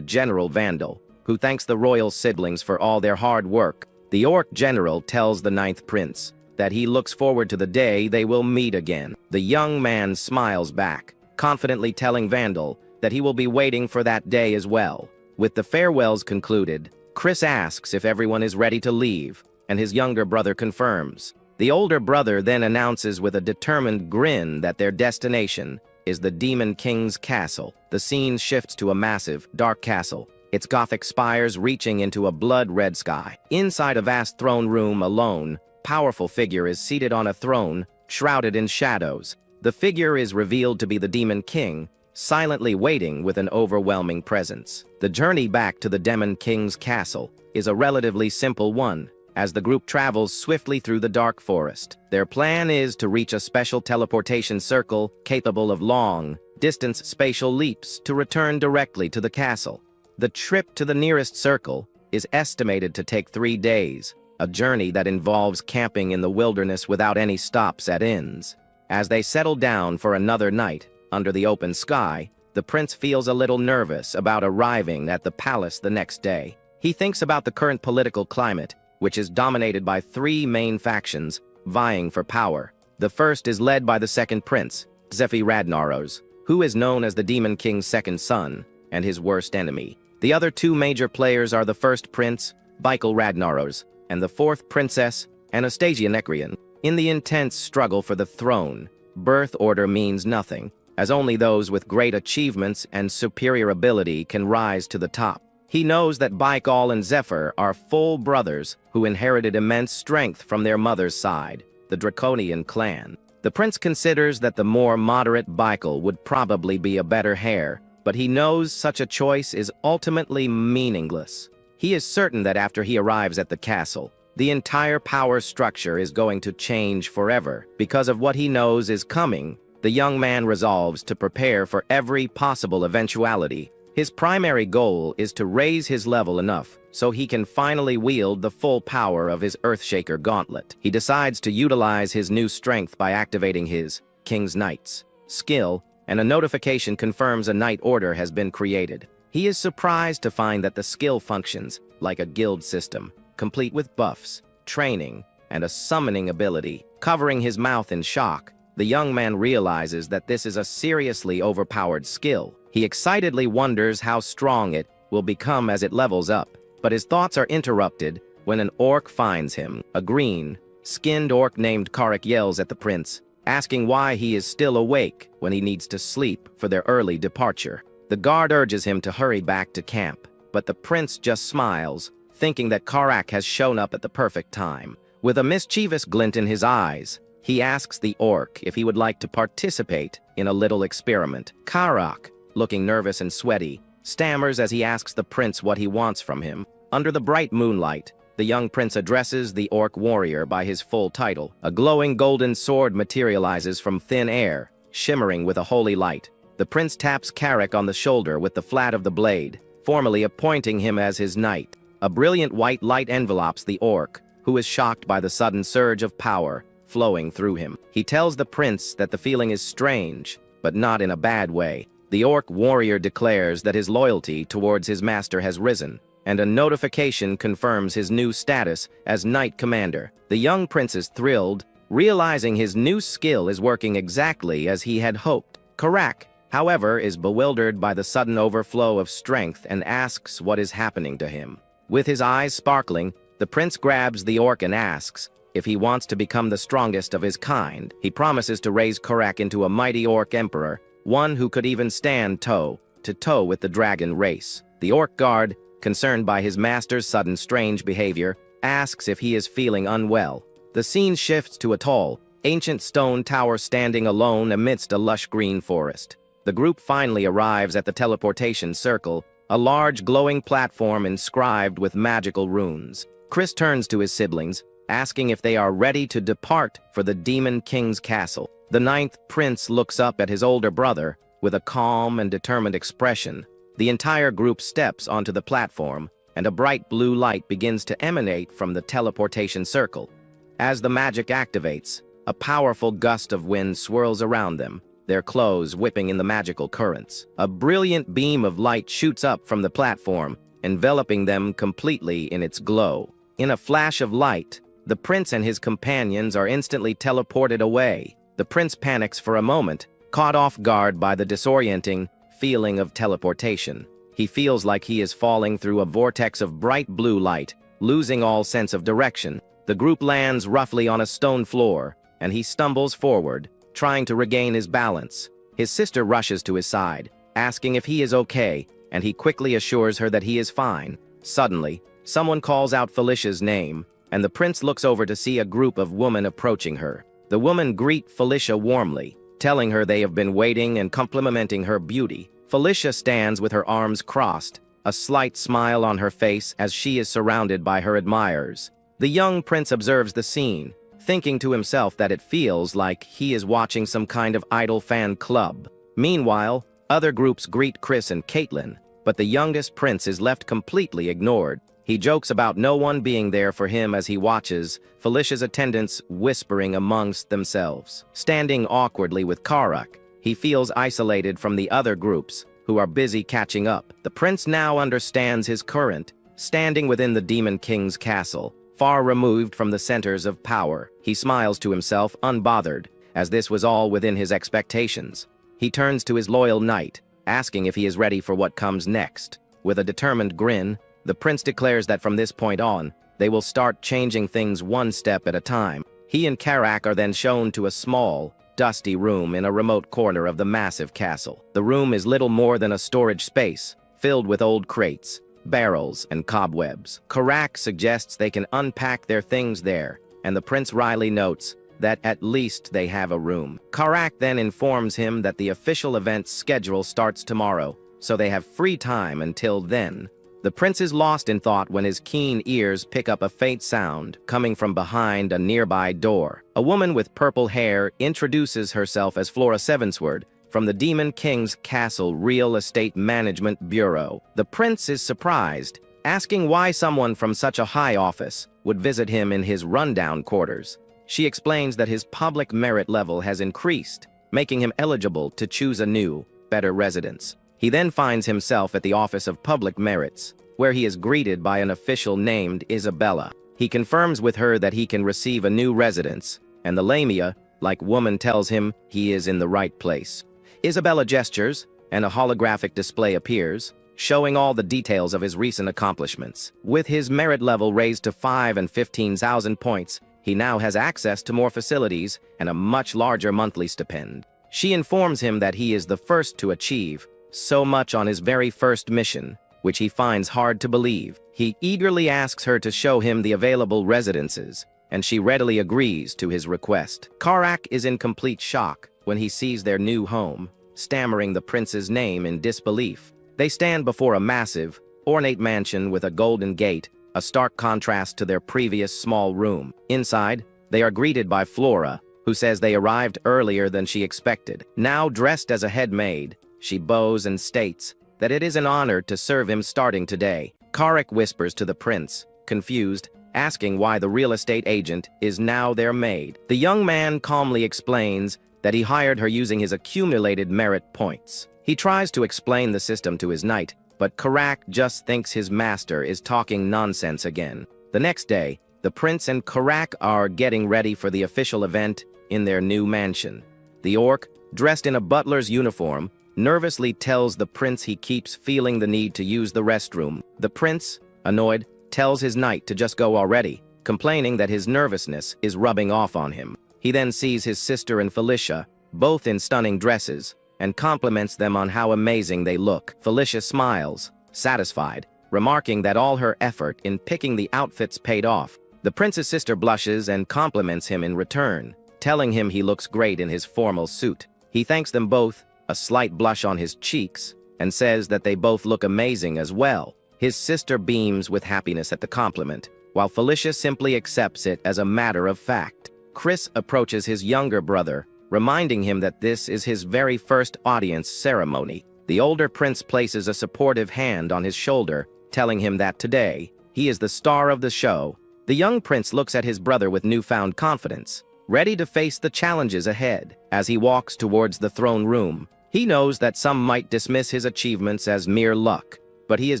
General Vandal, who thanks the royal siblings for all their hard work. The orc general tells the ninth prince that he looks forward to the day they will meet again. The young man smiles back, confidently telling Vandal that he will be waiting for that day as well. With the farewells concluded, Chris asks if everyone is ready to leave, and his younger brother confirms. The older brother then announces with a determined grin that their destination is the Demon King's castle. The scene shifts to a massive, dark castle, its Gothic spires reaching into a blood-red sky. Inside a vast throne room, a lone, powerful figure is seated on a throne, shrouded in shadows. The figure is revealed to be the Demon King, silently waiting with an overwhelming presence. The journey back to the Demon King's castle is a relatively simple one, as the group travels swiftly through the dark forest. Their plan is to reach a special teleportation circle capable of long-distance spatial leaps to return directly to the castle. The trip to the nearest circle is estimated to take 3 days, a journey that involves camping in the wilderness without any stops at inns. As they settle down for another night under the open sky, the prince feels a little nervous about arriving at the palace the next day. He thinks about the current political climate, which is dominated by 3 main factions vying for power. The first is led by the second prince, Zephy Radnaros, who is known as the Demon King's second son and his worst enemy. The other 2 major players are the first prince, Michael Radnaros, and the fourth princess, Anastasia Nekrian. In the intense struggle for the throne, birth order means nothing, as only those with great achievements and superior ability can rise to the top. He knows that Baikal and Zephyr are full brothers who inherited immense strength from their mother's side, the Draconian clan. The prince considers that the more moderate Baikal would probably be a better heir, but he knows such a choice is ultimately meaningless. He is certain that after he arrives at the castle, the entire power structure is going to change forever. Because of what he knows is coming, the young man resolves to prepare for every possible eventuality. His primary goal is to raise his level enough so he can finally wield the full power of his Earthshaker gauntlet. He decides to utilize his new strength by activating his king's knights, skill, and a notification confirms a knight order has been created. He is surprised to find that the skill functions like a guild system, complete with buffs, training, and a summoning ability. Covering his mouth in shock, the young man realizes that this is a seriously overpowered skill. He excitedly wonders how strong it will become as it levels up, but his thoughts are interrupted when an orc finds him. A green-skinned orc named Karak yells at the prince, asking why he is still awake when he needs to sleep for their early departure. The guard urges him to hurry back to camp, but the prince just smiles, thinking that Karak has shown up at the perfect time. With a mischievous glint in his eyes, he asks the orc if he would like to participate in a little experiment. Karak, looking nervous and sweaty, stammers as he asks the prince what he wants from him. Under the bright moonlight, the young prince addresses the orc warrior by his full title. A glowing golden sword materializes from thin air, shimmering with a holy light. The prince taps Karak on the shoulder with the flat of the blade, formally appointing him as his knight. A brilliant white light envelopes the orc, who is shocked by the sudden surge of power flowing through him. He tells the prince that the feeling is strange, but not in a bad way. The orc warrior declares that his loyalty towards his master has risen, and a notification confirms his new status as knight commander. The young prince is thrilled, realizing his new skill is working exactly as he had hoped. Karak, however, is bewildered by the sudden overflow of strength and asks what is happening to him. With his eyes sparkling, the prince grabs the orc and asks if he wants to become the strongest of his kind. He promises to raise Karak into a mighty orc emperor, one who could even stand toe-to-toe with the dragon race. The orc guard, concerned by his master's sudden strange behavior, asks if he is feeling unwell. The scene shifts to a tall, ancient stone tower standing alone amidst a lush green forest. The group finally arrives at the teleportation circle, a large glowing platform inscribed with magical runes. Chris turns to his siblings, asking if they are ready to depart for the Demon King's castle. The ninth prince looks up at his older brother with a calm and determined expression. The entire group steps onto the platform, and a bright blue light begins to emanate from the teleportation circle. As the magic activates, a powerful gust of wind swirls around them, their clothes whipping in the magical currents. A brilliant beam of light shoots up from the platform, enveloping them completely in its glow. In a flash of light, the prince and his companions are instantly teleported away. The prince panics for a moment, caught off guard by the disorienting feeling of teleportation. He feels like he is falling through a vortex of bright blue light, losing all sense of direction. The group lands roughly on a stone floor, and he stumbles forward, trying to regain his balance. His sister rushes to his side, asking if he is okay, and he quickly assures her that he is fine. Suddenly, someone calls out Felicia's name, and the prince looks over to see a group of women approaching her. The women greet Felicia warmly, telling her they have been waiting and complimenting her beauty. Felicia stands with her arms crossed, a slight smile on her face as she is surrounded by her admirers. The young prince observes the scene, thinking to himself that it feels like he is watching some kind of idol fan club. Meanwhile, other groups greet Chris and Caitlin, but the youngest prince is left completely ignored. He jokes about no one being there for him as he watches Felicia's attendants whispering amongst themselves. Standing awkwardly with Karak, he feels isolated from the other groups, who are busy catching up. The prince now understands his current, standing within the Demon King's castle, far removed from the centers of power. He smiles to himself, unbothered, as this was all within his expectations. He turns to his loyal knight, asking if he is ready for what comes next. With a determined grin, the prince declares that from this point on, they will start changing things one step at a time. He and Karak are then shown to a small, dusty room in a remote corner of the massive castle. The room is little more than a storage space, filled with old crates, barrels, and cobwebs. Karak suggests they can unpack their things there, and the prince wryly notes that at least they have a room. Karak then informs him that the official event's schedule starts tomorrow, so they have free time until then. The prince is lost in thought when his keen ears pick up a faint sound coming from behind a nearby door. A woman with purple hair introduces herself as Flora Sevensword from the Demon King's Castle Real Estate Management Bureau. The prince is surprised, asking why someone from such a high office would visit him in his rundown quarters. She explains that his public merit level has increased, making him eligible to choose a new, better residence. He then finds himself at the Office of Public Merits, where he is greeted by an official named Isabella. He confirms with her that he can receive a new residence, and the Lamia, like woman, tells him he is in the right place. Isabella gestures, and a holographic display appears, showing all the details of his recent accomplishments. With his merit level raised to 5 and 15,000 points, he now has access to more facilities and a much larger monthly stipend. She informs him that he is the first to achieve so much on his very first mission, which he finds hard to believe. He eagerly asks her to show him the available residences, and she readily agrees to his request. Karak is in complete shock when he sees their new home, stammering the prince's name in disbelief. They stand before a massive, ornate mansion with a golden gate, a stark contrast to their previous small room. Inside, they are greeted by Flora, who says they arrived earlier than she expected. Now dressed as a head maid, she bows and states that it is an honor to serve him starting today. Karak whispers to the prince, confused, asking why the real estate agent is now their maid. The young man calmly explains that he hired her using his accumulated merit points. He tries to explain the system to his knight, but Karak just thinks his master is talking nonsense again. The next day, the prince and Karak are getting ready for the official event in their new mansion. The orc, dressed in a butler's uniform, nervously tells the prince he keeps feeling the need to use the restroom. The prince, annoyed, tells his knight to just go already, complaining that his nervousness is rubbing off on him. He then sees his sister and Felicia, both in stunning dresses, and compliments them on how amazing they look. Felicia smiles, satisfied, remarking that all her effort in picking the outfits paid off. The prince's sister blushes and compliments him in return, telling him he looks great in his formal suit. He thanks them both, a slight blush on his cheeks, and says that they both look amazing as well. His sister beams with happiness at the compliment, while Felicia simply accepts it as a matter of fact. Chris approaches his younger brother, reminding him that this is his very first audience ceremony. The older prince places a supportive hand on his shoulder, telling him that today, he is the star of the show. The young prince looks at his brother with newfound confidence, ready to face the challenges ahead. As he walks towards the throne room, he knows that some might dismiss his achievements as mere luck, but he is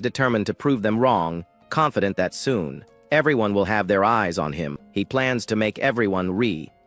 determined to prove them wrong, confident that soon, everyone will have their eyes on him. He plans to make everyone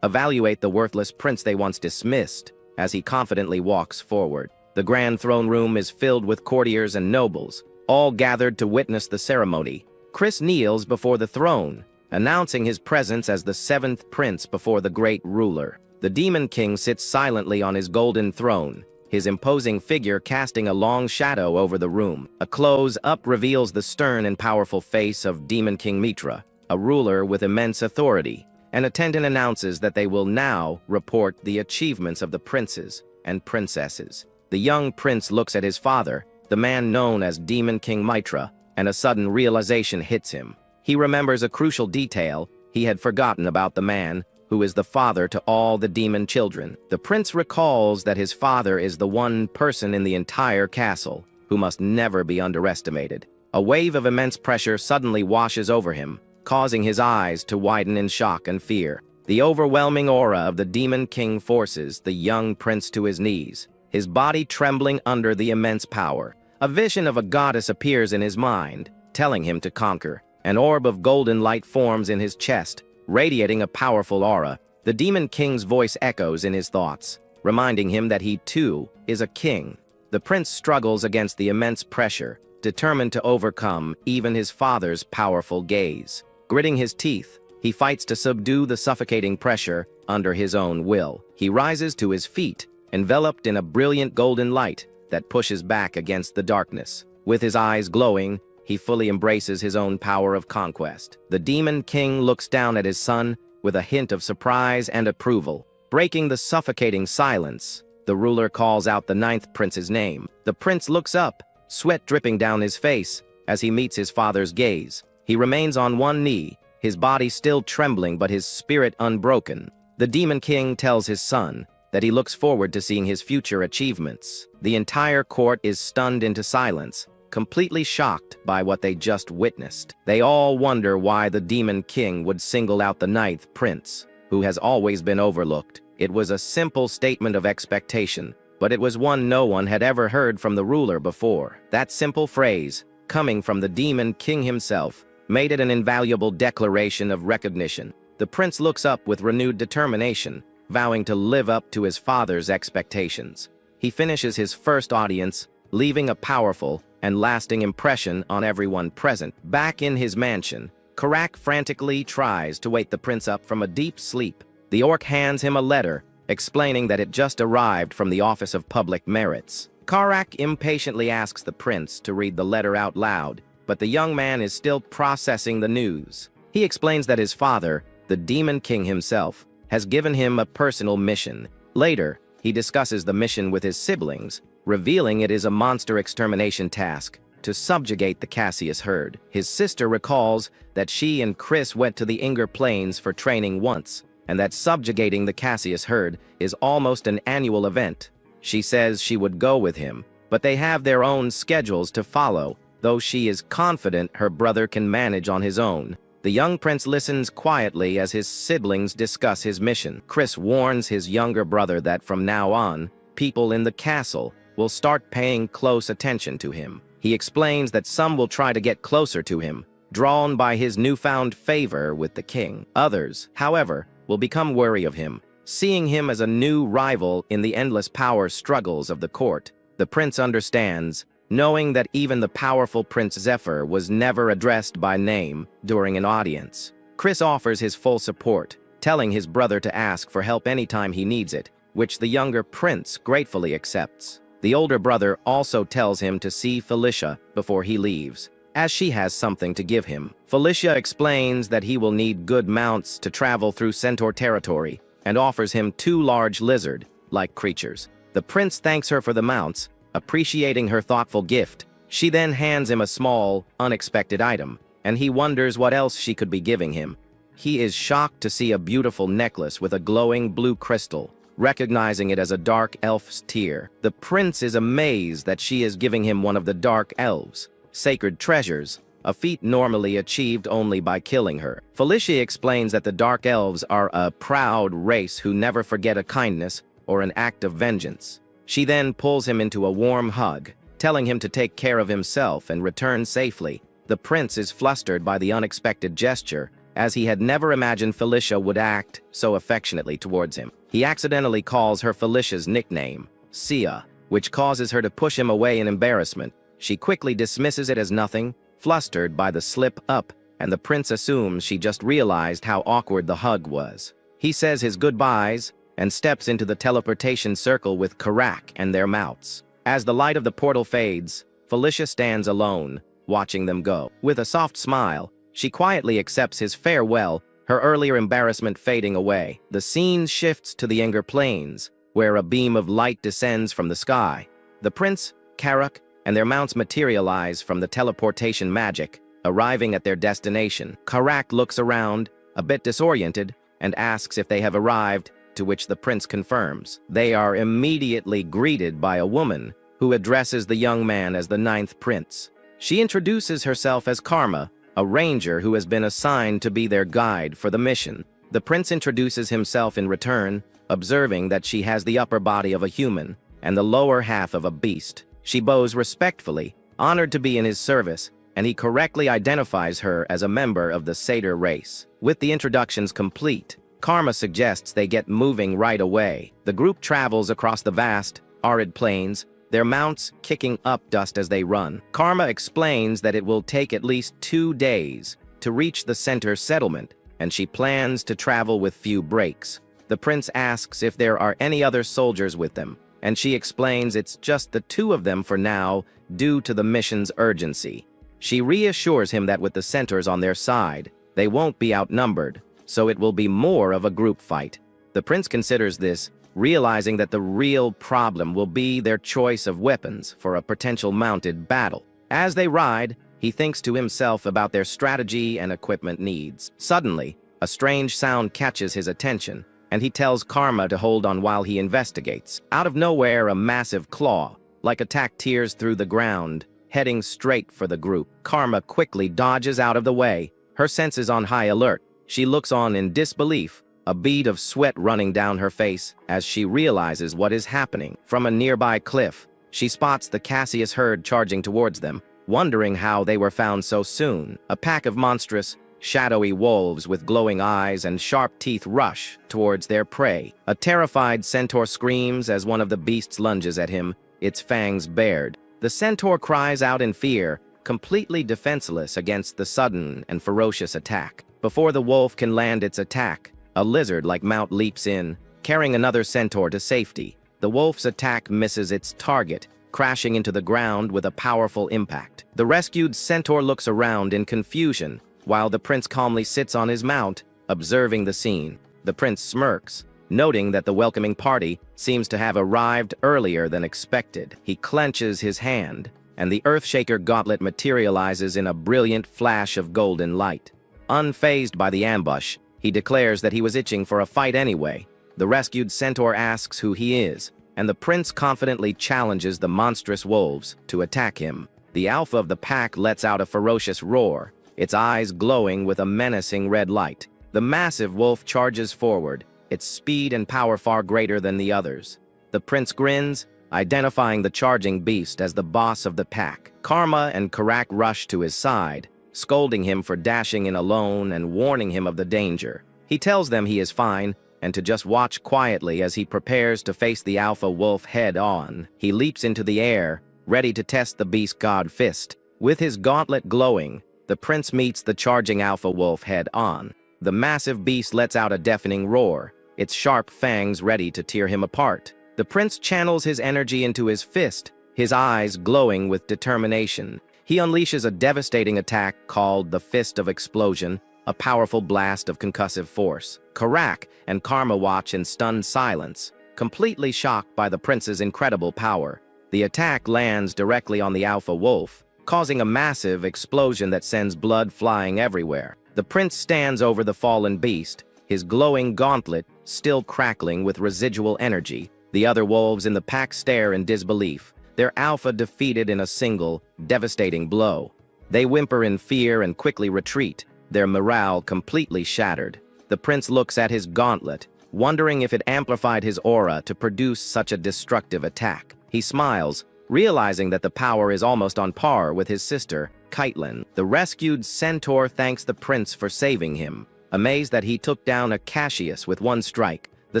evaluate the worthless prince they once dismissed, as he confidently walks forward. The grand throne room is filled with courtiers and nobles, all gathered to witness the ceremony. Chris kneels before the throne, announcing his presence as the 7th prince before the great ruler. The Demon King sits silently on his golden throne, his imposing figure casting a long shadow over the room. A close-up reveals the stern and powerful face of Demon King Mitra, a ruler with immense authority. An attendant announces that they will now report the achievements of the princes and princesses. The young prince looks at his father, the man known as Demon King Mitra, and a sudden realization hits him. He remembers a crucial detail he had forgotten about the man who is the father to all the demon children. The prince recalls that his father is the one person in the entire castle who must never be underestimated. A wave of immense pressure suddenly washes over him, causing his eyes to widen in shock and fear. The overwhelming aura of the Demon King forces the young prince to his knees, his body trembling under the immense power. A vision of a goddess appears in his mind, telling him to conquer. An orb of golden light forms in his chest, radiating a powerful aura. The Demon King's voice echoes in his thoughts, reminding him that he too is a king. The prince struggles against the immense pressure, determined to overcome even his father's powerful gaze. Gritting his teeth, he fights to subdue the suffocating pressure under his own will. He rises to his feet, enveloped in a brilliant golden light that pushes back against the darkness. With his eyes glowing, he fully embraces his own power of conquest. The Demon King looks down at his son with a hint of surprise and approval. Breaking the suffocating silence, the ruler calls out the 9th prince's name. The prince looks up, sweat dripping down his face, as he meets his father's gaze. He remains on one knee, his body still trembling but his spirit unbroken. The Demon King tells his son that he looks forward to seeing his future achievements. The entire court is stunned into silence, completely shocked by what they just witnessed. They all wonder why the Demon King would single out the 9th prince, who has always been overlooked. It was a simple statement of expectation, but it was one no one had ever heard from the ruler before. That simple phrase, coming from the demon king himself, made it an invaluable declaration of recognition. The prince looks up with renewed determination, vowing to live up to his father's expectations. He finishes his first audience, leaving a powerful and lasting impression on everyone present. Back in his mansion, Karak frantically tries to wake the prince up from a deep sleep. The orc hands him a letter, explaining that it just arrived from the Office of Public Merits. Karak impatiently asks the prince to read the letter out loud, but the young man is still processing the news. He explains that his father, the Demon King himself, has given him a personal mission. Later, he discusses the mission with his siblings, revealing it is a monster extermination task to subjugate the Cassius herd. His sister recalls that she and Chris went to the Inger Plains for training once, and that subjugating the Cassius herd is almost an annual event. She says she would go with him, but they have their own schedules to follow, though she is confident her brother can manage on his own. The young prince listens quietly as his siblings discuss his mission. Chris warns his younger brother that from now on, people in the castle will start paying close attention to him. He explains that some will try to get closer to him, drawn by his newfound favor with the king. Others, however, will become wary of him, seeing him as a new rival in the endless power struggles of the court. The prince understands, knowing that even the powerful Prince Zephyr was never addressed by name during an audience. Chris offers his full support, telling his brother to ask for help anytime he needs it, which the younger prince gratefully accepts. The older brother also tells him to see Felicia before he leaves, as she has something to give him. Felicia explains that he will need good mounts to travel through Centaur territory and offers him 2 large lizard-like creatures. The prince thanks her for the mounts, appreciating her thoughtful gift. She then hands him a small, unexpected item, and he wonders what else she could be giving him. He is shocked to see a beautiful necklace with a glowing blue crystal, recognizing it as a dark elf's tear. The prince is amazed that she is giving him one of the dark elves' sacred treasures, a feat normally achieved only by killing her. Felicia explains that the dark elves are a proud race who never forget a kindness or an act of vengeance. She then pulls him into a warm hug, telling him to take care of himself and return safely. The prince is flustered by the unexpected gesture, as he had never imagined Felicia would act so affectionately towards him. He accidentally calls her Felicia's nickname, Sia, which causes her to push him away in embarrassment. She quickly dismisses it as nothing, flustered by the slip-up, and the prince assumes she just realized how awkward the hug was. He says his goodbyes and steps into the teleportation circle with Karak and their mounts. As the light of the portal fades, Felicia stands alone, watching them go. With a soft smile, she quietly accepts his farewell, her earlier embarrassment fading away. The scene shifts to the Inger Plains, where a beam of light descends from the sky. The prince, Karak, and their mounts materialize from the teleportation magic, arriving at their destination. Karak looks around, a bit disoriented, and asks if they have arrived, to which the prince confirms. They are immediately greeted by a woman, who addresses the young man as the 9th prince. She introduces herself as Karma, a ranger who has been assigned to be their guide for the mission. The prince introduces himself in return, observing that she has the upper body of a human and the lower half of a beast. She bows respectfully, honored to be in his service, and he correctly identifies her as a member of the satyr race. With the introductions complete, Karma suggests they get moving right away. The group travels across the vast, arid plains, their mounts kicking up dust as they run. Karma explains that it will take at least 2 days to reach the center settlement, and she plans to travel with few breaks. The prince asks if there are any other soldiers with them, and she explains it's just the 2 of them for now due to the mission's urgency. She reassures him that with the centaurs on their side, they won't be outnumbered, so it will be more of a group fight. The prince considers this, realizing that the real problem will be their choice of weapons for a potential mounted battle. As they ride, he thinks to himself about their strategy and equipment needs. Suddenly, a strange sound catches his attention, and he tells Karma to hold on while he investigates. Out of nowhere, a massive claw, like a tack, tears through the ground, heading straight for the group. Karma quickly dodges out of the way, her senses on high alert. She looks on in disbelief, a bead of sweat running down her face as she realizes what is happening. From a nearby cliff, she spots the Cassius herd charging towards them, wondering how they were found so soon. A pack of monstrous, shadowy wolves with glowing eyes and sharp teeth rush towards their prey. A terrified centaur screams as one of the beasts lunges at him, its fangs bared. The centaur cries out in fear, completely defenseless against the sudden and ferocious attack. Before the wolf can land its attack, a lizard-like mount leaps in, carrying another centaur to safety. The wolf's attack misses its target, crashing into the ground with a powerful impact. The rescued centaur looks around in confusion, while the prince calmly sits on his mount, observing the scene. The prince smirks, noting that the welcoming party seems to have arrived earlier than expected. He clenches his hand, and the Earthshaker gauntlet materializes in a brilliant flash of golden light. Unfazed by the ambush, he declares that he was itching for a fight anyway. The rescued centaur asks who he is, and the prince confidently challenges the monstrous wolves to attack him. The alpha of the pack lets out a ferocious roar, its eyes glowing with a menacing red light. The massive wolf charges forward, its speed and power far greater than the others. The prince grins, identifying the charging beast as the boss of the pack. Karma and Karak rush to his side, scolding him for dashing in alone and warning him of the danger. He tells them he is fine, and to just watch quietly as he prepares to face the alpha wolf head-on. He leaps into the air, ready to test the beast god fist. With his gauntlet glowing, the prince meets the charging alpha wolf head-on. The massive beast lets out a deafening roar, its sharp fangs ready to tear him apart. The prince channels his energy into his fist, his eyes glowing with determination. He unleashes a devastating attack called the Fist of Explosion, a powerful blast of concussive force. Karak and Karma watch in stunned silence, completely shocked by the prince's incredible power. The attack lands directly on the alpha wolf, causing a massive explosion that sends blood flying everywhere. The prince stands over the fallen beast, his glowing gauntlet still crackling with residual energy. The other wolves in the pack stare in disbelief, their alpha defeated in a single, devastating blow. They whimper in fear and quickly retreat, their morale completely shattered. The prince looks at his gauntlet, wondering if it amplified his aura to produce such a destructive attack. He smiles, realizing that the power is almost on par with his sister, Caitlin. The rescued centaur thanks the prince for saving him, amazed that he took down a Cassius with one strike. The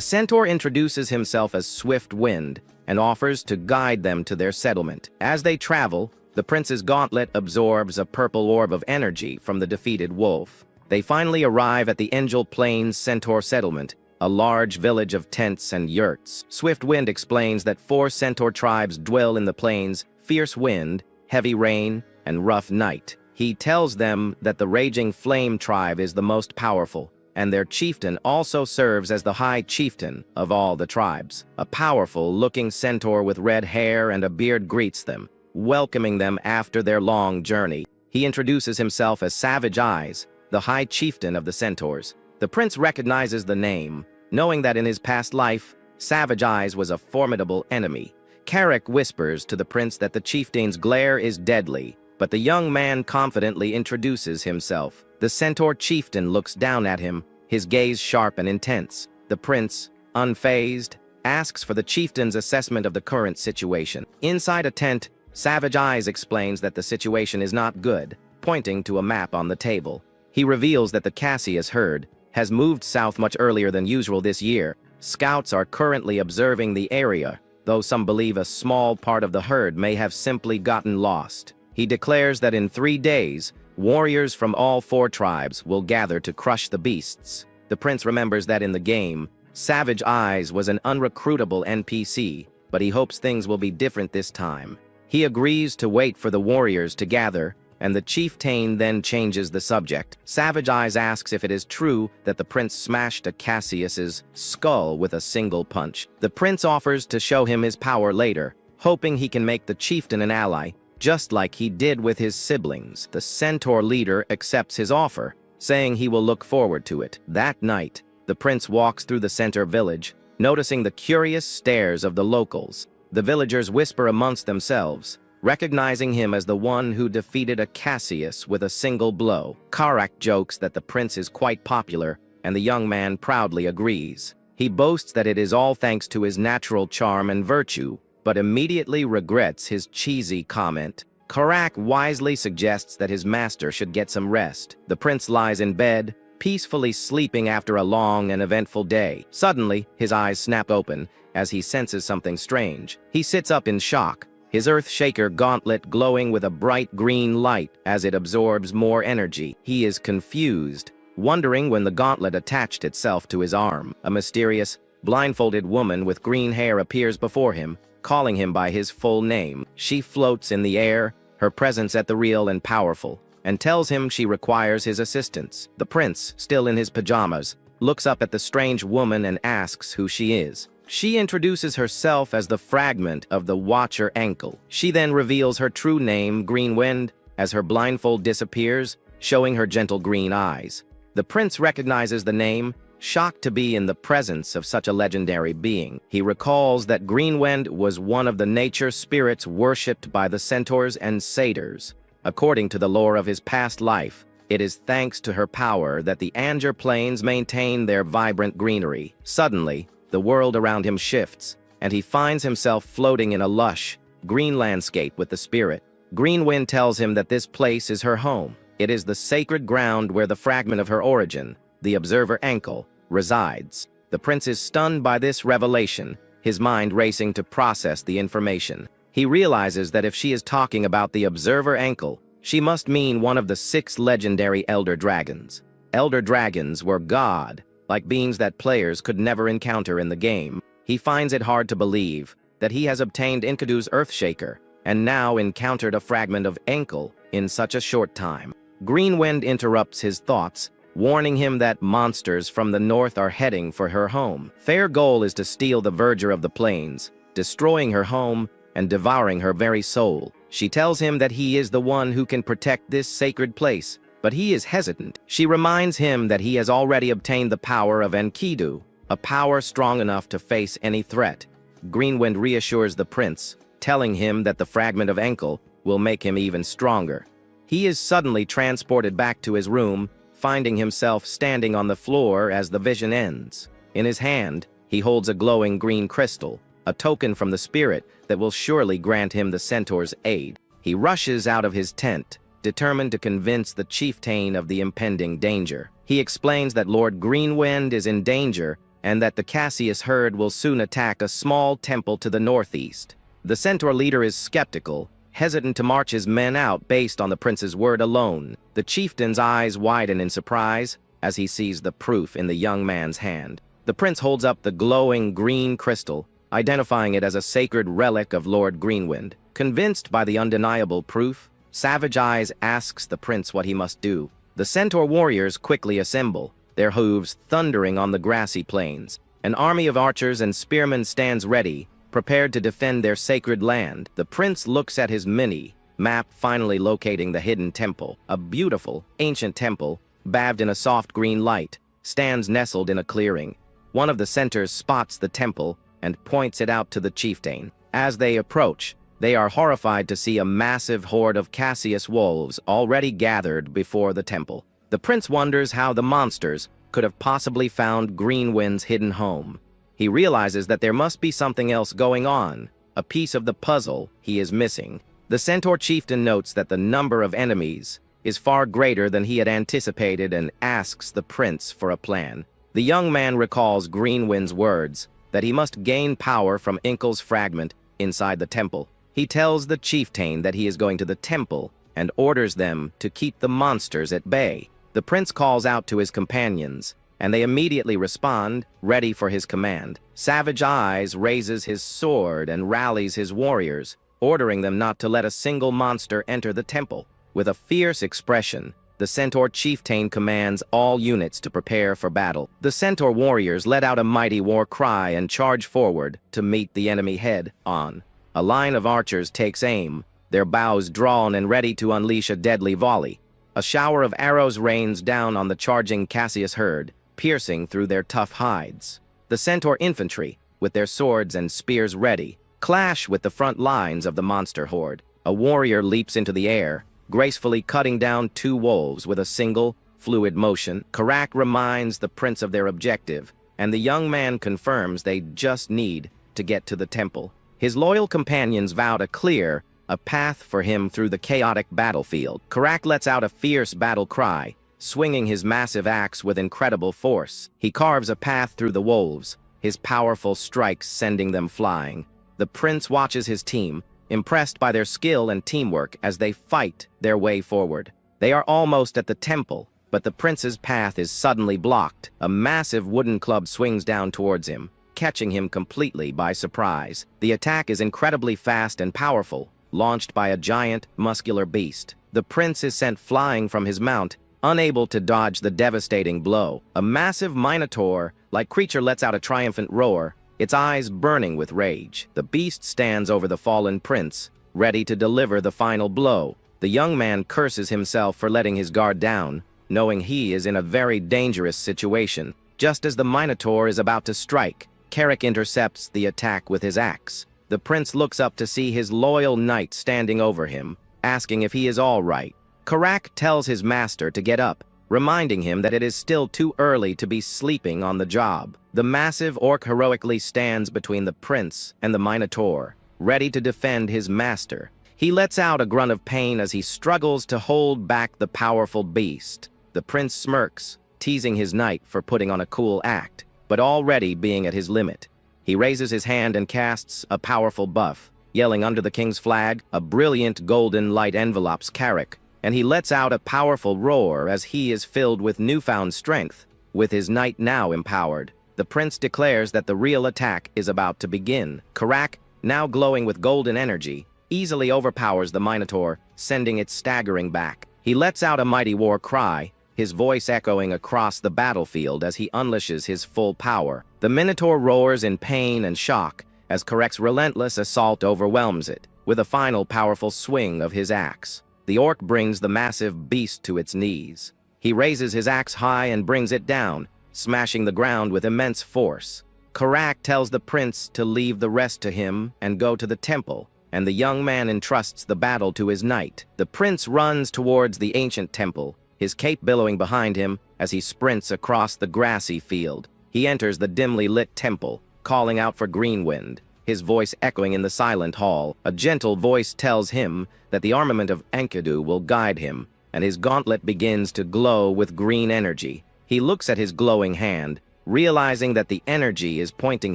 centaur introduces himself as Swift Wind and offers to guide them to their settlement. As they travel, the prince's gauntlet absorbs a purple orb of energy from the defeated wolf. They finally arrive at the Angel Plains Centaur settlement, a large village of tents and yurts. Swift Wind explains that 4 centaur tribes dwell in the plains: Fierce Wind, Heavy Rain, and Rough Night. He tells them that the Raging Flame tribe is the most powerful, and their chieftain also serves as the high chieftain of all the tribes. A powerful-looking centaur with red hair and a beard greets them, welcoming them after their long journey. He introduces himself as Savage Eyes, the high chieftain of the centaurs. The prince recognizes the name, knowing that in his past life, Savage Eyes was a formidable enemy. Karak whispers to the prince that the chieftain's glare is deadly, but the young man confidently introduces himself. The centaur chieftain looks down at him, his gaze sharp and intense. The prince, unfazed, asks for the chieftain's assessment of the current situation. Inside a tent, Savage Eyes explains that the situation is not good, pointing to a map on the table. He reveals that the Cassius herd has moved south much earlier than usual this year. Scouts are currently observing the area, though some believe a small part of the herd may have simply gotten lost. He declares that in 3 days, warriors from all 4 tribes will gather to crush the beasts. The prince remembers that in the game, Savage Eyes was an unrecruitable NPC, but he hopes things will be different this time. He agrees to wait for the warriors to gather, and the chieftain then changes the subject. Savage Eyes asks if it is true that the prince smashed a Cassius's skull with a single punch. The prince offers to show him his power later, hoping he can make the chieftain an ally, just like he did with his siblings. The centaur leader accepts his offer, saying he will look forward to it. That night, the prince walks through the center village, noticing the curious stares of the locals. The villagers whisper amongst themselves, recognizing him as the one who defeated a Cassius with a single blow. Karak jokes that the prince is quite popular, and the young man proudly agrees. He boasts that it is all thanks to his natural charm and virtue, but immediately regrets his cheesy comment. Karak wisely suggests that his master should get some rest. The prince lies in bed, peacefully sleeping after a long and eventful day. Suddenly, his eyes snap open as he senses something strange. He sits up in shock, his earth shaker gauntlet glowing with a bright green light as it absorbs more energy. He is confused, wondering when the gauntlet attached itself to his arm. A mysterious, blindfolded woman with green hair appears before him, calling him by his full name. She floats in the air, her presence ethereal and powerful, and tells him she requires his assistance. The prince, still in his pajamas, looks up at the strange woman and asks who she is. She introduces herself as the fragment of the Watcher Ankle. She then reveals her true name, Greenwind, as her blindfold disappears, showing her gentle green eyes. The prince recognizes the name, shocked to be in the presence of such a legendary being. He recalls that Greenwind was one of the nature spirits worshipped by the centaurs and satyrs. According to the lore of his past life, it is thanks to her power that the Anger Plains maintain their vibrant greenery. Suddenly, the world around him shifts, and he finds himself floating in a lush, green landscape with the spirit. Greenwind tells him that this place is her home. It is the sacred ground where the fragment of her origin, the Observer Ankle, resides. The prince is stunned by this revelation, his mind racing to process the information. He realizes that if she is talking about the Observer Ankle, she must mean one of the 6 legendary Elder Dragons. Elder Dragons were god-like beings that players could never encounter in the game. He finds it hard to believe that he has obtained Enkidu's Earthshaker and now encountered a fragment of ankle in such a short time. Greenwind interrupts his thoughts, warning him that monsters from the north are heading for her home. Their goal is to steal the Verger of the Plains, destroying her home and devouring her very soul. She tells him that he is the one who can protect this sacred place, but he is hesitant. She reminds him that he has already obtained the power of Enkidu, a power strong enough to face any threat. Greenwind reassures the prince, telling him that the fragment of ankle will make him even stronger. He is suddenly transported back to his room, finding himself standing on the floor as the vision ends. In his hand, he holds a glowing green crystal, a token from the spirit that will surely grant him the centaur's aid. He rushes out of his tent, determined to convince the chieftain of the impending danger. He explains that Lord Greenwind is in danger and that the Cassius herd will soon attack a small temple to the northeast. The centaur leader is skeptical, hesitant to march his men out based on the prince's word alone. The chieftain's eyes widen in surprise as he sees the proof in the young man's hand. The prince holds up the glowing green crystal, identifying it as a sacred relic of Lord Greenwind. Convinced by the undeniable proof, Savage Eyes asks the prince what he must do. The centaur warriors quickly assemble, their hooves thundering on the grassy plains. An army of archers and spearmen stands ready, prepared to defend their sacred land. The prince looks at his map, finally locating the hidden temple. A beautiful, ancient temple, bathed in a soft green light, stands nestled in a clearing. One of the centaurs spots the temple and points it out to the chieftain. As they approach, they are horrified to see a massive horde of Cassius wolves already gathered before the temple. The prince wonders how the monsters could have possibly found Greenwind's hidden home. He realizes that there must be something else going on, a piece of the puzzle he is missing. The centaur chieftain notes that the number of enemies is far greater than he had anticipated and asks the prince for a plan. The young man recalls Greenwind's words that he must gain power from Inkle's fragment inside the temple. He tells the chieftain that he is going to the temple and orders them to keep the monsters at bay. The prince calls out to his companions, and they immediately respond, ready for his command. Savage Eyes raises his sword and rallies his warriors, ordering them not to let a single monster enter the temple. With a fierce expression, the centaur chieftain commands all units to prepare for battle. The centaur warriors let out a mighty war cry and charge forward to meet the enemy head-on. A line of archers takes aim, their bows drawn and ready to unleash a deadly volley. A shower of arrows rains down on the charging Cassius herd, piercing through their tough hides. The centaur infantry, with their swords and spears ready, clash with the front lines of the monster horde. A warrior leaps into the air, gracefully cutting down 2 wolves with a single, fluid motion. Karak reminds the prince of their objective, and the young man confirms they just need to get to the temple. His loyal companions vow to clear a path for him through the chaotic battlefield. Karak lets out a fierce battle cry, swinging his massive axe with incredible force. He carves a path through the wolves, his powerful strikes sending them flying. The prince watches his team, impressed by their skill and teamwork as they fight their way forward. They are almost at the temple, but the prince's path is suddenly blocked. A massive wooden club swings down towards him, catching him completely by surprise. The attack is incredibly fast and powerful, launched by a giant, muscular beast. The prince is sent flying from his mount, unable to dodge the devastating blow. A massive minotaur-like creature lets out a triumphant roar, its eyes burning with rage. The beast stands over the fallen prince, ready to deliver the final blow. The young man curses himself for letting his guard down, knowing he is in a very dangerous situation. Just as the minotaur is about to strike, Karak intercepts the attack with his axe. The prince looks up to see his loyal knight standing over him, asking if he is all right. Karak tells his master to get up, reminding him that it is still too early to be sleeping on the job. The massive orc heroically stands between the prince and the minotaur, ready to defend his master. He lets out a grunt of pain as he struggles to hold back the powerful beast. The prince smirks, teasing his knight for putting on a cool act, but already being at his limit. He raises his hand and casts a powerful buff, yelling under the king's flag. A brilliant golden light envelopes Karak, and he lets out a powerful roar as he is filled with newfound strength. With his knight now empowered, the prince declares that the real attack is about to begin. Karak, now glowing with golden energy, easily overpowers the minotaur, sending it staggering back. He lets out a mighty war cry, his voice echoing across the battlefield as he unleashes his full power. The minotaur roars in pain and shock as Karak's relentless assault overwhelms it. With a final powerful swing of his axe, the orc brings the massive beast to its knees. He raises his axe high and brings it down, smashing the ground with immense force. Karak tells the prince to leave the rest to him and go to the temple, and the young man entrusts the battle to his knight. The prince runs towards the ancient temple, his cape billowing behind him as he sprints across the grassy field. He enters the dimly lit temple, calling out for Greenwind, his voice echoing in the silent hall. A gentle voice tells him that the armament of Enkidu will guide him, and his gauntlet begins to glow with green energy. He looks at his glowing hand, realizing that the energy is pointing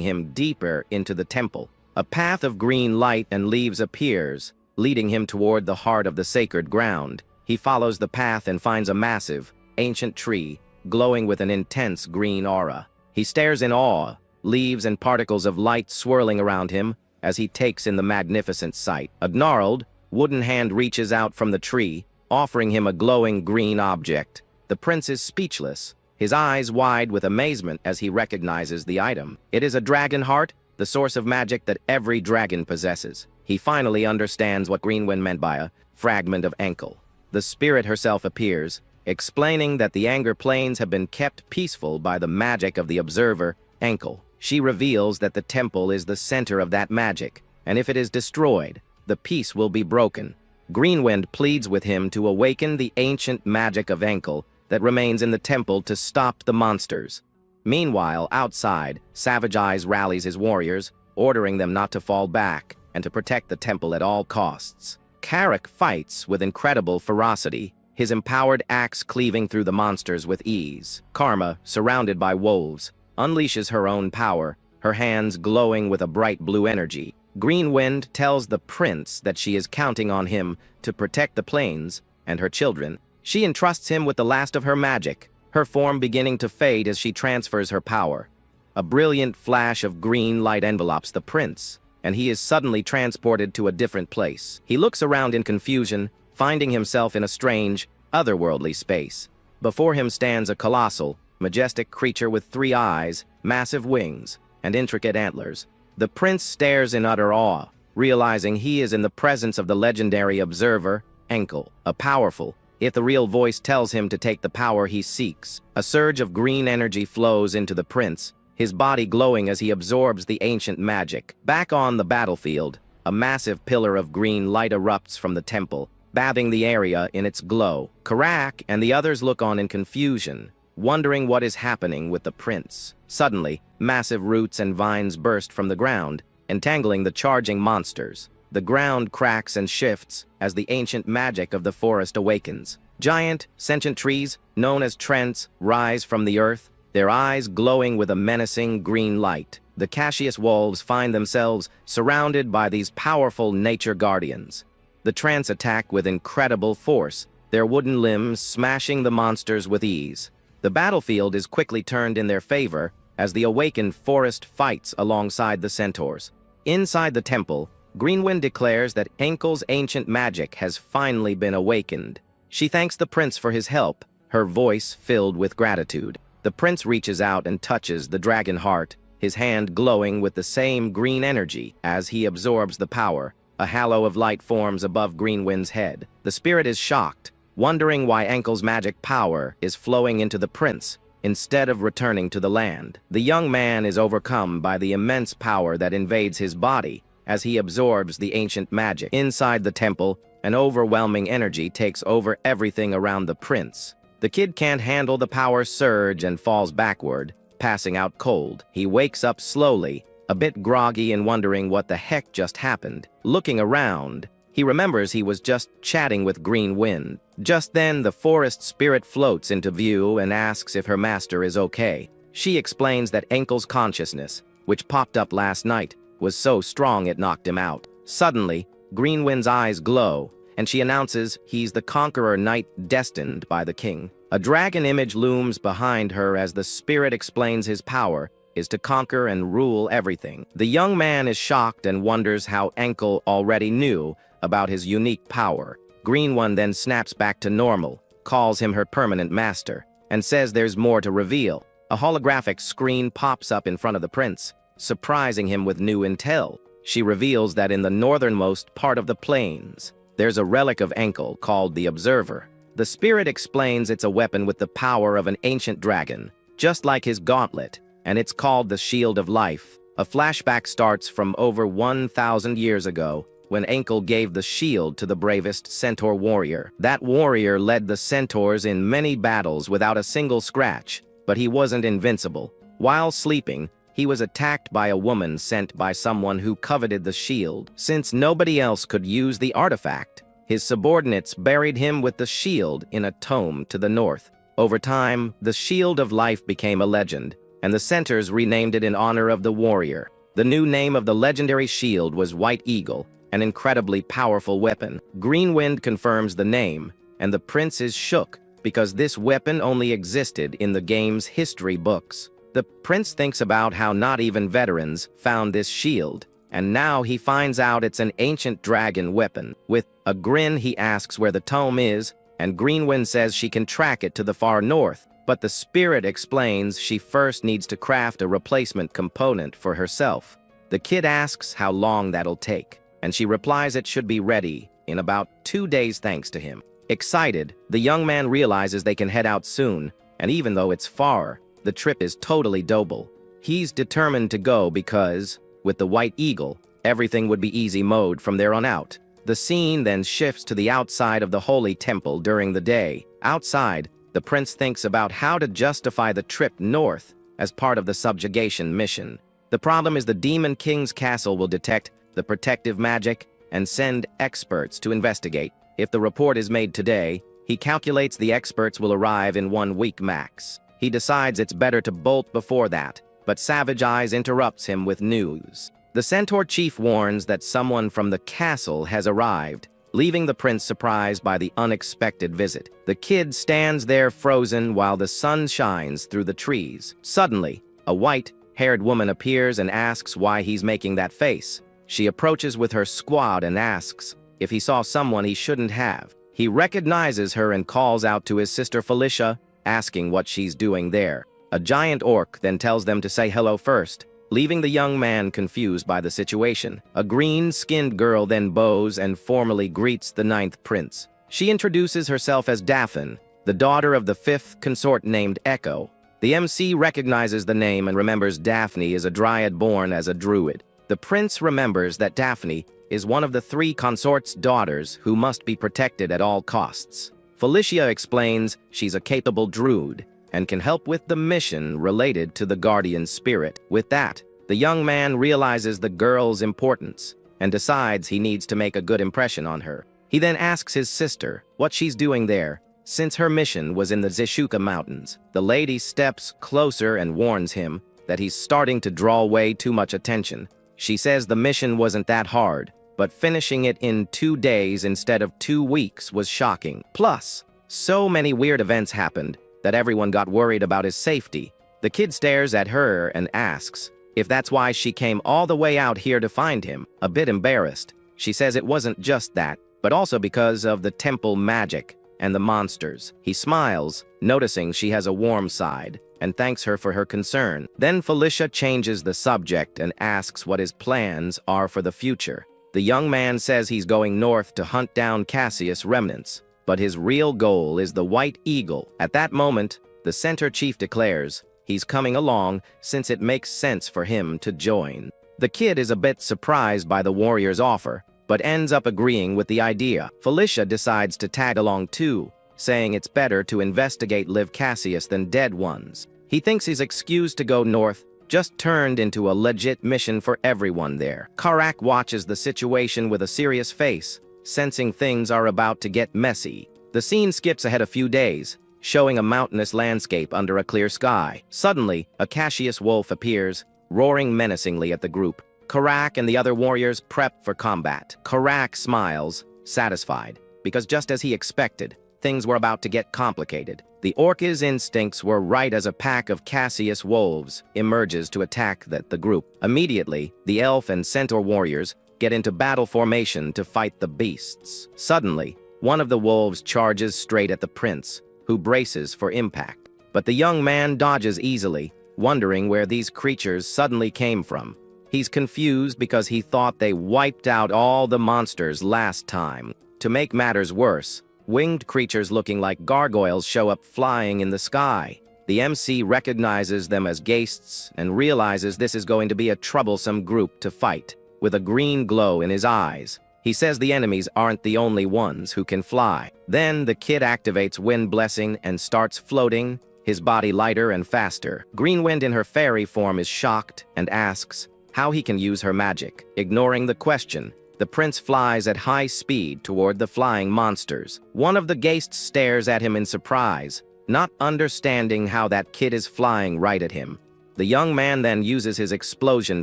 him deeper into the temple. A path of green light and leaves appears, leading him toward the heart of the sacred ground. He follows the path and finds a massive, ancient tree, glowing with an intense green aura. He stares in awe, leaves and particles of light swirling around him as he takes in the magnificent sight. A gnarled, wooden hand reaches out from the tree, offering him a glowing green object. The prince is speechless, his eyes wide with amazement as he recognizes the item. It is a dragon heart, the source of magic that every dragon possesses. He finally understands what Greenwind meant by a fragment of Enkel. The spirit herself appears, explaining that the Anger Plains have been kept peaceful by the magic of the observer, Enkel. She reveals that the temple is the center of that magic, and if it is destroyed, the peace will be broken. Greenwind pleads with him to awaken the ancient magic of Enkel that remains in the temple to stop the monsters. Meanwhile, outside, Savage Eyes rallies his warriors, ordering them not to fall back and to protect the temple at all costs. Karak fights with incredible ferocity, his empowered axe cleaving through the monsters with ease. Karma, surrounded by wolves, unleashes her own power, her hands glowing with a bright blue energy. Greenwind tells the prince that she is counting on him to protect the plains and her children. She entrusts him with the last of her magic, her form beginning to fade as she transfers her power. A brilliant flash of green light envelopes the prince, and he is suddenly transported to a different place. He looks around in confusion, finding himself in a strange, otherworldly space. Before him stands a colossal, majestic creature with 3 eyes, massive wings, and intricate antlers. The prince stares in utter awe, realizing he is in the presence of the legendary observer, Enkel, a powerful, ethereal voice tells him to take the power he seeks. A surge of green energy flows into the prince, his body glowing as he absorbs the ancient magic. Back on the battlefield, a massive pillar of green light erupts from the temple, bathing the area in its glow. Karak and the others look on in confusion, wondering what is happening with the prince. Suddenly, massive roots and vines burst from the ground, entangling the charging monsters. The ground cracks and shifts as the ancient magic of the forest awakens. Giant, sentient trees, known as trents, rise from the earth, their eyes glowing with a menacing green light. The Cassius wolves find themselves surrounded by these powerful nature guardians. The trents attack with incredible force, their wooden limbs smashing the monsters with ease. The battlefield is quickly turned in their favor as the awakened forest fights alongside the centaurs. Inside the temple, Greenwind declares that Enkel's ancient magic has finally been awakened. She thanks the prince for his help, her voice filled with gratitude. The prince reaches out and touches the dragon heart, his hand glowing with the same green energy. As he absorbs the power, a halo of light forms above Greenwind's head. The spirit is shocked, wondering why Enkel's magic power is flowing into the prince instead of returning to the land. The young man is overcome by the immense power that invades his body as he absorbs the ancient magic. Inside the temple, an overwhelming energy takes over everything around the prince. The kid can't handle the power surge and falls backward, passing out cold. He wakes up slowly, a bit groggy and wondering what the heck just happened. Looking around, he remembers he was just chatting with Greenwind. Just then, the forest spirit floats into view and asks if her master is okay. She explains that Enkel's consciousness, which popped up last night, was so strong it knocked him out. Suddenly, Greenwind's eyes glow, and she announces he's the conqueror knight destined by the king. A dragon image looms behind her as the spirit explains his power is to conquer and rule everything. The young man is shocked and wonders how Enkel already knew about his unique power. Greenwind then snaps back to normal, calls him her permanent master, and says there's more to reveal. A holographic screen pops up in front of the prince, surprising him with new intel. She reveals that in the northernmost part of the plains, there's a relic of Enkel called the Observer. The spirit explains it's a weapon with the power of an ancient dragon, just like his gauntlet, and it's called the Shield of Life. A flashback starts from over 1,000 years ago, when Enkel gave the shield to the bravest centaur warrior. That warrior led the centaurs in many battles without a single scratch, but he wasn't invincible. While sleeping, he was attacked by a woman sent by someone who coveted the shield. Since nobody else could use the artifact, his subordinates buried him with the shield in a tomb to the north. Over time, the Shield of Life became a legend, and the centaurs renamed it in honor of the warrior. The new name of the legendary shield was White Eagle, an incredibly powerful weapon. Greenwind confirms the name, and the prince is shook because this weapon only existed in the game's history books. The prince thinks about how not even veterans found this shield, and now he finds out it's an ancient dragon weapon. With a grin, he asks where the tome is, and Greenwind says she can track it to the far north, but the spirit explains she first needs to craft a replacement component for herself. The kid asks how long that'll take, and she replies it should be ready in about 2 days thanks to him. Excited, the young man realizes they can head out soon, and even though it's far, the trip is totally doable. He's determined to go because, with the White Eagle, everything would be easy mode from there on out. The scene then shifts to the outside of the Holy Temple during the day. Outside, the prince thinks about how to justify the trip north as part of the subjugation mission. The problem is the Demon King's castle will detect the protective magic and send experts to investigate. If the report is made today, he calculates the experts will arrive in 1 week max. He decides it's better to bolt before that, but Savage Eyes interrupts him with news. The centaur chief warns that someone from the castle has arrived, leaving the prince surprised by the unexpected visit. The kid stands there frozen while the sun shines through the trees. Suddenly, a white-haired woman appears and asks why he's making that face. She approaches with her squad and asks if he saw someone he shouldn't have. He recognizes her and calls out to his sister Felicia, asking what she's doing there. A giant orc then tells them to say hello first, leaving the young man confused by the situation. A green-skinned girl then bows and formally greets the 9th prince. She introduces herself as Daphne, the daughter of the 5th consort named Echo. The MC recognizes the name and remembers Daphne is a dryad born as a druid. The prince remembers that Daphne is one of the 3 consort's daughters who must be protected at all costs. Felicia explains she's a capable druid and can help with the mission related to the guardian spirit. With that, the young man realizes the girl's importance and decides he needs to make a good impression on her. He then asks his sister what she's doing there, since her mission was in the Zishuka Mountains. The lady steps closer and warns him that he's starting to draw way too much attention. She says the mission wasn't that hard, but finishing it in 2 days instead of 2 weeks was shocking. Plus, so many weird events happened that everyone got worried about his safety. The kid stares at her and asks if that's why she came all the way out here to find him. A bit embarrassed, she says it wasn't just that, but also because of the temple magic and the monsters. He smiles, noticing she has a warm side, and thanks her for her concern. Then Felicia changes the subject and asks what his plans are for the future. The young man says he's going north to hunt down Cassius remnants, but his real goal is the White Eagle. At that moment, the center chief declares he's coming along since it makes sense for him to join. The kid is a bit surprised by the warrior's offer, but ends up agreeing with the idea. Felicia decides to tag along too, saying it's better to investigate live Cassius than dead ones. He thinks his excuse to go north just turned into a legit mission for everyone there. Karak watches the situation with a serious face, sensing things are about to get messy. The scene skips ahead a few days, showing a mountainous landscape under a clear sky. Suddenly, a Cassius wolf appears, roaring menacingly at the group. Karak and the other warriors prep for combat. Karak smiles, satisfied, because just as he expected, things were about to get complicated. The orca's instincts were right as a pack of Cassius wolves emerges to attack the group. Immediately, the elf and centaur warriors get into battle formation to fight the beasts. Suddenly, one of the wolves charges straight at the prince, who braces for impact. But the young man dodges easily, wondering where these creatures suddenly came from. He's confused because he thought they wiped out all the monsters last time. To make matters worse, winged creatures looking like gargoyles show up flying in the sky. The MC recognizes them as ghaists and realizes this is going to be a troublesome group to fight. With a green glow in his eyes, he says the enemies aren't the only ones who can fly. Then the kid activates Wind Blessing and starts floating, his body lighter and faster. Greenwind in her fairy form is shocked and asks how he can use her magic. Ignoring the question, the prince flies at high speed toward the flying monsters. One of the ghaists stares at him in surprise, not understanding how that kid is flying right at him. The young man then uses his explosion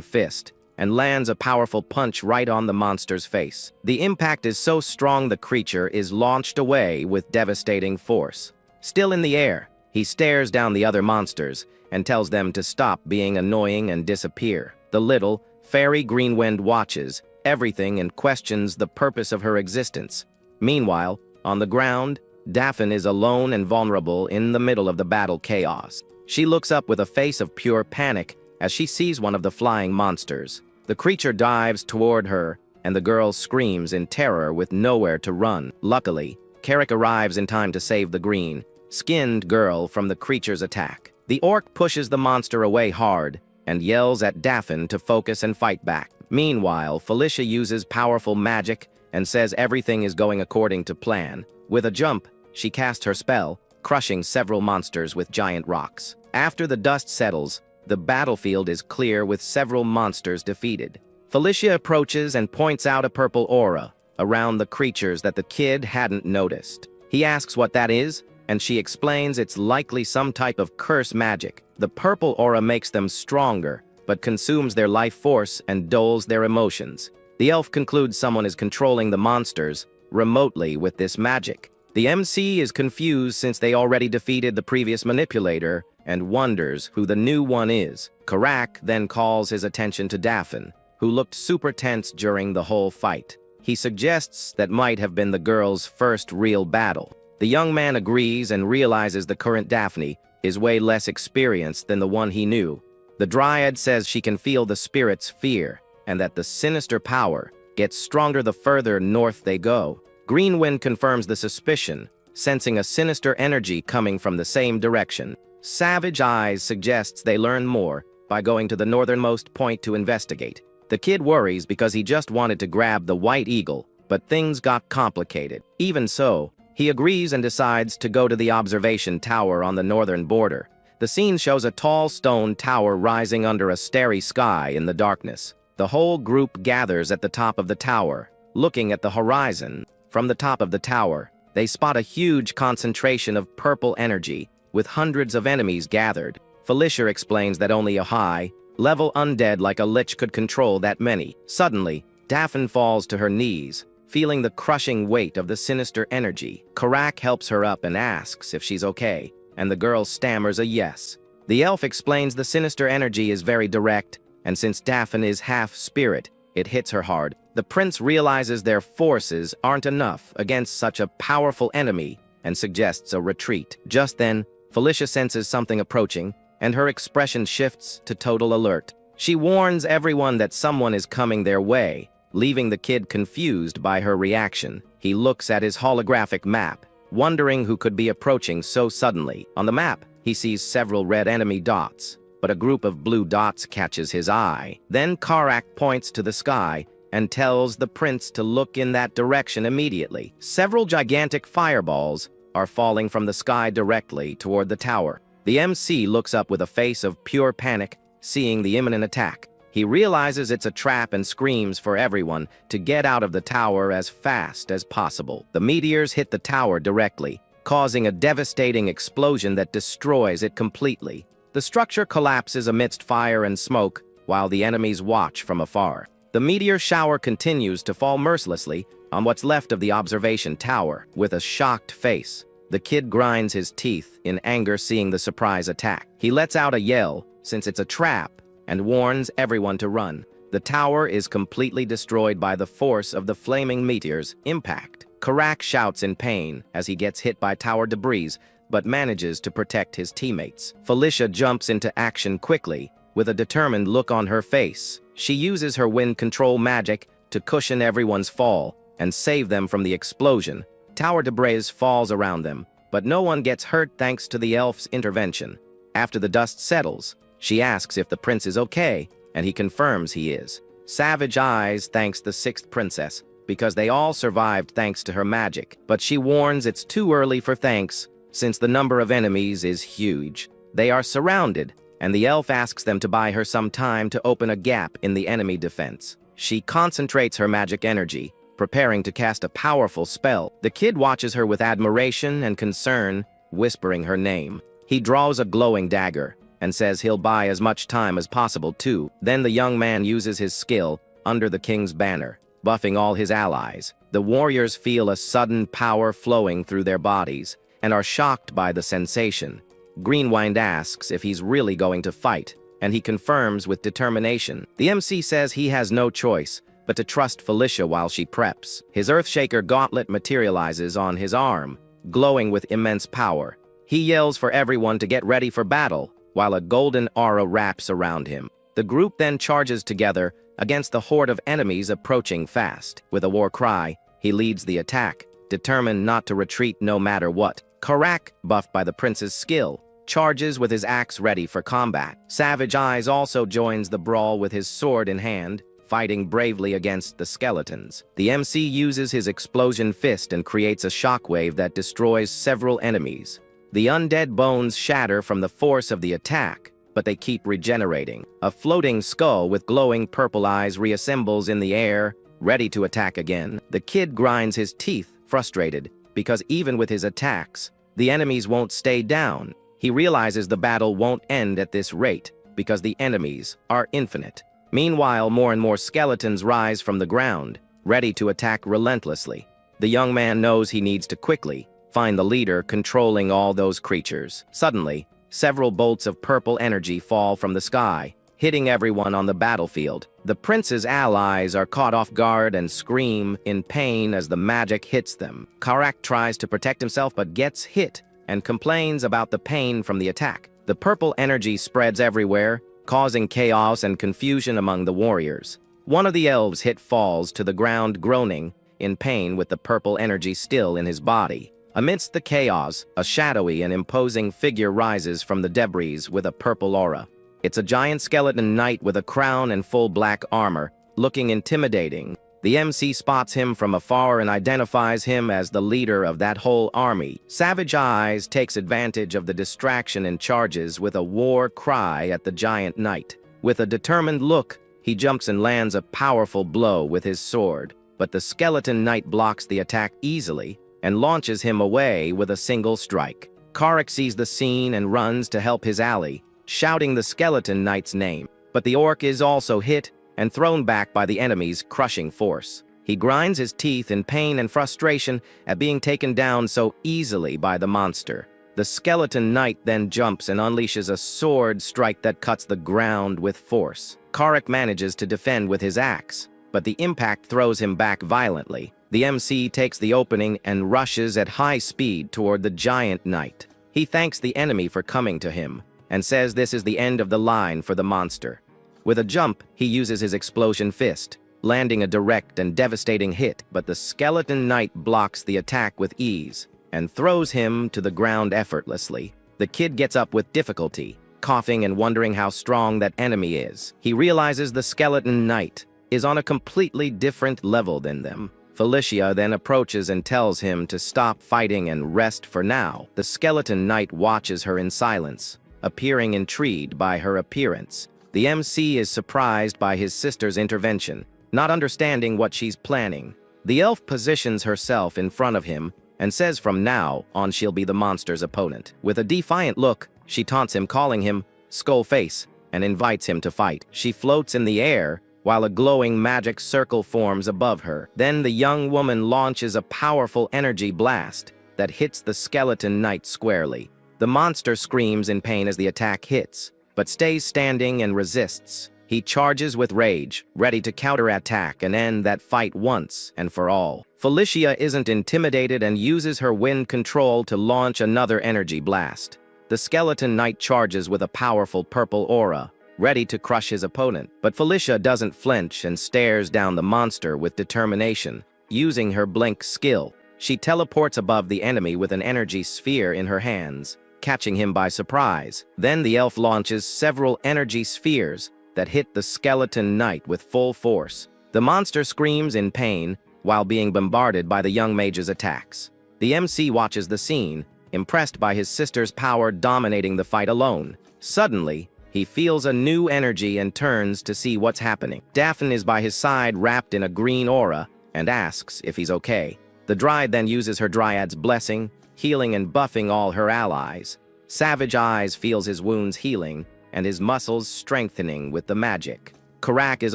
fist and lands a powerful punch right on the monster's face. The impact is so strong the creature is launched away with devastating force. Still in the air, he stares down the other monsters and tells them to stop being annoying and disappear. The little, fairy Greenwind watches everything and questions the purpose of her existence. Meanwhile, on the ground, Daphne is alone and vulnerable in the middle of the battle chaos. She looks up with a face of pure panic as she sees one of the flying monsters. The creature dives toward her, and the girl screams in terror with nowhere to run. Luckily, Carrick arrives in time to save the green-skinned girl from the creature's attack. The orc pushes the monster away hard and yells at Daphne to focus and fight back. Meanwhile, Felicia uses powerful magic and says everything is going according to plan. With a jump, she casts her spell, crushing several monsters with giant rocks. After the dust settles, the battlefield is clear with several monsters defeated. Felicia approaches and points out a purple aura around the creatures that the kid hadn't noticed. He asks what that is, and she explains it's likely some type of curse magic. The purple aura makes them stronger, but consumes their life force and dulls their emotions. The elf concludes someone is controlling the monsters remotely with this magic. The MC is confused since they already defeated the previous manipulator and wonders who the new one is. Karak then calls his attention to Daphne, who looked super tense during the whole fight. He suggests that might have been the girl's first real battle. The young man agrees and realizes the current Daphne is way less experienced than the one he knew. The Dryad says she can feel the spirit's fear and that the sinister power gets stronger the further north they go. Greenwind confirms the suspicion, sensing a sinister energy coming from the same direction. Savage Eyes suggests they learn more by going to the northernmost point to investigate. The kid worries because he just wanted to grab the white eagle, but things got complicated. Even so, he agrees and decides to go to the observation tower on the northern border. The scene shows a tall stone tower rising under a starry sky in the darkness. The whole group gathers at the top of the tower, looking at the horizon. From the top of the tower, they spot a huge concentration of purple energy, with hundreds of enemies gathered. Felicia explains that only a high-level undead like a lich could control that many. Suddenly, Daphne falls to her knees, feeling the crushing weight of the sinister energy. Karak helps her up and asks if she's okay, and the girl stammers a yes. The elf explains the sinister energy is very direct, and since Daphne is half spirit, it hits her hard. The prince realizes their forces aren't enough against such a powerful enemy and suggests a retreat. Just then, Felicia senses something approaching, and her expression shifts to total alert. She warns everyone that someone is coming their way, leaving the kid confused by her reaction. He looks at his holographic map, wondering who could be approaching so suddenly. On the map, he sees several red enemy dots, but a group of blue dots catches his eye. Then Karak points to the sky and tells the prince to look in that direction immediately. Several gigantic fireballs are falling from the sky directly toward the tower. The MC looks up with a face of pure panic, seeing the imminent attack. He realizes it's a trap and screams for everyone to get out of the tower as fast as possible. The meteors hit the tower directly, causing a devastating explosion that destroys it completely. The structure collapses amidst fire and smoke, while the enemies watch from afar. The meteor shower continues to fall mercilessly on what's left of the observation tower. With a shocked face, the kid grinds his teeth in anger seeing the surprise attack. He lets out a yell, since it's a trap, and warns everyone to run. The tower is completely destroyed by the force of the flaming meteor's impact. Karak shouts in pain as he gets hit by tower debris, but manages to protect his teammates. Felicia jumps into action quickly, with a determined look on her face. She uses her wind control magic to cushion everyone's fall and save them from the explosion. Tower debris falls around them, but no one gets hurt thanks to the elf's intervention. After the dust settles, she asks if the prince is okay, and he confirms he is. Savage Eyes thanks the sixth princess, because they all survived thanks to her magic, but she warns it's too early for thanks, since the number of enemies is huge. They are surrounded, and the elf asks them to buy her some time to open a gap in the enemy defense. She concentrates her magic energy, preparing to cast a powerful spell. The kid watches her with admiration and concern, whispering her name. He draws a glowing dagger and says he'll buy as much time as possible too. Then the young man uses his skill under the king's banner, buffing all his allies. The warriors feel a sudden power flowing through their bodies and are shocked by the sensation. Greenwind asks if he's really going to fight, and he confirms with determination. The MC says he has no choice but to trust Felicia while she preps. His Earthshaker gauntlet materializes on his arm, glowing with immense power. He yells for everyone to get ready for battle, while a golden aura wraps around him. The group then charges together against the horde of enemies approaching fast. With a war cry, he leads the attack, determined not to retreat no matter what. Karak, buffed by the prince's skill, charges with his axe ready for combat. Savage Eyes also joins the brawl with his sword in hand, fighting bravely against the skeletons. The MC uses his explosion fist and creates a shockwave that destroys several enemies. The undead bones shatter from the force of the attack, but they keep regenerating. A floating skull with glowing purple eyes reassembles in the air, ready to attack again. The kid grinds his teeth, frustrated, because even with his attacks, the enemies won't stay down. He realizes the battle won't end at this rate, because the enemies are infinite. Meanwhile, more and more skeletons rise from the ground, ready to attack relentlessly. The young man knows he needs to quickly find the leader controlling all those creatures. Suddenly, several bolts of purple energy fall from the sky, hitting everyone on the battlefield. The prince's allies are caught off guard and scream in pain as the magic hits them. Karak tries to protect himself but gets hit and complains about the pain from the attack. The purple energy spreads everywhere, causing chaos and confusion among the warriors. One of the elves falls to the ground groaning in pain with the purple energy still in his body. Amidst the chaos, a shadowy and imposing figure rises from the debris with a purple aura. It's a giant skeleton knight with a crown and full black armor, looking intimidating. The MC spots him from afar and identifies him as the leader of that whole army. Savage Eyes takes advantage of the distraction and charges with a war cry at the giant knight. With a determined look, he jumps and lands a powerful blow with his sword, but the skeleton knight blocks the attack easily and launches him away with a single strike. Karek sees the scene and runs to help his ally, shouting the skeleton knight's name. But the orc is also hit and thrown back by the enemy's crushing force. He grinds his teeth in pain and frustration at being taken down so easily by the monster. The skeleton knight then jumps and unleashes a sword strike that cuts the ground with force. Karek manages to defend with his axe, but the impact throws him back violently. The MC takes the opening and rushes at high speed toward the giant knight. He thanks the enemy for coming to him and says this is the end of the line for the monster. With a jump, he uses his explosion fist, landing a direct and devastating hit, but the skeleton knight blocks the attack with ease and throws him to the ground effortlessly. The kid gets up with difficulty, coughing and wondering how strong that enemy is. He realizes the skeleton knight is on a completely different level than them. Felicia then approaches and tells him to stop fighting and rest for now. The skeleton knight watches her in silence, appearing intrigued by her appearance. The MC is surprised by his sister's intervention, not understanding what she's planning. The elf positions herself in front of him and says from now on she'll be the monster's opponent. With a defiant look, she taunts him, calling him Skull Face, and invites him to fight. She floats in the air while a glowing magic circle forms above her. Then the young woman launches a powerful energy blast that hits the skeleton knight squarely. The monster screams in pain as the attack hits, but stays standing and resists. He charges with rage, ready to counterattack and end that fight once and for all. Felicia isn't intimidated and uses her wind control to launch another energy blast. The skeleton knight charges with a powerful purple aura, ready to crush his opponent. But Felicia doesn't flinch and stares down the monster with determination. Using her blink skill, she teleports above the enemy with an energy sphere in her hands, catching him by surprise. Then the elf launches several energy spheres that hit the skeleton knight with full force. The monster screams in pain while being bombarded by the young mage's attacks. The MC watches the scene, impressed by his sister's power dominating the fight alone. Suddenly, he feels a new energy and turns to see what's happening. Daphne is by his side, wrapped in a green aura, and asks if he's okay. The Dryad then uses her Dryad's blessing, healing and buffing all her allies. Savage Eyes feels his wounds healing and his muscles strengthening with the magic. Karak is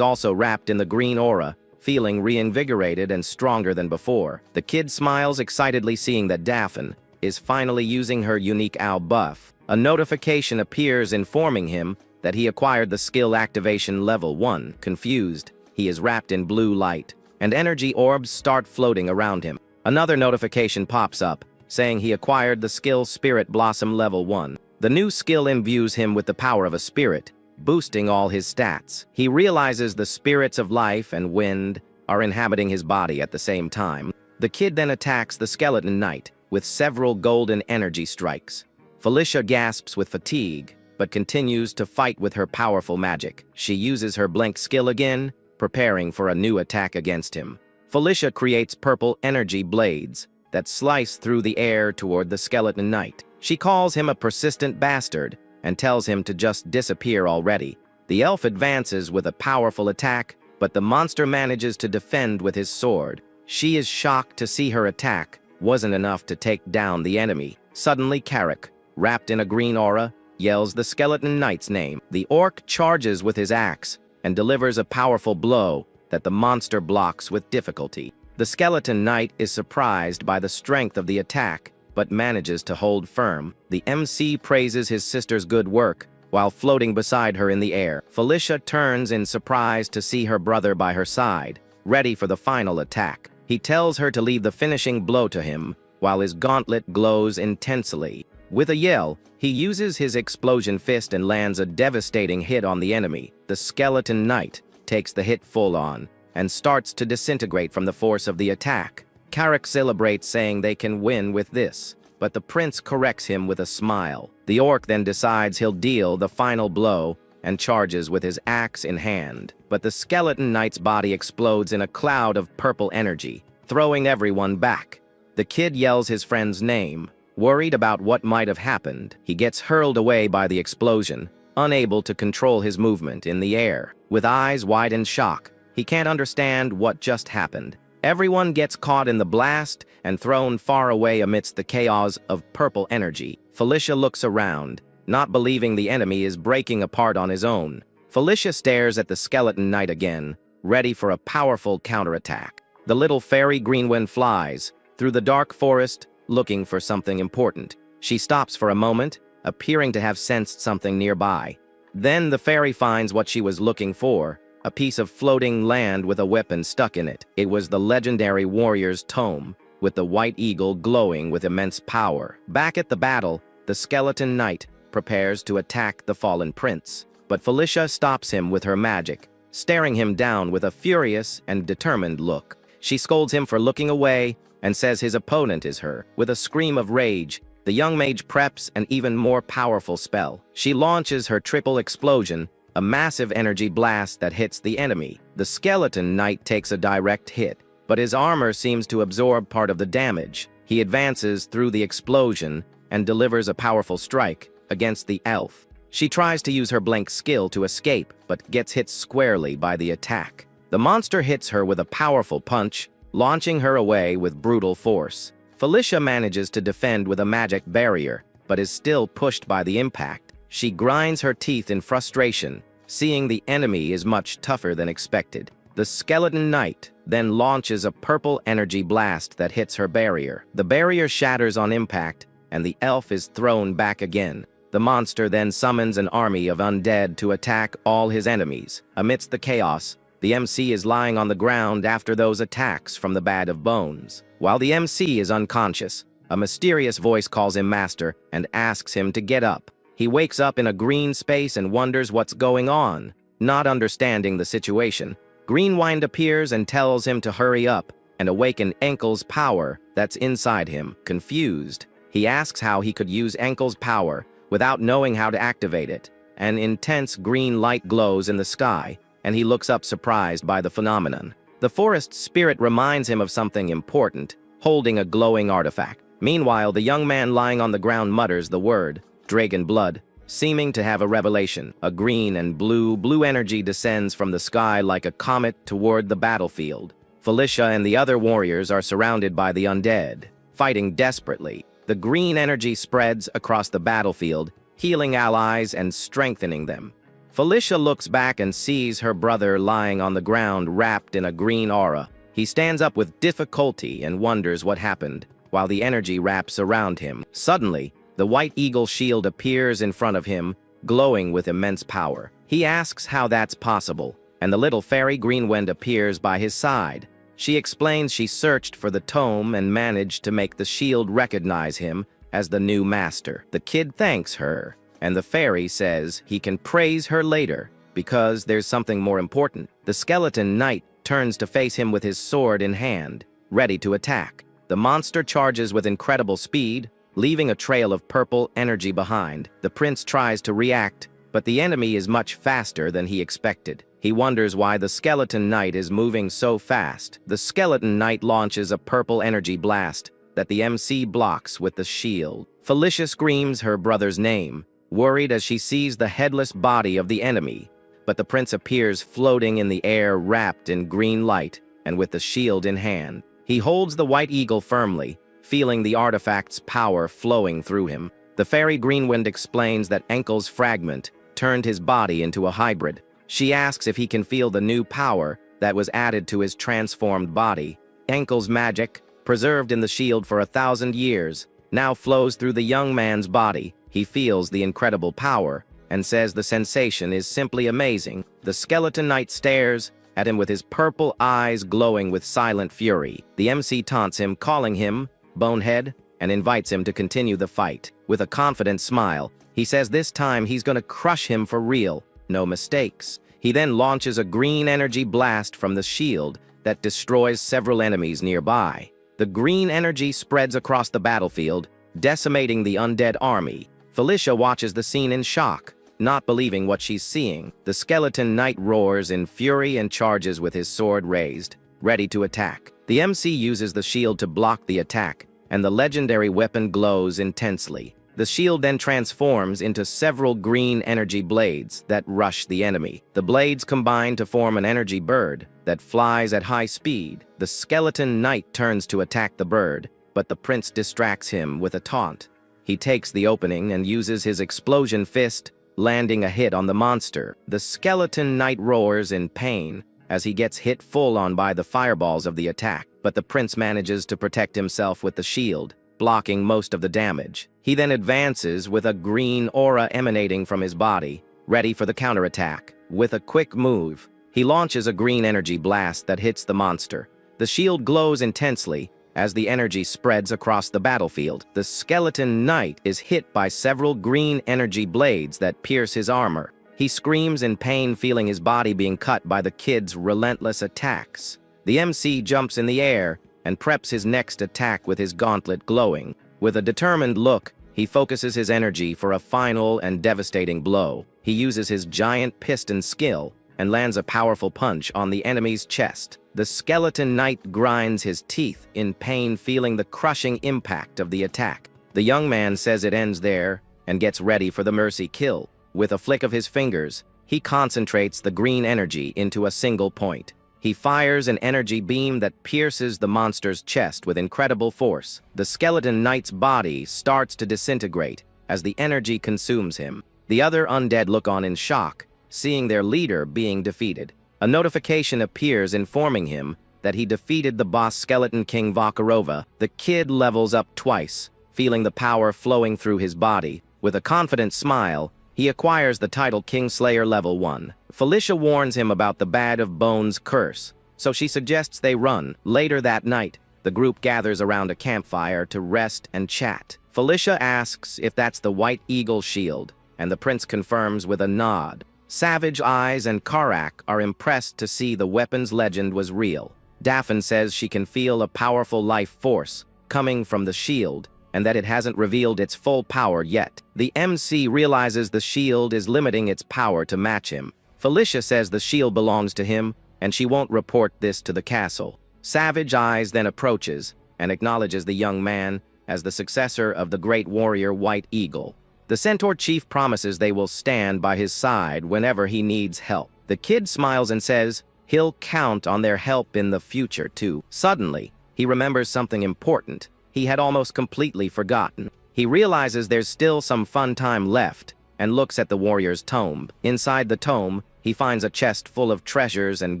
also wrapped in the green aura, feeling reinvigorated and stronger than before. The kid smiles excitedly, seeing that Daphne is finally using her unique owl buff. A notification appears informing him that he acquired the skill activation level 1. Confused, he is wrapped in blue light, and energy orbs start floating around him. Another notification pops up, saying he acquired the skill Spirit Blossom level 1. The new skill imbues him with the power of a spirit, boosting all his stats. He realizes the spirits of life and wind are inhabiting his body at the same time. The kid then attacks the skeleton knight with several golden energy strikes. Felicia gasps with fatigue, but continues to fight with her powerful magic. She uses her blink skill again, preparing for a new attack against him. Felicia creates purple energy blades that slice through the air toward the skeleton knight. She calls him a persistent bastard and tells him to just disappear already. The elf advances with a powerful attack, but the monster manages to defend with his sword. She is shocked to see her attack wasn't enough to take down the enemy. Suddenly, Karek, wrapped in a green aura, yells the skeleton knight's name. The orc charges with his axe and delivers a powerful blow that the monster blocks with difficulty. The skeleton knight is surprised by the strength of the attack, but manages to hold firm. The MC praises his sister's good work while floating beside her in the air. Felicia turns in surprise to see her brother by her side, ready for the final attack. He tells her to leave the finishing blow to him while his gauntlet glows intensely. With a yell, he uses his explosion fist and lands a devastating hit on the enemy. The skeleton knight takes the hit full on and starts to disintegrate from the force of the attack. Karek celebrates, saying they can win with this, but the prince corrects him with a smile. The orc then decides he'll deal the final blow and charges with his axe in hand. But the skeleton knight's body explodes in a cloud of purple energy, throwing everyone back. The kid yells his friend's name. Worried about what might have happened, he gets hurled away by the explosion, unable to control his movement in the air. With eyes wide in shock, he can't understand what just happened. Everyone gets caught in the blast and thrown far away amidst the chaos of purple energy. Felicia looks around, not believing the enemy is breaking apart on his own. Felicia stares at the skeleton knight again, ready for a powerful counterattack. The little fairy Greenwind flies through the dark forest, looking for something important. She stops for a moment, appearing to have sensed something nearby. Then the fairy finds what she was looking for, a piece of floating land with a weapon stuck in it. It was the legendary warrior's tome, with the white eagle glowing with immense power. Back at the battle, the skeleton knight prepares to attack the fallen prince. But Felicia stops him with her magic, staring him down with a furious and determined look. She scolds him for looking away and says his opponent is her. With a scream of rage, the young mage preps an even more powerful spell. She launches her triple explosion, a massive energy blast that hits the enemy. The skeleton knight takes a direct hit, but his armor seems to absorb part of the damage. He advances through the explosion and delivers a powerful strike against the elf. She tries to use her blank skill to escape, but gets hit squarely by the attack. The monster hits her with a powerful punch, launching her away with brutal force. Felicia manages to defend with a magic barrier, but is still pushed by the impact. She grinds her teeth in frustration, seeing the enemy is much tougher than expected. The skeleton knight then launches a purple energy blast that hits her barrier. The barrier shatters on impact, and the elf is thrown back again. The monster then summons an army of undead to attack all his enemies. Amidst the chaos, the MC is lying on the ground after those attacks from the Bad of Bones. While the MC is unconscious, a mysterious voice calls him master and asks him to get up. He wakes up in a green space and wonders what's going on. Not understanding the situation, Greenwind appears and tells him to hurry up and awaken Enkel's power that's inside him. Confused, he asks how he could use Enkel's power without knowing how to activate it. An intense green light glows in the sky, and he looks up surprised by the phenomenon. The forest spirit reminds him of something important, holding a glowing artifact. Meanwhile, the young man lying on the ground mutters the word, dragon blood, seeming to have a revelation. A green and blue energy descends from the sky like a comet toward the battlefield. Felicia and the other warriors are surrounded by the undead, fighting desperately. The green energy spreads across the battlefield, healing allies and strengthening them. Felicia looks back and sees her brother lying on the ground wrapped in a green aura. He stands up with difficulty and wonders what happened, while the energy wraps around him. Suddenly, the white eagle shield appears in front of him, glowing with immense power. He asks how that's possible, and the little fairy Greenwind appears by his side. She explains she searched for the tome and managed to make the shield recognize him as the new master. The kid thanks her, and the fairy says he can praise her later because there's something more important. The skeleton knight turns to face him with his sword in hand, ready to attack. The monster charges with incredible speed, leaving a trail of purple energy behind. The prince tries to react, but the enemy is much faster than he expected. He wonders why the skeleton knight is moving so fast. The skeleton knight launches a purple energy blast that the MC blocks with the shield. Felicia screams her brother's name, worried as she sees the headless body of the enemy. But the prince appears floating in the air, wrapped in green light and with the shield in hand. He holds the white eagle firmly, feeling the artifact's power flowing through him. The fairy Greenwind explains that Enkel's fragment turned his body into a hybrid. She asks if he can feel the new power that was added to his transformed body. Enkel's magic, preserved in the shield for 1,000 years, now flows through the young man's body. He feels the incredible power and says the sensation is simply amazing. The skeleton knight stares at him with his purple eyes glowing with silent fury. The MC taunts him, calling him bonehead, and invites him to continue the fight. With a confident smile, he says this time he's gonna crush him for real, no mistakes. He then launches a green energy blast from the shield that destroys several enemies nearby. The green energy spreads across the battlefield, decimating the undead army. Felicia watches the scene in shock, not believing what she's seeing. The skeleton knight roars in fury and charges with his sword raised, ready to attack. The MC uses the shield to block the attack, and the legendary weapon glows intensely. The shield then transforms into several green energy blades that rush the enemy. The blades combine to form an energy bird that flies at high speed. The skeleton knight turns to attack the bird, but the prince distracts him with a taunt. He takes the opening and uses his explosion fist, landing a hit on the monster. The skeleton knight roars in pain as he gets hit full on by the fireballs of the attack, but the prince manages to protect himself with the shield, blocking most of the damage. He then advances with a green aura emanating from his body, ready for the counterattack. With a quick move, he launches a green energy blast that hits the monster. The shield glows intensely as the energy spreads across the battlefield. The skeleton knight is hit by several green energy blades that pierce his armor. He screams in pain, feeling his body being cut by the kid's relentless attacks. The MC jumps in the air and preps his next attack with his gauntlet glowing. With a determined look, he focuses his energy for a final and devastating blow. He uses his giant piston skill and lands a powerful punch on the enemy's chest. The skeleton knight grinds his teeth in pain, feeling the crushing impact of the attack. The young man says it ends there and gets ready for the mercy kill. With a flick of his fingers, he concentrates the green energy into a single point. He fires an energy beam that pierces the monster's chest with incredible force. The skeleton knight's body starts to disintegrate as the energy consumes him. The other undead look on in shock, seeing their leader being defeated. A notification appears informing him that he defeated the boss skeleton king Vakarova. The kid levels up twice, feeling the power flowing through his body. With a confident smile, he acquires the title Kingslayer Level 1. Felicia warns him about the Bad of Bones curse, so she suggests they run. Later that night, the group gathers around a campfire to rest and chat. Felicia asks if that's the White Eagle shield, and the prince confirms with a nod. Savage Eyes and Karak are impressed to see the weapon's legend was real. Daphne says she can feel a powerful life force coming from the shield, and that it hasn't revealed its full power yet. The MC realizes the shield is limiting its power to match him. Felicia says the shield belongs to him, and she won't report this to the castle. Savage Eyes then approaches and acknowledges the young man as the successor of the great warrior White Eagle. The Centaur chief promises they will stand by his side whenever he needs help. The kid smiles and says he'll count on their help in the future too. Suddenly, he remembers something important he had almost completely forgotten. He realizes there's still some fun time left and looks at the warrior's tomb. Inside the tomb, he finds a chest full of treasures and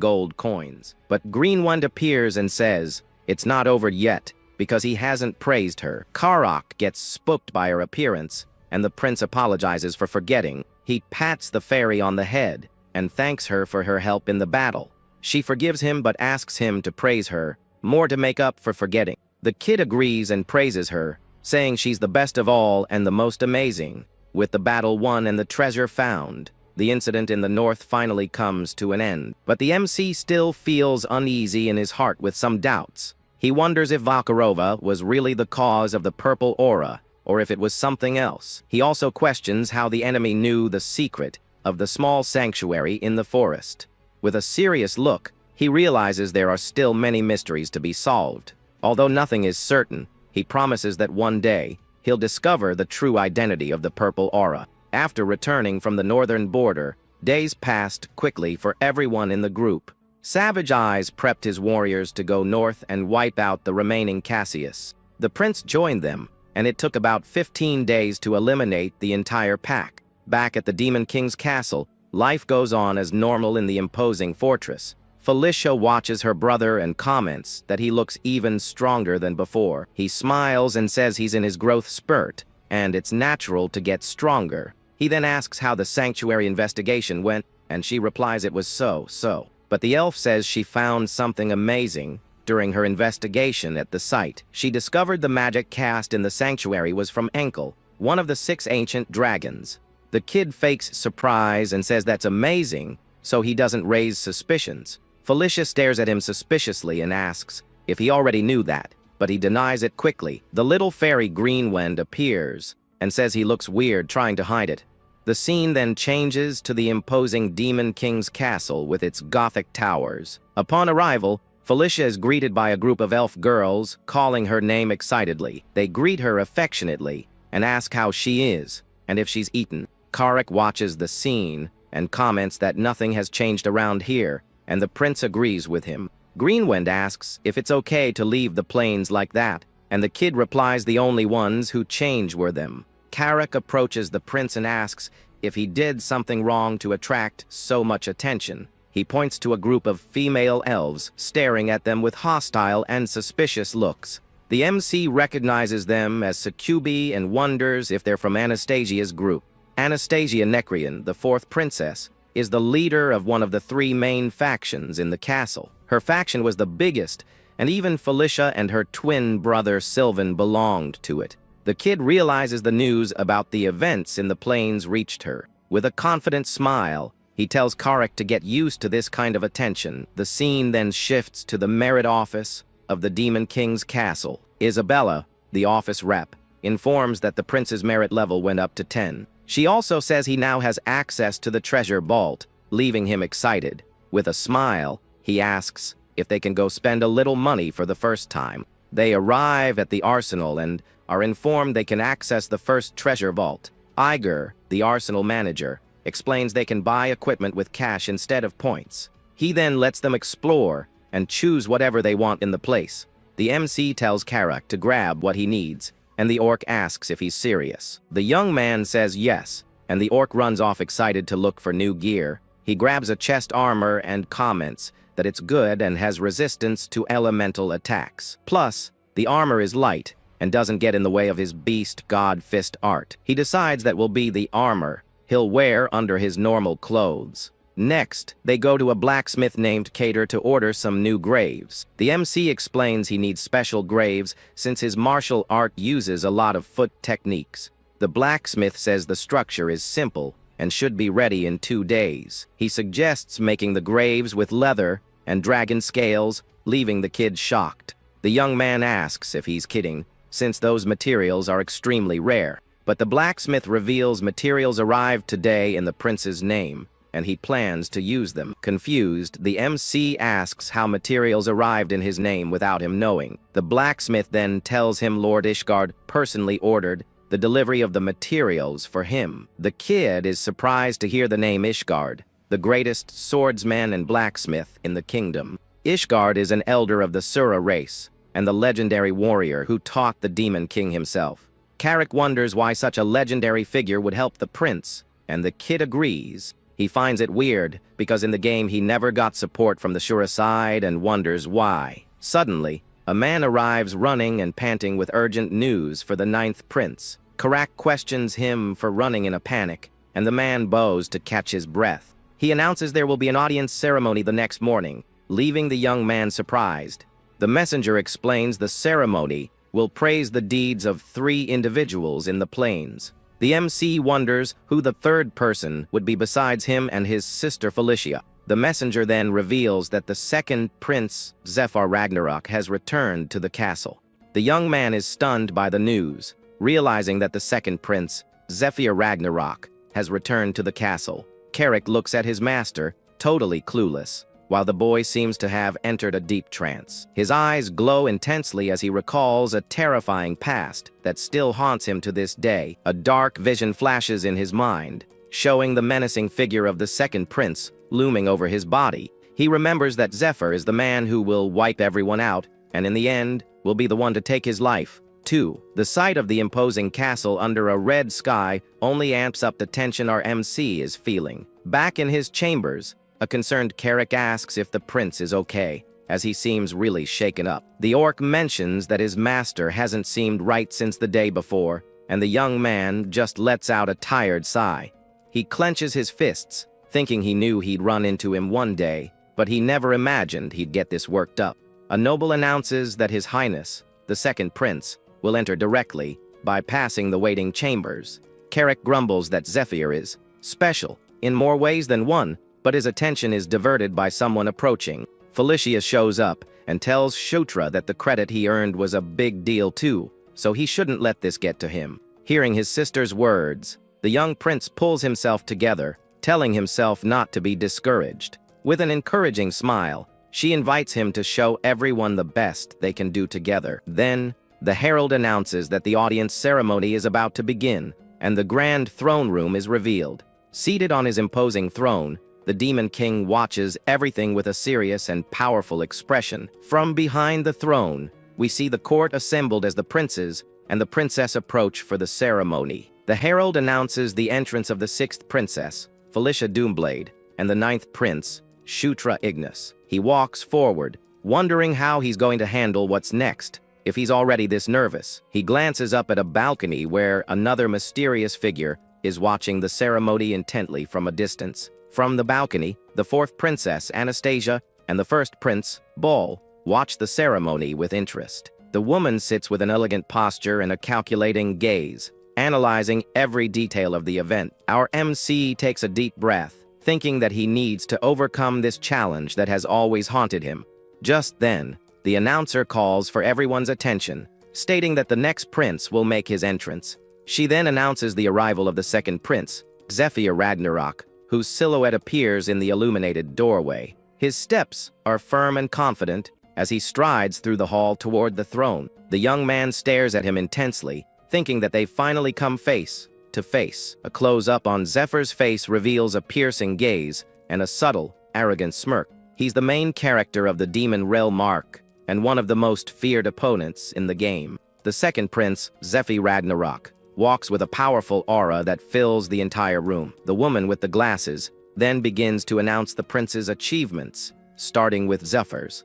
gold coins. But Greenwind appears and says it's not over yet because he hasn't praised her. Karak gets spooked by her appearance, and the prince apologizes for forgetting. He pats the fairy on the head and thanks her for her help in the battle. She forgives him but asks him to praise her more to make up for forgetting. The kid agrees and praises her, saying she's the best of all and the most amazing. With the battle won and the treasure found, the incident in the north finally comes to an end. But the MC still feels uneasy in his heart with some doubts. He wonders if Vakarova was really the cause of the purple aura, or if it was something else. He also questions how the enemy knew the secret of the small sanctuary in the forest. With a serious look, he realizes there are still many mysteries to be solved. Although nothing is certain, he promises that one day, he'll discover the true identity of the purple aura. After returning from the northern border, days passed quickly for everyone in the group. Savage Eyes prepped his warriors to go north and wipe out the remaining Cassius. The prince joined them, and it took about 15 days to eliminate the entire pack. Back at the Demon King's castle, life goes on as normal in the imposing fortress. Felicia watches her brother and comments that he looks even stronger than before. He smiles and says he's in his growth spurt, and it's natural to get stronger. He then asks how the sanctuary investigation went, and she replies it was so. But the elf says she found something amazing during her investigation at the site. She discovered the magic cast in the sanctuary was from Enkel, one of the 6 ancient dragons. The kid fakes surprise and says that's amazing, so he doesn't raise suspicions. Felicia stares at him suspiciously and asks if he already knew that, but he denies it quickly. The little fairy Greenwind appears and says he looks weird trying to hide it. The scene then changes to the imposing Demon King's castle with its Gothic towers. Upon arrival, Felicia is greeted by a group of elf girls, calling her name excitedly. They greet her affectionately and ask how she is, and if she's eaten. Karek watches the scene and comments that nothing has changed around here, and the prince agrees with him. Greenwind asks if it's okay to leave the plains like that, and the kid replies the only ones who change were them. Karek approaches the prince and asks if he did something wrong to attract so much attention. He points to a group of female elves staring at them with hostile and suspicious looks. The MC recognizes them as succubi and wonders if they're from Anastasia's group. Anastasia Nekrian, the fourth princess, is the leader of one of the three main factions in the castle. Her faction was the biggest, and even Felicia and her twin brother Sylvan belonged to it. The kid realizes the news about the events in the plains reached her. With a confident smile, he tells Karek to get used to this kind of attention. The scene then shifts to the merit office of the Demon King's castle. Isabella, the office rep, informs that the prince's merit level went up to 10. She also says he now has access to the treasure vault, leaving him excited. With a smile, he asks if they can go spend a little money for the first time. They arrive at the arsenal and are informed they can access the first treasure vault. Iger, the arsenal manager, explains they can buy equipment with cash instead of points. He then lets them explore and choose whatever they want in the place. The MC tells Karek to grab what he needs, and the orc asks if he's serious. The young man says yes, and the orc runs off excited to look for new gear. He grabs a chest armor and comments that it's good and has resistance to elemental attacks. Plus, the armor is light and doesn't get in the way of his beast god fist art. He decides that will be the armor he'll wear under his normal clothes. Next, they go to a blacksmith named Cater to order some new graves. The MC explains he needs special graves since his martial art uses a lot of foot techniques. The blacksmith says the structure is simple and should be ready in 2 days. He suggests making the graves with leather and dragon scales, leaving the kid shocked. The young man asks if he's kidding, since those materials are extremely rare. But the blacksmith reveals materials arrived today in the prince's name, and he plans to use them. Confused, the MC asks how materials arrived in his name without him knowing. The blacksmith then tells him Lord Ishgard personally ordered the delivery of the materials for him. The kid is surprised to hear the name Ishgard, the greatest swordsman and blacksmith in the kingdom. Ishgard is an elder of the Sura race, and the legendary warrior who taught the Demon King himself. Karek wonders why such a legendary figure would help the prince, and the kid agrees. He finds it weird, because in the game he never got support from the Shura side and wonders why. Suddenly, a man arrives running and panting with urgent news for the 9th prince. Karak questions him for running in a panic, and the man bows to catch his breath. He announces there will be an audience ceremony the next morning, leaving the young man surprised. The messenger explains the ceremony will praise the deeds of 3 individuals in the plains. The MC wonders who the 3rd person would be besides him and his sister Felicia. The messenger then reveals that the 2nd prince, Zephyr Ragnarok, has returned to the castle. The young man is stunned by the news, realizing that the 2nd prince, Zephyr Ragnarok, has returned to the castle. Karek looks at his master, totally clueless, while the boy seems to have entered a deep trance. His eyes glow intensely as he recalls a terrifying past that still haunts him to this day. A dark vision flashes in his mind, showing the menacing figure of the 2nd prince looming over his body. He remembers that Zephyr is the man who will wipe everyone out, and in the end, will be the one to take his life. 2. The sight of the imposing castle under a red sky only amps up the tension our MC is feeling. Back in his chambers, a concerned Karek asks if the prince is okay, as he seems really shaken up. The orc mentions that his master hasn't seemed right since the day before, and the young man just lets out a tired sigh. He clenches his fists, thinking he knew he'd run into him one day, but he never imagined he'd get this worked up. A noble announces that His Highness, the 2nd prince, will enter directly, bypassing the waiting chambers. Karek grumbles that Zephyr is special in more ways than one, but his attention is diverted by someone approaching. Felicia shows up and tells Shutra that the credit he earned was a big deal too, so he shouldn't let this get to him. Hearing his sister's words, The young prince pulls himself together, telling himself not to be discouraged. With an encouraging smile, she invites him to show everyone the best they can do together. Then, the herald announces that the audience ceremony is about to begin, and the grand throne room is revealed. Seated on his imposing throne, the Demon King watches everything with a serious and powerful expression. From behind the throne, we see the court assembled as the princes and the princess approach for the ceremony. The herald announces the entrance of the 6th princess, Felicia Doomblade, and the 9th prince, Shutra Ignis. He walks forward, wondering how he's going to handle what's next, if he's already this nervous. He glances up at a balcony where another mysterious figure is watching the ceremony intently from a distance. From the balcony, the 4th princess, Anastasia, and the 1st prince, Bol, watch the ceremony with interest. The woman sits with an elegant posture and a calculating gaze, analyzing every detail of the event. Our MC takes a deep breath, thinking that he needs to overcome this challenge that has always haunted him. Just then, the announcer calls for everyone's attention, stating that the next prince will make his entrance. She then announces the arrival of the 2nd prince, Zephyr Ragnarok, whose silhouette appears in the illuminated doorway. His steps are firm and confident as he strides through the hall toward the throne. The young man stares at him intensely, thinking that they've finally come face to face. A close-up on Zephyr's face reveals a piercing gaze and a subtle, arrogant smirk. He's the main character of the Demon Realm arc, and one of the most feared opponents in the game. The 2nd prince, Zephyr Ragnarok, walks with a powerful aura that fills the entire room. The woman with the glasses then begins to announce the prince's achievements, starting with Zephyr's.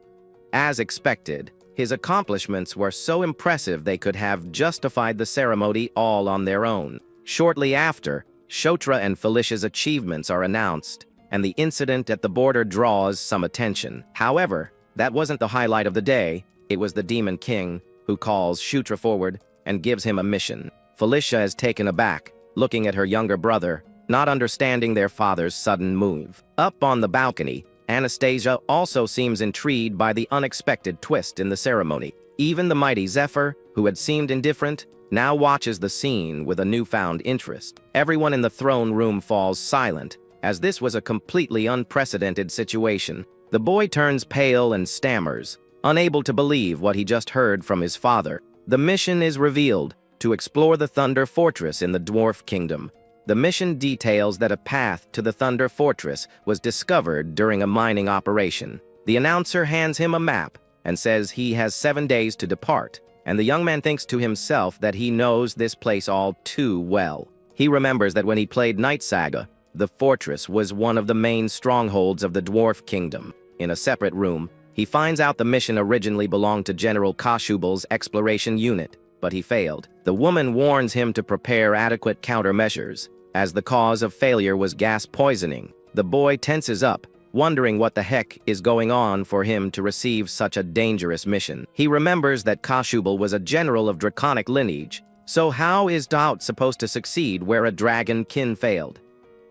As expected, his accomplishments were so impressive they could have justified the ceremony all on their own. Shortly after, Shotra and Felicia's achievements are announced, and the incident at the border draws some attention. However, that wasn't the highlight of the day. It was the Demon King who calls Shutra forward and gives him a mission. Felicia is taken aback, looking at her younger brother, not understanding their father's sudden move. Up on the balcony, Anastasia also seems intrigued by the unexpected twist in the ceremony. Even the mighty Zephyr, who had seemed indifferent, now watches the scene with a newfound interest. Everyone in the throne room falls silent, as this was a completely unprecedented situation. The boy turns pale and stammers, unable to believe what he just heard from his father. The mission is revealed: to explore the Thunder Fortress in the Dwarf Kingdom. The mission details that a path to the Thunder Fortress was discovered during a mining operation. The announcer hands him a map and says he has 7 days to depart, and the young man thinks to himself that he knows this place all too well. He remembers that when he played Night Saga, the fortress was one of the main strongholds of the Dwarf Kingdom. In a separate room, he finds out the mission originally belonged to General Kashubal's exploration unit, but he failed. The woman warns him to prepare adequate countermeasures, as the cause of failure was gas poisoning. The boy tenses up, wondering what the heck is going on for him to receive such a dangerous mission. He remembers that Kashubal was a general of draconic lineage, so how is Daut supposed to succeed where a dragon kin failed?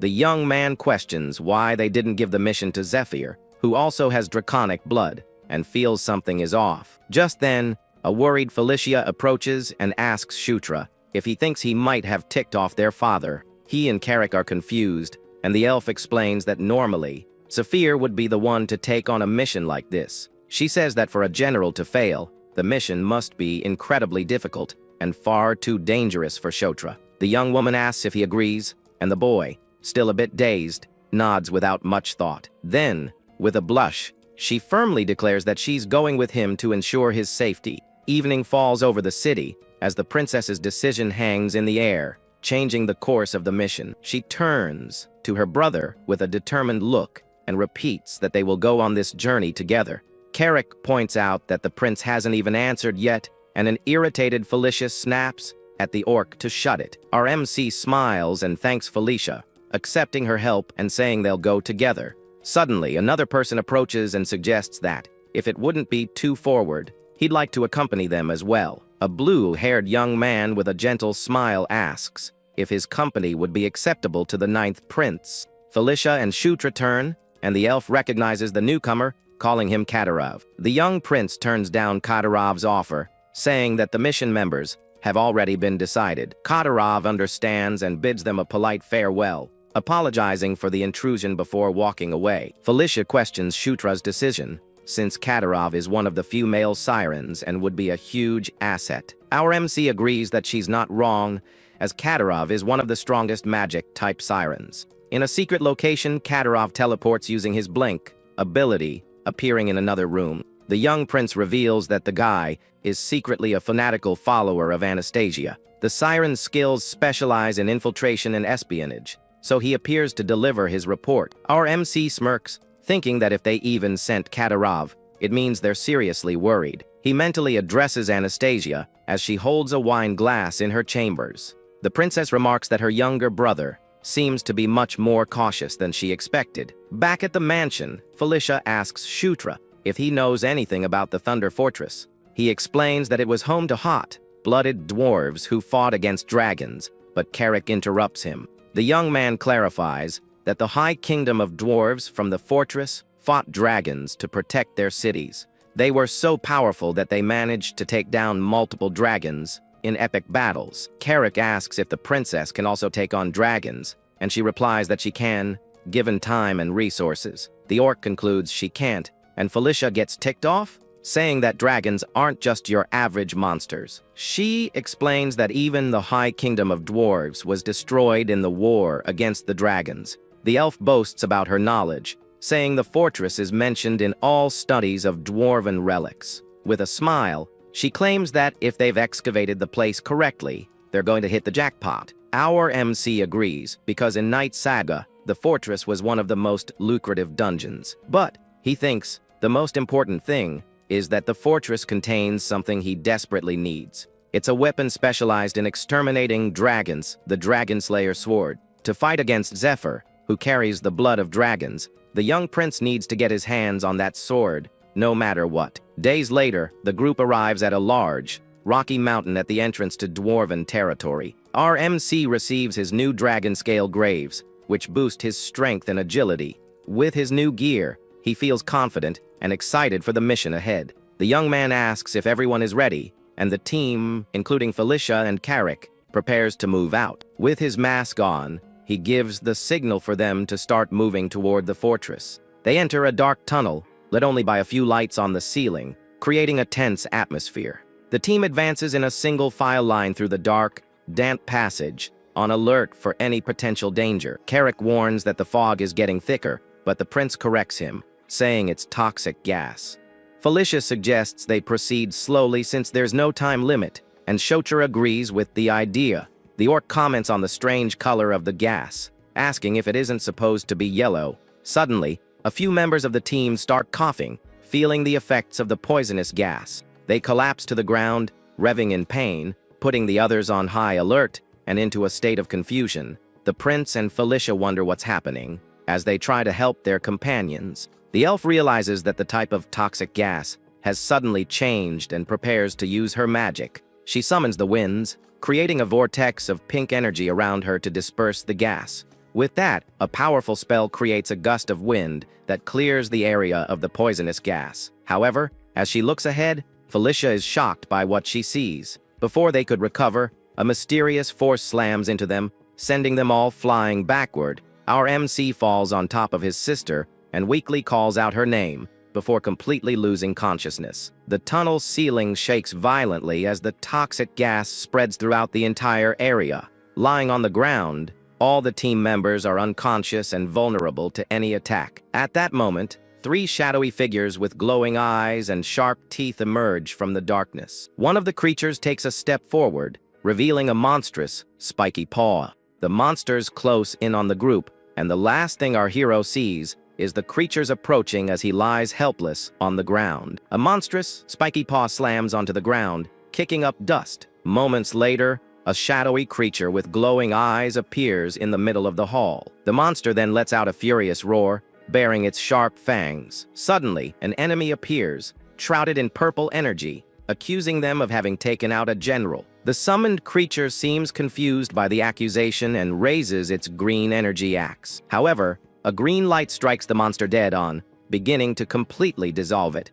The young man questions why they didn't give the mission to Zephyr, who also has draconic blood, and feels something is off. Just then, a worried Felicia approaches and asks Shutra if he thinks he might have ticked off their father. He and Carrick are confused, and the elf explains that normally, Saphir would be the one to take on a mission like this. She says that for a general to fail, the mission must be incredibly difficult and far too dangerous for Shotra. The young woman asks if he agrees, and the boy, still a bit dazed, nods without much thought. Then, with a blush, she firmly declares that she's going with him to ensure his safety. Evening falls over the city as the princess's decision hangs in the air, changing the course of the mission. She turns to her brother with a determined look and repeats that they will go on this journey together. Carrick points out that the prince hasn't even answered yet, and an irritated Felicia snaps at the orc to shut it. Our MC smiles and thanks Felicia, accepting her help and saying they'll go together. Suddenly, another person approaches and suggests that, if it wouldn't be too forward, he'd like to accompany them as well. A blue-haired young man with a gentle smile asks if his company would be acceptable to the 9th prince. Felicia and Shutra turn, and the elf recognizes the newcomer, calling him Katarov. The young prince turns down Katarov's offer, saying that the mission members have already been decided. Kadyrov understands and bids them a polite farewell, apologizing for the intrusion before walking away. Felicia questions Shutra's decision, since Kadyrov is one of the few male sirens and would be a huge asset. Our MC agrees that she's not wrong, as Kadyrov is one of the strongest magic-type sirens. In a secret location, Kadyrov teleports using his blink ability, appearing in another room. The young prince reveals that the guy is secretly a fanatical follower of Anastasia. The siren's skills specialize in infiltration and espionage, so he appears to deliver his report. Our MC smirks, thinking that if they even sent Kadyrov, it means they're seriously worried. He mentally addresses Anastasia as she holds a wine glass in her chambers. The princess remarks that her younger brother seems to be much more cautious than she expected. Back at the mansion, Felicia asks Shutra if he knows anything about the Thunder Fortress. He explains that it was home to hot-blooded dwarves who fought against dragons, but Carrick interrupts him. The young man clarifies that the High Kingdom of Dwarves from the fortress fought dragons to protect their cities. They were so powerful that they managed to take down multiple dragons in epic battles. Carrick asks if the princess can also take on dragons, and she replies that she can, given time and resources. The orc concludes she can't, and Felicia gets ticked off, saying that dragons aren't just your average monsters. She explains that even the High Kingdom of Dwarves was destroyed in the war against the dragons. The elf boasts about her knowledge, saying the fortress is mentioned in all studies of dwarven relics. With a smile, she claims that if they've excavated the place correctly, they're going to hit the jackpot. Our MC agrees, because in Night Saga, the fortress was one of the most lucrative dungeons. But he thinks the most important thing is that the fortress contains something he desperately needs. It's a weapon specialized in exterminating dragons, the Dragon Slayer sword. To fight against Zephyr, who carries the blood of dragons, the young prince needs to get his hands on that sword, no matter what. Days later, the group arrives at a large, rocky mountain at the entrance to Dwarven territory. Our MC receives his new dragon-scale graves, which boost his strength and agility. With his new gear, he feels confident and excited for the mission ahead. The young man asks if everyone is ready, and the team, including Felicia and Carrick, prepares to move out. With his mask on, he gives the signal for them to start moving toward the fortress. They enter a dark tunnel, lit only by a few lights on the ceiling, creating a tense atmosphere. The team advances in a single file line through the dark, damp passage, on alert for any potential danger. Carrick warns that the fog is getting thicker, but the prince corrects him, saying it's toxic gas. Felicia suggests they proceed slowly since there's no time limit, and Shotra agrees with the idea. The orc comments on the strange color of the gas, asking if it isn't supposed to be yellow. Suddenly, a few members of the team start coughing, feeling the effects of the poisonous gas. They collapse to the ground, revving in pain, putting the others on high alert and into a state of confusion. The prince and Felicia wonder what's happening as they try to help their companions. The elf realizes that the type of toxic gas has suddenly changed and prepares to use her magic. She summons the winds, creating a vortex of pink energy around her to disperse the gas. With that, a powerful spell creates a gust of wind that clears the area of the poisonous gas. However, as she looks ahead, Felicia is shocked by what she sees. Before they could recover, a mysterious force slams into them, sending them all flying backward. Our MC falls on top of his sister and weakly calls out her name before completely losing consciousness. The tunnel ceiling shakes violently as the toxic gas spreads throughout the entire area. Lying on the ground, all the team members are unconscious and vulnerable to any attack. At that moment, three shadowy figures with glowing eyes and sharp teeth emerge from the darkness. One of the creatures takes a step forward, revealing a monstrous, spiky paw. The monster's close in on the group, and the last thing our hero sees is the creature's approaching as he lies helpless on the ground. A monstrous, spiky paw slams onto the ground, kicking up dust. Moments later, a shadowy creature with glowing eyes appears in the middle of the hall. The monster then lets out a furious roar, bearing its sharp fangs. Suddenly, an enemy appears, shrouded in purple energy, accusing them of having taken out a general. The summoned creature seems confused by the accusation and raises its green energy axe. However, a green light strikes the monster dead on, beginning to completely dissolve it.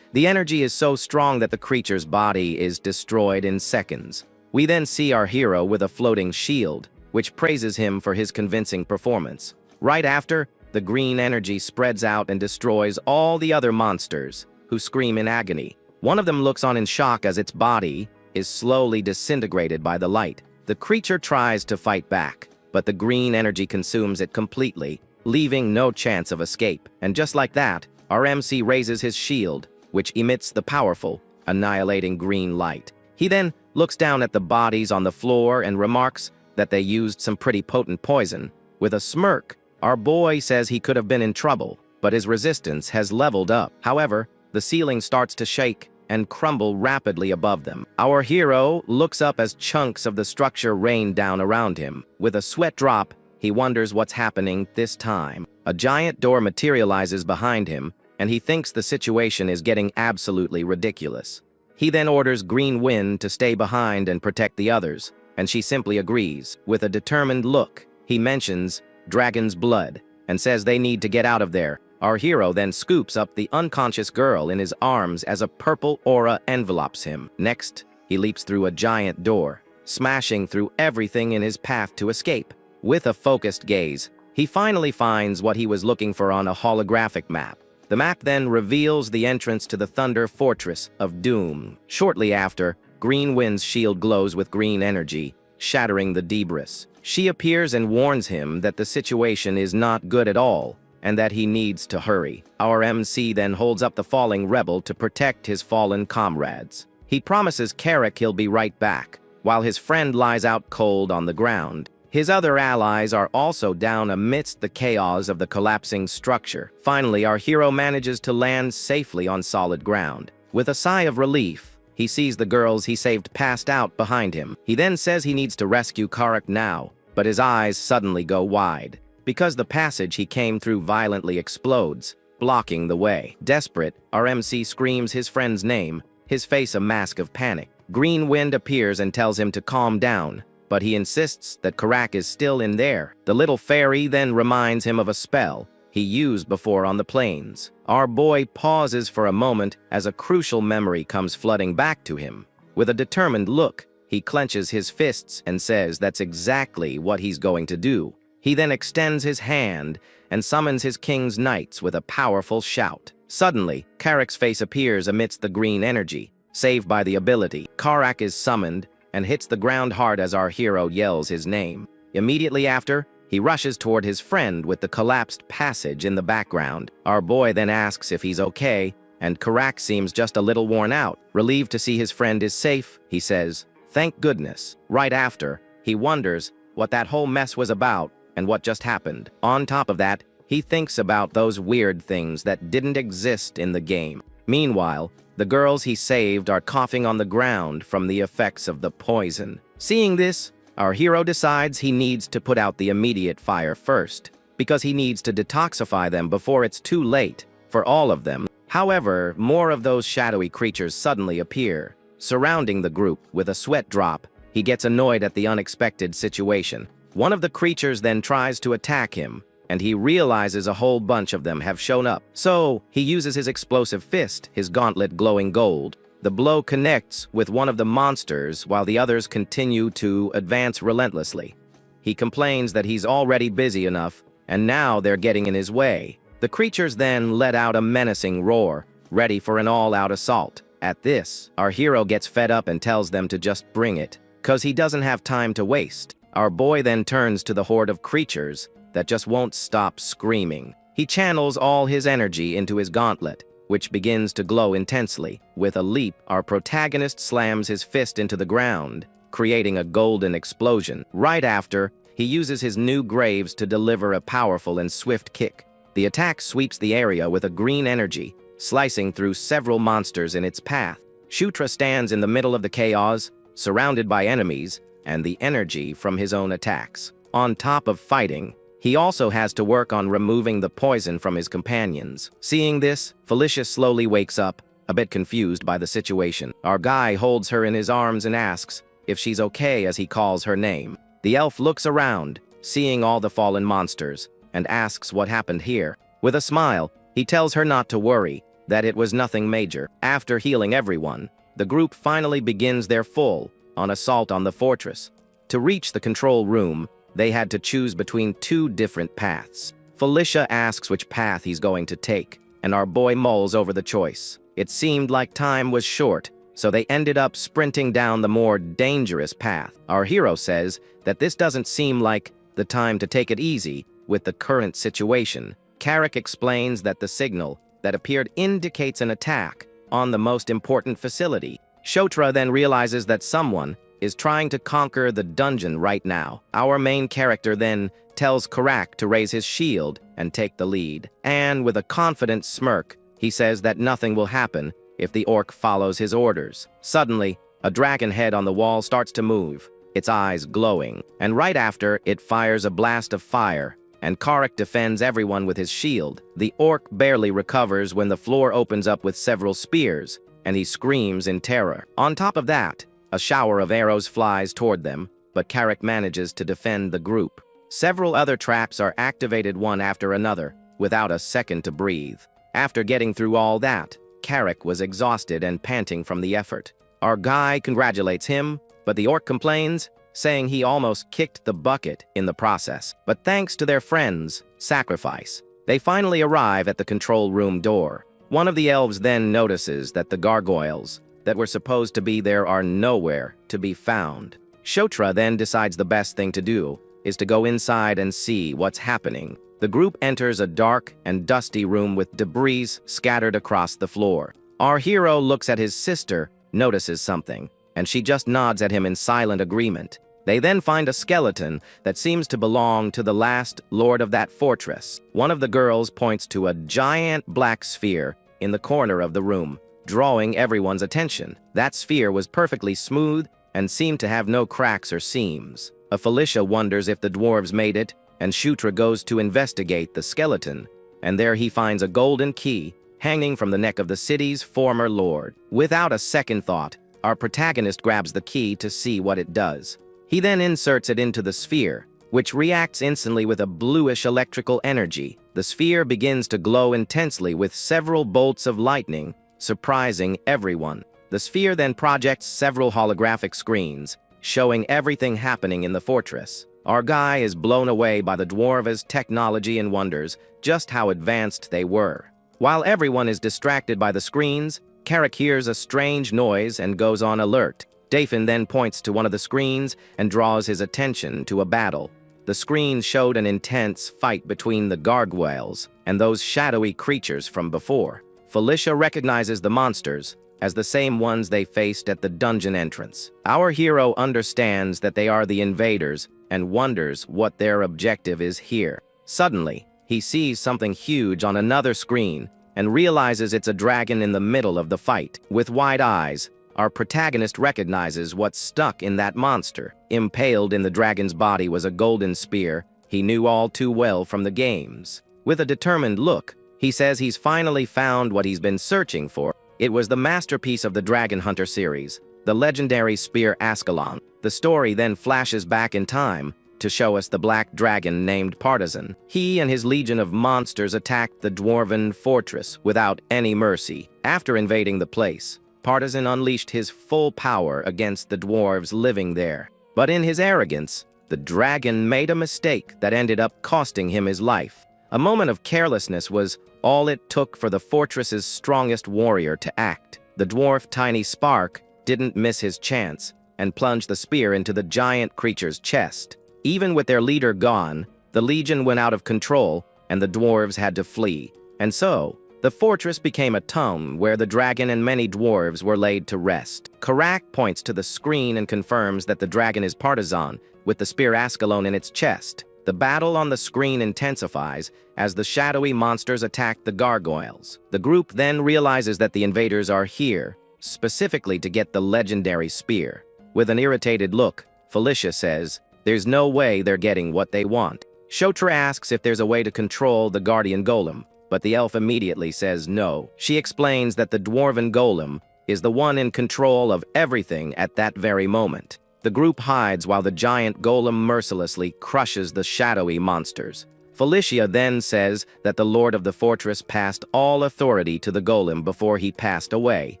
The energy is so strong that the creature's body is destroyed in seconds. We then see our hero with a floating shield, which praises him for his convincing performance. Right after, the green energy spreads out and destroys all the other monsters, who scream in agony. One of them looks on in shock as its body is slowly disintegrated by the light. The creature tries to fight back, but the green energy consumes it completely, leaving no chance of escape. And just like that, our MC raises his shield, which emits the powerful, annihilating green light. He then looks down at the bodies on the floor and remarks that they used some pretty potent poison. With a smirk, our boy says he could have been in trouble, but his resistance has leveled up. However, the ceiling starts to shake and crumble rapidly above them. Our hero looks up as chunks of the structure rain down around him. With a sweat drop, he wonders what's happening this time. A giant door materializes behind him, and he thinks the situation is getting absolutely ridiculous. He then orders Green Wind to stay behind and protect the others, and she simply agrees. With a determined look, he mentions Dragon's Blood and says they need to get out of there. Our hero then scoops up the unconscious girl in his arms as a purple aura envelopes him. Next, he leaps through a giant door, smashing through everything in his path to escape. With a focused gaze, he finally finds what he was looking for on a holographic map. The map then reveals the entrance to the Thunder Fortress of Doom. Shortly after, Green Wind's shield glows with green energy, shattering the debris. She appears and warns him that the situation is not good at all, and that he needs to hurry. Our MC then holds up the falling rebel to protect his fallen comrades. He promises Carrick he'll be right back, while his friend lies out cold on the ground. His other allies are also down amidst the chaos of the collapsing structure. Finally, our hero manages to land safely on solid ground. With a sigh of relief, he sees the girls he saved passed out behind him. He then says he needs to rescue Carrick now, but his eyes suddenly go wide, because the passage he came through violently explodes, blocking the way. Desperate, our MC screams his friend's name, his face a mask of panic. Green Wind appears and tells him to calm down, but he insists that Carrick is still in there. The little fairy then reminds him of a spell he used before on the plains. Our boy pauses for a moment as a crucial memory comes flooding back to him. With a determined look, he clenches his fists and says that's exactly what he's going to do. He then extends his hand and summons his king's knights with a powerful shout. Suddenly, Carrick's face appears amidst the green energy, saved by the ability. Carrick is summoned and hits the ground hard as our hero yells his name. Immediately after, he rushes toward his friend with the collapsed passage in the background. Our boy then asks if he's okay, and Carrick seems just a little worn out. Relieved to see his friend is safe, he says, "Thank goodness." Right after, he wonders what that whole mess was about and what just happened. On top of that, he thinks about those weird things that didn't exist in the game. Meanwhile, the girls he saved are coughing on the ground from the effects of the poison. Seeing this, our hero decides he needs to put out the immediate fire first, because he needs to detoxify them before it's too late for all of them. However, more of those shadowy creatures suddenly appear, surrounding the group. With a sweat drop, he gets annoyed at the unexpected situation. One of the creatures then tries to attack him, and he realizes a whole bunch of them have shown up. So, he uses his explosive fist, his gauntlet glowing gold. The blow connects with one of the monsters while the others continue to advance relentlessly. He complains that he's already busy enough, and now they're getting in his way. The creatures then let out a menacing roar, ready for an all-out assault. At this, our hero gets fed up and tells them to just bring it, 'cause he doesn't have time to waste. Our boy then turns to the horde of creatures that just won't stop screaming. He channels all his energy into his gauntlet, which begins to glow intensely. With a leap, our protagonist slams his fist into the ground, creating a golden explosion. Right after, he uses his new graves to deliver a powerful and swift kick. The attack sweeps the area with a green energy, slicing through several monsters in its path. Shutra stands in the middle of the chaos, surrounded by enemies, and the energy from his own attacks. On top of fighting, he also has to work on removing the poison from his companions. Seeing this, Felicia slowly wakes up, a bit confused by the situation. Our guy holds her in his arms and asks if she's okay as he calls her name. The elf looks around, seeing all the fallen monsters, and asks what happened here. With a smile, he tells her not to worry, that it was nothing major. After healing everyone, the group finally begins their full, on assault on the fortress. To reach the control room, they had to choose between two different paths. Felicia asks which path he's going to take, and our boy mulls over the choice. It seemed like time was short, so they ended up sprinting down the more dangerous path. Our hero says that this doesn't seem like the time to take it easy with the current situation. Carrick explains that the signal that appeared indicates an attack on the most important facility. Shotra then realizes that someone is trying to conquer the dungeon right now. Our main character then tells Karak to raise his shield and take the lead. And with a confident smirk, he says that nothing will happen if the orc follows his orders. Suddenly, a dragon head on the wall starts to move, its eyes glowing, and right after, it fires a blast of fire, and Karak defends everyone with his shield. The orc barely recovers when the floor opens up with several spears, and he screams in terror. On top of that, a shower of arrows flies toward them, but Karak manages to defend the group. Several other traps are activated one after another, without a second to breathe. After getting through all that, Karak was exhausted and panting from the effort. Our guy congratulates him, but the orc complains, saying he almost kicked the bucket in the process. But thanks to their friend's sacrifice, they finally arrive at the control room door. One of the elves then notices that the gargoyles that were supposed to be there are nowhere to be found. Shotra then decides the best thing to do is to go inside and see what's happening. The group enters a dark and dusty room with debris scattered across the floor. Our hero looks at his sister, notices something, and she just nods at him in silent agreement. They then find a skeleton that seems to belong to the last lord of that fortress. One of the girls points to a giant black sphere in the corner of the room, drawing everyone's attention. That sphere was perfectly smooth and seemed to have no cracks or seams. Felicia wonders if the dwarves made it, and Shutra goes to investigate the skeleton, and there he finds a golden key hanging from the neck of the city's former lord. Without a second thought, our protagonist grabs the key to see what it does. He then inserts it into the sphere, which reacts instantly with a bluish electrical energy. The sphere begins to glow intensely with several bolts of lightning, surprising everyone. The sphere then projects several holographic screens, showing everything happening in the fortress. Our guy is blown away by the dwarves' technology and wonders just how advanced they were. While everyone is distracted by the screens, Carrick hears a strange noise and goes on alert. Dafin then points to one of the screens and draws his attention to a battle. The screen showed an intense fight between the gargoyles and those shadowy creatures from before. Felicia recognizes the monsters as the same ones they faced at the dungeon entrance. Our hero understands that they are the invaders and wonders what their objective is here. Suddenly, he sees something huge on another screen and realizes it's a dragon in the middle of the fight. With wide eyes, our protagonist recognizes what's stuck in that monster. Impaled in the dragon's body was a golden spear he knew all too well from the games. With a determined look, he says he's finally found what he's been searching for. It was the masterpiece of the Dragon Hunter series, the legendary spear Ascalon. The story then flashes back in time to show us the black dragon named Partisan. He and his legion of monsters attacked the dwarven fortress without any mercy. After invading the place, Partisan unleashed his full power against the dwarves living there. But in his arrogance, the dragon made a mistake that ended up costing him his life. A moment of carelessness was all it took for the fortress's strongest warrior to act. The dwarf Tiny Spark didn't miss his chance and plunged the spear into the giant creature's chest. Even with their leader gone, the legion went out of control and the dwarves had to flee. And so, the fortress became a tomb where the dragon and many dwarves were laid to rest. Karak points to the screen and confirms that the dragon is Partisan, with the spear Ascalon in its chest. The battle on the screen intensifies as the shadowy monsters attack the gargoyles. The group then realizes that the invaders are here, specifically to get the legendary spear. With an irritated look, Felicia says, there's no way they're getting what they want. Shotra asks if there's a way to control the guardian golem, but the elf immediately says no. She explains that the dwarven golem is the one in control of everything at that very moment. The group hides while the giant golem mercilessly crushes the shadowy monsters. Felicia then says that the lord of the fortress passed all authority to the golem before he passed away.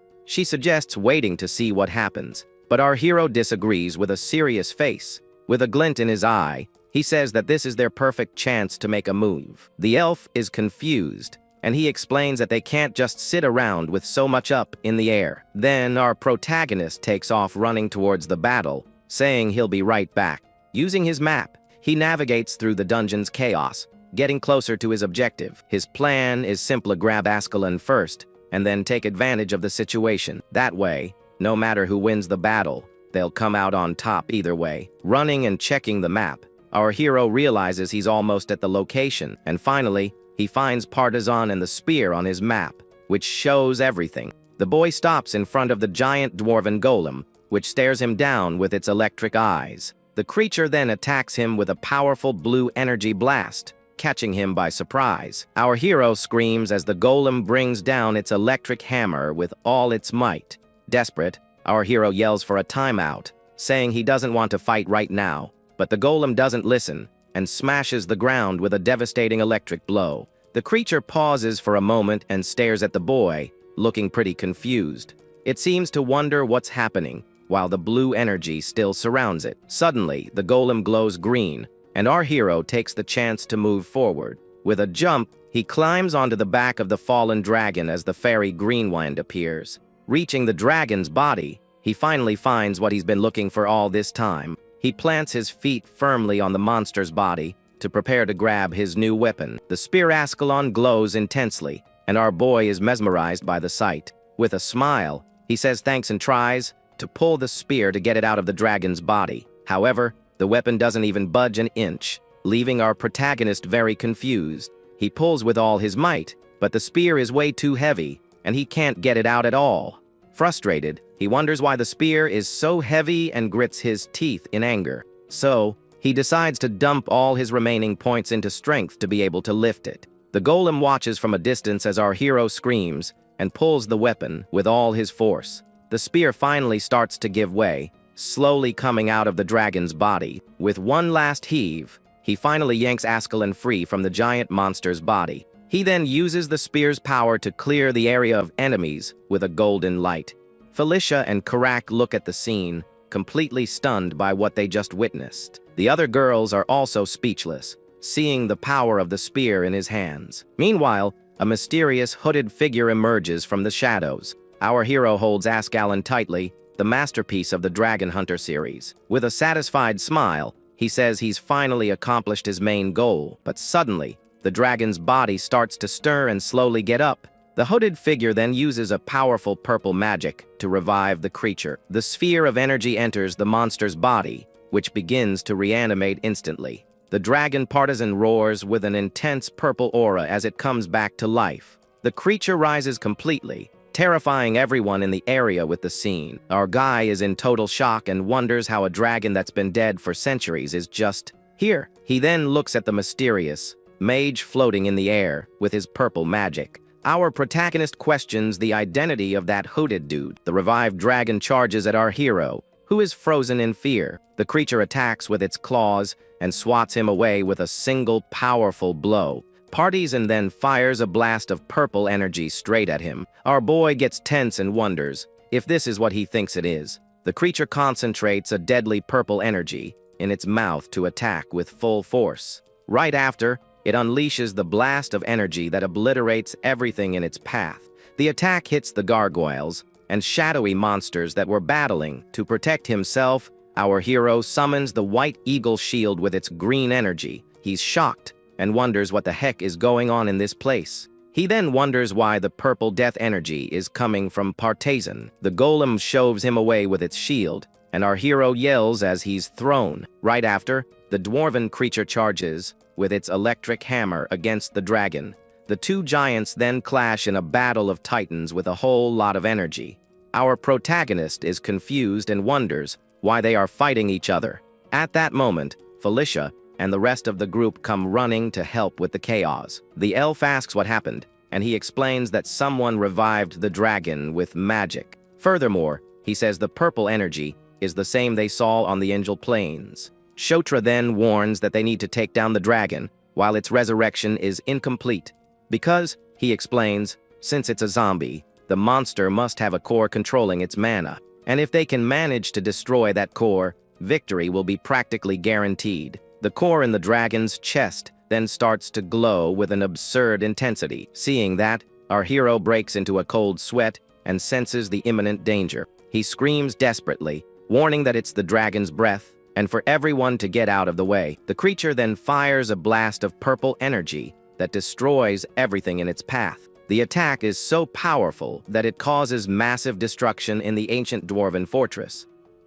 She suggests waiting to see what happens, But our hero disagrees with a serious face. With a glint in his eye, he says that this is their perfect chance to make a move. The elf is confused, and he explains that they can't just sit around with so much up in the air. Then our protagonist takes off running towards the battle, saying he'll be right back. Using his map, he navigates through the dungeon's chaos, getting closer to his objective. His plan is simply grab Ascalon first, and then take advantage of the situation. That way, no matter who wins the battle, they'll come out on top either way. Running and checking the map, our hero realizes he's almost at the location, and finally, he finds Partisan and the spear on his map, which shows everything. The boy stops in front of the giant dwarven golem, which stares him down with its electric eyes. The creature then attacks him with a powerful blue energy blast, catching him by surprise. Our hero screams as the golem brings down its electric hammer with all its might. Desperate, our hero yells for a timeout, saying he doesn't want to fight right now, but the golem doesn't listen and smashes the ground with a devastating electric blow. The creature pauses for a moment and stares at the boy, looking pretty confused. It seems to wonder what's happening, while the blue energy still surrounds it. Suddenly, the golem glows green, and our hero takes the chance to move forward. With a jump, he climbs onto the back of the fallen dragon as the fairy Greenwind appears. Reaching the dragon's body, he finally finds what he's been looking for all this time. He plants his feet firmly on the monster's body to prepare to grab his new weapon. The spear Ascalon glows intensely, and our boy is mesmerized by the sight. With a smile, he says thanks and tries to pull the spear to get it out of the dragon's body. However, the weapon doesn't even budge an inch, leaving our protagonist very confused. He pulls with all his might, but the spear is way too heavy, and he can't get it out at all. Frustrated, he wonders why the spear is so heavy and grits his teeth in anger. So, he decides to dump all his remaining points into strength to be able to lift it. The golem watches from a distance as our hero screams and pulls the weapon with all his force. The spear finally starts to give way, slowly coming out of the dragon's body. With one last heave, he finally yanks Ascalon free from the giant monster's body. He then uses the spear's power to clear the area of enemies with a golden light. Felicia and Karak look at the scene, completely stunned by what they just witnessed. The other girls are also speechless, seeing the power of the spear in his hands. Meanwhile, a mysterious hooded figure emerges from the shadows. Our hero holds Ascalon tightly, the masterpiece of the Dragon Hunter series. With a satisfied smile, he says he's finally accomplished his main goal, but suddenly, the dragon's body starts to stir and slowly get up. The hooded figure then uses a powerful purple magic to revive the creature. The sphere of energy enters the monster's body, which begins to reanimate instantly. The dragon partisan roars with an intense purple aura as it comes back to life. The creature rises completely, terrifying everyone in the area with the scene. Our guy is in total shock and wonders how a dragon that's been dead for centuries is just here. He then looks at the mysterious mage floating in the air with his purple magic. Our protagonist questions the identity of that hooded dude. The revived dragon charges at our hero, who is frozen in fear. The creature attacks with its claws and swats him away with a single powerful blow. Partisan then fires a blast of purple energy straight at him. Our boy gets tense and wonders if this is what he thinks it is. The creature concentrates a deadly purple energy in its mouth to attack with full force. Right after, it unleashes the blast of energy that obliterates everything in its path. The attack hits the gargoyles and shadowy monsters that were battling. To protect himself, our hero summons the white eagle shield with its green energy. He's shocked and wonders what the heck is going on in this place. He then wonders why the purple death energy is coming from Partisan. The golem shoves him away with its shield, and our hero yells as he's thrown. Right after, the dwarven creature charges with its electric hammer against the dragon. The two giants then clash in a battle of titans with a whole lot of energy. Our protagonist is confused and wonders why they are fighting each other. At that moment, Felicia and the rest of the group come running to help with the chaos. The elf asks what happened, and he explains that someone revived the dragon with magic. Furthermore, he says the purple energy is the same they saw on the Angel Plains. Shotra then warns that they need to take down the dragon, while its resurrection is incomplete. Because, he explains, since it's a zombie, the monster must have a core controlling its mana. And if they can manage to destroy that core, victory will be practically guaranteed. The core in the dragon's chest then starts to glow with an absurd intensity. Seeing that, our hero breaks into a cold sweat and senses the imminent danger. He screams desperately, warning that it's the dragon's breath, and for everyone to get out of the way. The creature then fires a blast of purple energy that destroys everything in its path. The attack is so powerful that it causes massive destruction in the ancient dwarven fortress.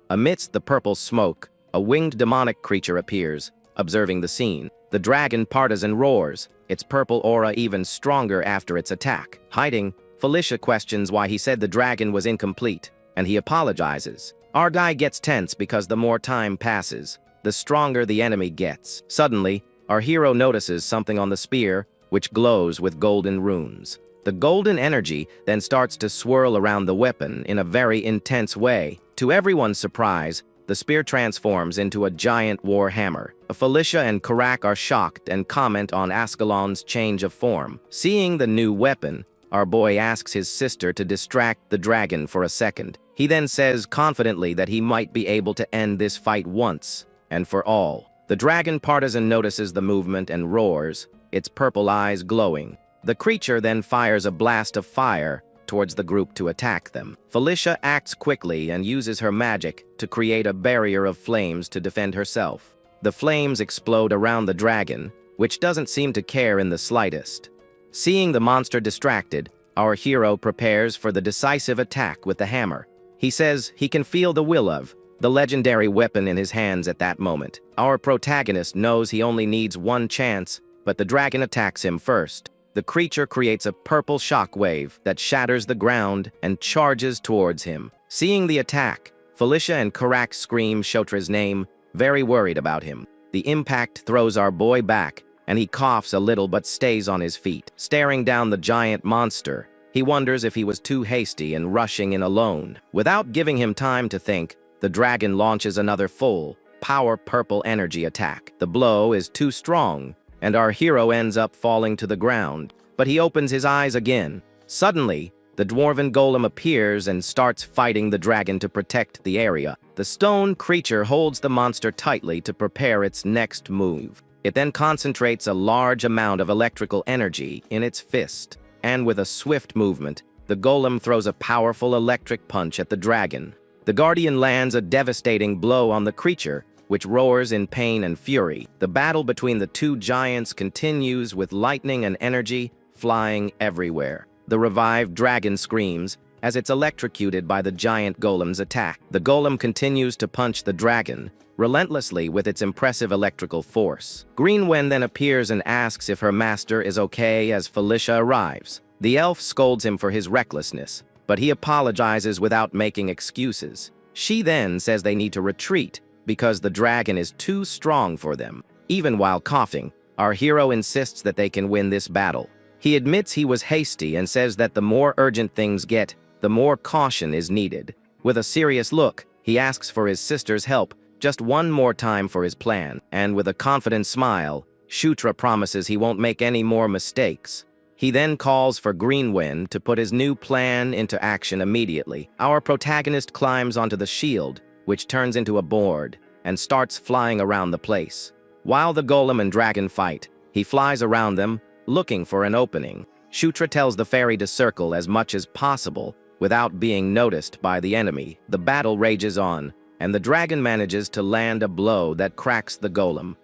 Amidst the purple smoke, a winged demonic creature appears, observing the scene. The dragon partisan roars, its purple aura even stronger after its attack. Hiding, Felicia questions why he said the dragon was incomplete, and he apologizes. Our guy gets tense because the more time passes, the stronger the enemy gets. Suddenly, our hero notices something on the spear, which glows with golden runes. The golden energy then starts to swirl around the weapon in a very intense way. To everyone's surprise, the spear transforms into a giant war hammer. Felicia and Karak are shocked and comment on Ascalon's change of form. Seeing the new weapon, our boy asks his sister to distract the dragon for a second. He then says confidently that he might be able to end this fight once and for all. The dragon partisan notices the movement and roars, its purple eyes glowing. The creature then fires a blast of fire towards the group to attack them. Felicia acts quickly and uses her magic to create a barrier of flames to defend herself. The flames explode around the dragon, which doesn't seem to care in the slightest. Seeing the monster distracted, our hero prepares for the decisive attack with the hammer. He says he can feel the will of the legendary weapon in his hands at that moment. Our protagonist knows he only needs one chance, but the dragon attacks him first. The creature creates a purple shockwave that shatters the ground and charges towards him. Seeing the attack, Felicia and Karak scream Shotra's name, very worried about him. The impact throws our boy back, and he coughs a little but stays on his feet. Staring down the giant monster, he wonders if he was too hasty and rushing in alone. Without giving him time to think, the dragon launches another full, power purple energy attack. The blow is too strong, and our hero ends up falling to the ground, but he opens his eyes again. Suddenly, the dwarven golem appears and starts fighting the dragon to protect the area. The stone creature holds the monster tightly to prepare its next move. It then concentrates a large amount of electrical energy in its fist, and with a swift movement, the golem throws a powerful electric punch at the dragon. The guardian lands a devastating blow on the creature, which roars in pain and fury. The battle between the two giants continues with lightning and energy flying everywhere. The revived dragon screams as it's electrocuted by the giant golem's attack. The golem continues to punch the dragon relentlessly with its impressive electrical force. Greenwen then appears and asks if her master is okay as Felicia arrives. The elf scolds him for his recklessness, but he apologizes without making excuses. She then says they need to retreat because the dragon is too strong for them. Even while coughing, our hero insists that they can win this battle. He admits he was hasty and says that the more urgent things get, the more caution is needed. With a serious look, he asks for his sister's help just one more time for his plan, and with a confident smile, Shutra promises he won't make any more mistakes. He then calls for Greenwen to put his new plan into action immediately. Our protagonist climbs onto the shield, which turns into a board, and starts flying around the place. While the golem and dragon fight, he flies around them, looking for an opening. Shutra tells the fairy to circle as much as possible without being noticed by the enemy. The battle rages on, and the dragon manages to land a blow that cracks the golem.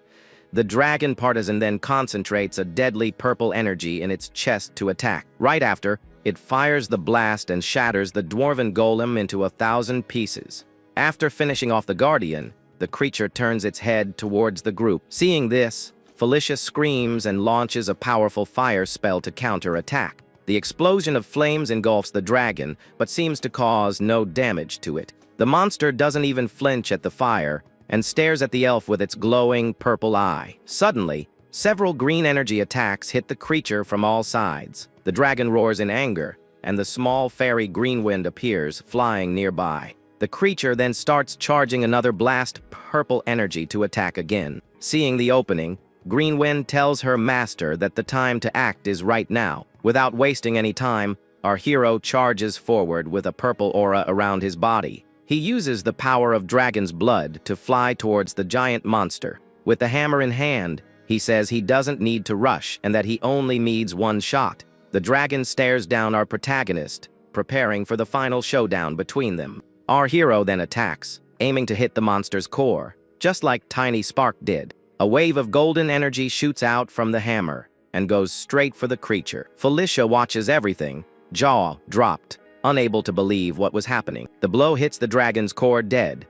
The dragon partisan then concentrates a deadly purple energy in its chest to attack. Right after, it fires the blast and shatters the dwarven golem into 1,000 pieces. After finishing off the guardian, the creature turns its head towards the group. Seeing this, Felicia screams and launches a powerful fire spell to counter-attack. The explosion of flames engulfs the dragon, but seems to cause no damage to it. The monster doesn't even flinch at the fire, and stares at the elf with its glowing purple eye. Suddenly, several green energy attacks hit the creature from all sides. The dragon roars in anger, and the small fairy Greenwind appears, flying nearby. The creature then starts charging another blast purple energy to attack again. Seeing the opening, Greenwind tells her master that the time to act is right now. Without wasting any time, our hero charges forward with a purple aura around his body. He uses the power of dragon's blood to fly towards the giant monster. With the hammer in hand, he says he doesn't need to rush and that he only needs one shot. The dragon stares down our protagonist, preparing for the final showdown between them. Our hero then attacks, aiming to hit the monster's core, just like Tiny Spark did. A wave of golden energy shoots out from the hammer and goes straight for the creature. Felicia watches everything, jaw dropped, unable to believe what was happening. The blow hits the dragon's core dead,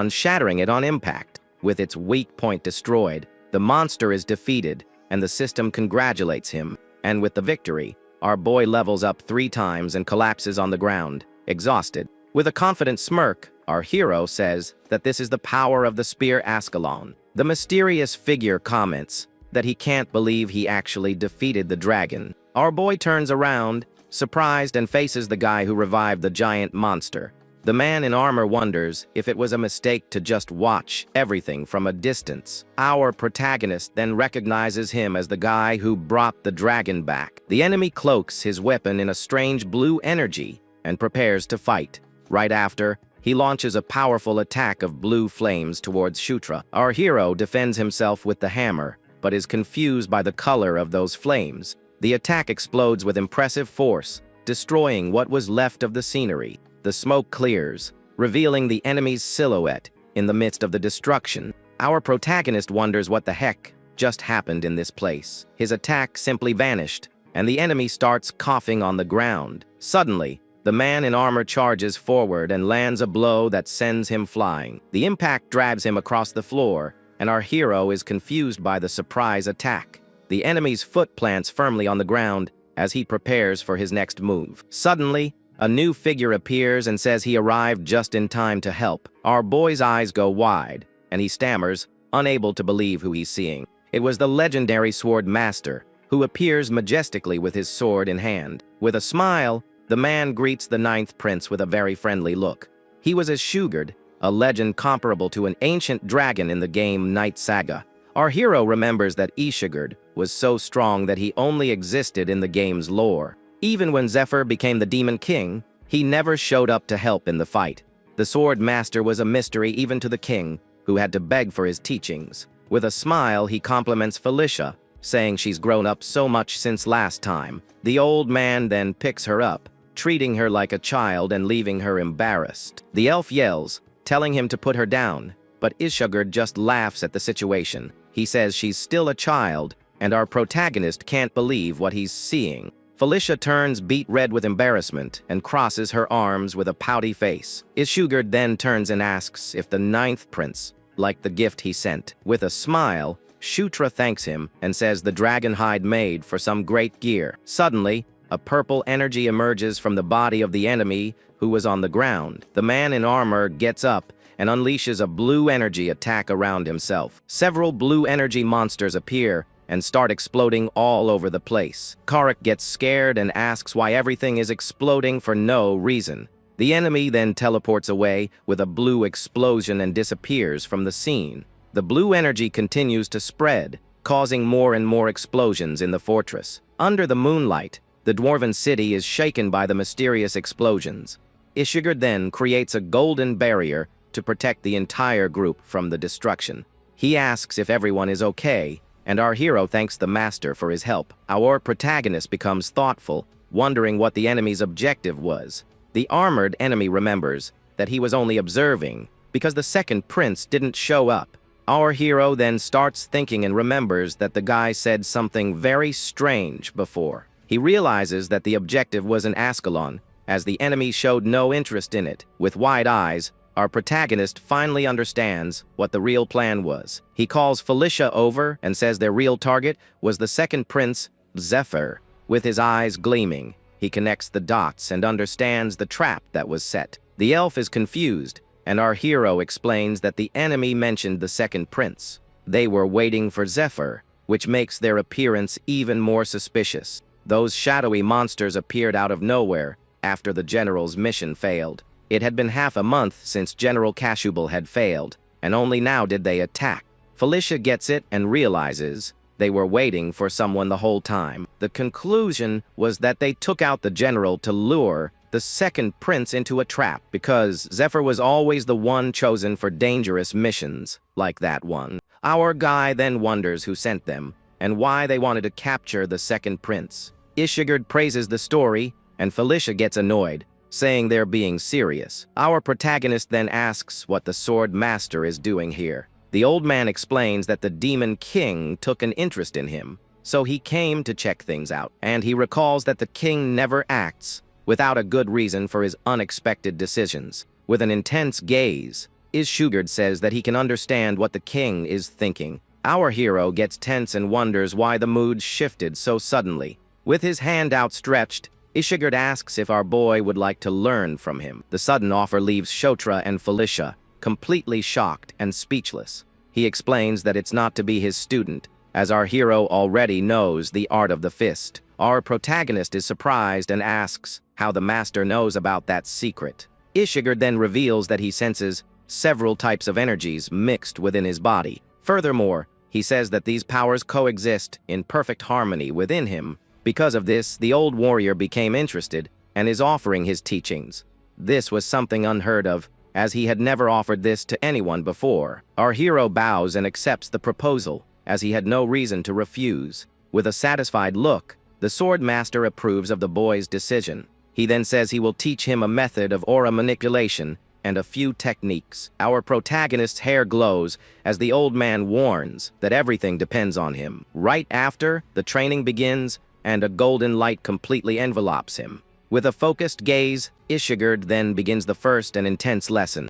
shattering it on impact. With its weak point destroyed, the monster is defeated, and the system congratulates him. And with the victory, our boy levels up 3 times and collapses on the ground, exhausted. With a confident smirk, our hero says that this is the power of the spear Ascalon. The mysterious figure comments that he can't believe he actually defeated the dragon. Our boy turns around, surprised, and faces the guy who revived the giant monster. The man in armor wonders if it was a mistake to just watch everything from a distance. Our protagonist then recognizes him as the guy who brought the dragon back. The enemy cloaks his weapon in a strange blue energy and prepares to fight. Right after, he launches a powerful attack of blue flames towards Shutra. Our hero defends himself with the hammer, but is confused by the color of those flames. The attack explodes with impressive force, destroying what was left of the scenery. The smoke clears, revealing the enemy's silhouette in the midst of the destruction. Our protagonist wonders what the heck just happened in this place. His attack simply vanished, and the enemy starts coughing on the ground. Suddenly, the man in armor charges forward and lands a blow that sends him flying. The impact drives him across the floor, and our hero is confused by the surprise attack. The enemy's foot plants firmly on the ground as he prepares for his next move. Suddenly, a new figure appears and says he arrived just in time to help. Our boy's eyes go wide, and he stammers, unable to believe who he's seeing. It was the legendary sword master, who appears majestically with his sword in hand. With a smile, the man greets the 9th prince with a very friendly look. He was Ishugard, a legend comparable to an ancient dragon in the game Night Saga. Our hero remembers that Ishugard was so strong that he only existed in the game's lore. Even when Zephyr became the Demon King, he never showed up to help in the fight. The sword master was a mystery even to the king, who had to beg for his teachings. With a smile, he compliments Felicia, saying she's grown up so much since last time. The old man then picks her up, treating her like a child and leaving her embarrassed. The elf yells, telling him to put her down, but Ishugard just laughs at the situation. He says she's still a child, and our protagonist can't believe what he's seeing. Felicia turns beet red with embarrassment and crosses her arms with a pouty face. Ishugard then turns and asks if the 9th prince liked the gift he sent. With a smile, Shutra thanks him and says the dragon hide made for some great gear. Suddenly, a purple energy emerges from the body of the enemy who was on the ground. The man in armor gets up and unleashes a blue energy attack around himself. Several blue energy monsters appear and start exploding all over the place. Karak gets scared and asks why everything is exploding for no reason. The enemy then teleports away with a blue explosion and disappears from the scene. The blue energy continues to spread, causing more and more explosions in the fortress. Under the moonlight, the dwarven city is shaken by the mysterious explosions. Ishugard then creates a golden barrier to protect the entire group from the destruction. He asks if everyone is okay, and our hero thanks the master for his help. Our protagonist becomes thoughtful, wondering what the enemy's objective was. The armored enemy remembers that he was only observing because the 2nd prince didn't show up. Our hero then starts thinking and remembers that the guy said something very strange before. He realizes that the objective was an Ascalon, as the enemy showed no interest in it. With wide eyes, our protagonist finally understands what the real plan was. He calls Felicia over and says their real target was the 2nd prince, Zephyr. With his eyes gleaming, he connects the dots and understands the trap that was set. The elf is confused, and our hero explains that the enemy mentioned the 2nd prince. They were waiting for Zephyr, which makes their appearance even more suspicious. Those shadowy monsters appeared out of nowhere after the general's mission failed. It had been half a month since General Kashubal had failed, and only now did they attack. Felicia gets it and realizes they were waiting for someone the whole time. The conclusion was that they took out the general to lure the second prince into a trap because Zephyr was always the one chosen for dangerous missions like that one. Our guy then wonders who sent them and why they wanted to capture the second prince. Ishigard praises the story, and Felicia gets annoyed, saying they're being serious. Our protagonist then asks what the Sword Master is doing here. The old man explains that the Demon King took an interest in him, so he came to check things out, and he recalls that the king never acts without a good reason for his unexpected decisions. With an intense gaze, Ishigard says that he can understand what the king is thinking. Our hero gets tense and wonders why the mood shifted so suddenly. With his hand outstretched, Ishigard asks if our boy would like to learn from him. The sudden offer leaves Shotra and Felicia completely shocked and speechless. He explains that it's not to be his student, as our hero already knows the art of the fist. Our protagonist is surprised and asks how the master knows about that secret. Ishigard then reveals that he senses several types of energies mixed within his body. Furthermore, he says that these powers coexist in perfect harmony within him. Because of this, the old warrior became interested and is offering his teachings. This was something unheard of, as he had never offered this to anyone before. Our hero bows and accepts the proposal, as he had no reason to refuse. With a satisfied look, the Sword Master approves of the boy's decision. He then says he will teach him a method of aura manipulation and a few techniques. Our protagonist's hair glows as the old man warns that everything depends on him. Right after, the training begins, and a golden light completely envelopes him. With a focused gaze, Ishigard then begins the first and intense lesson.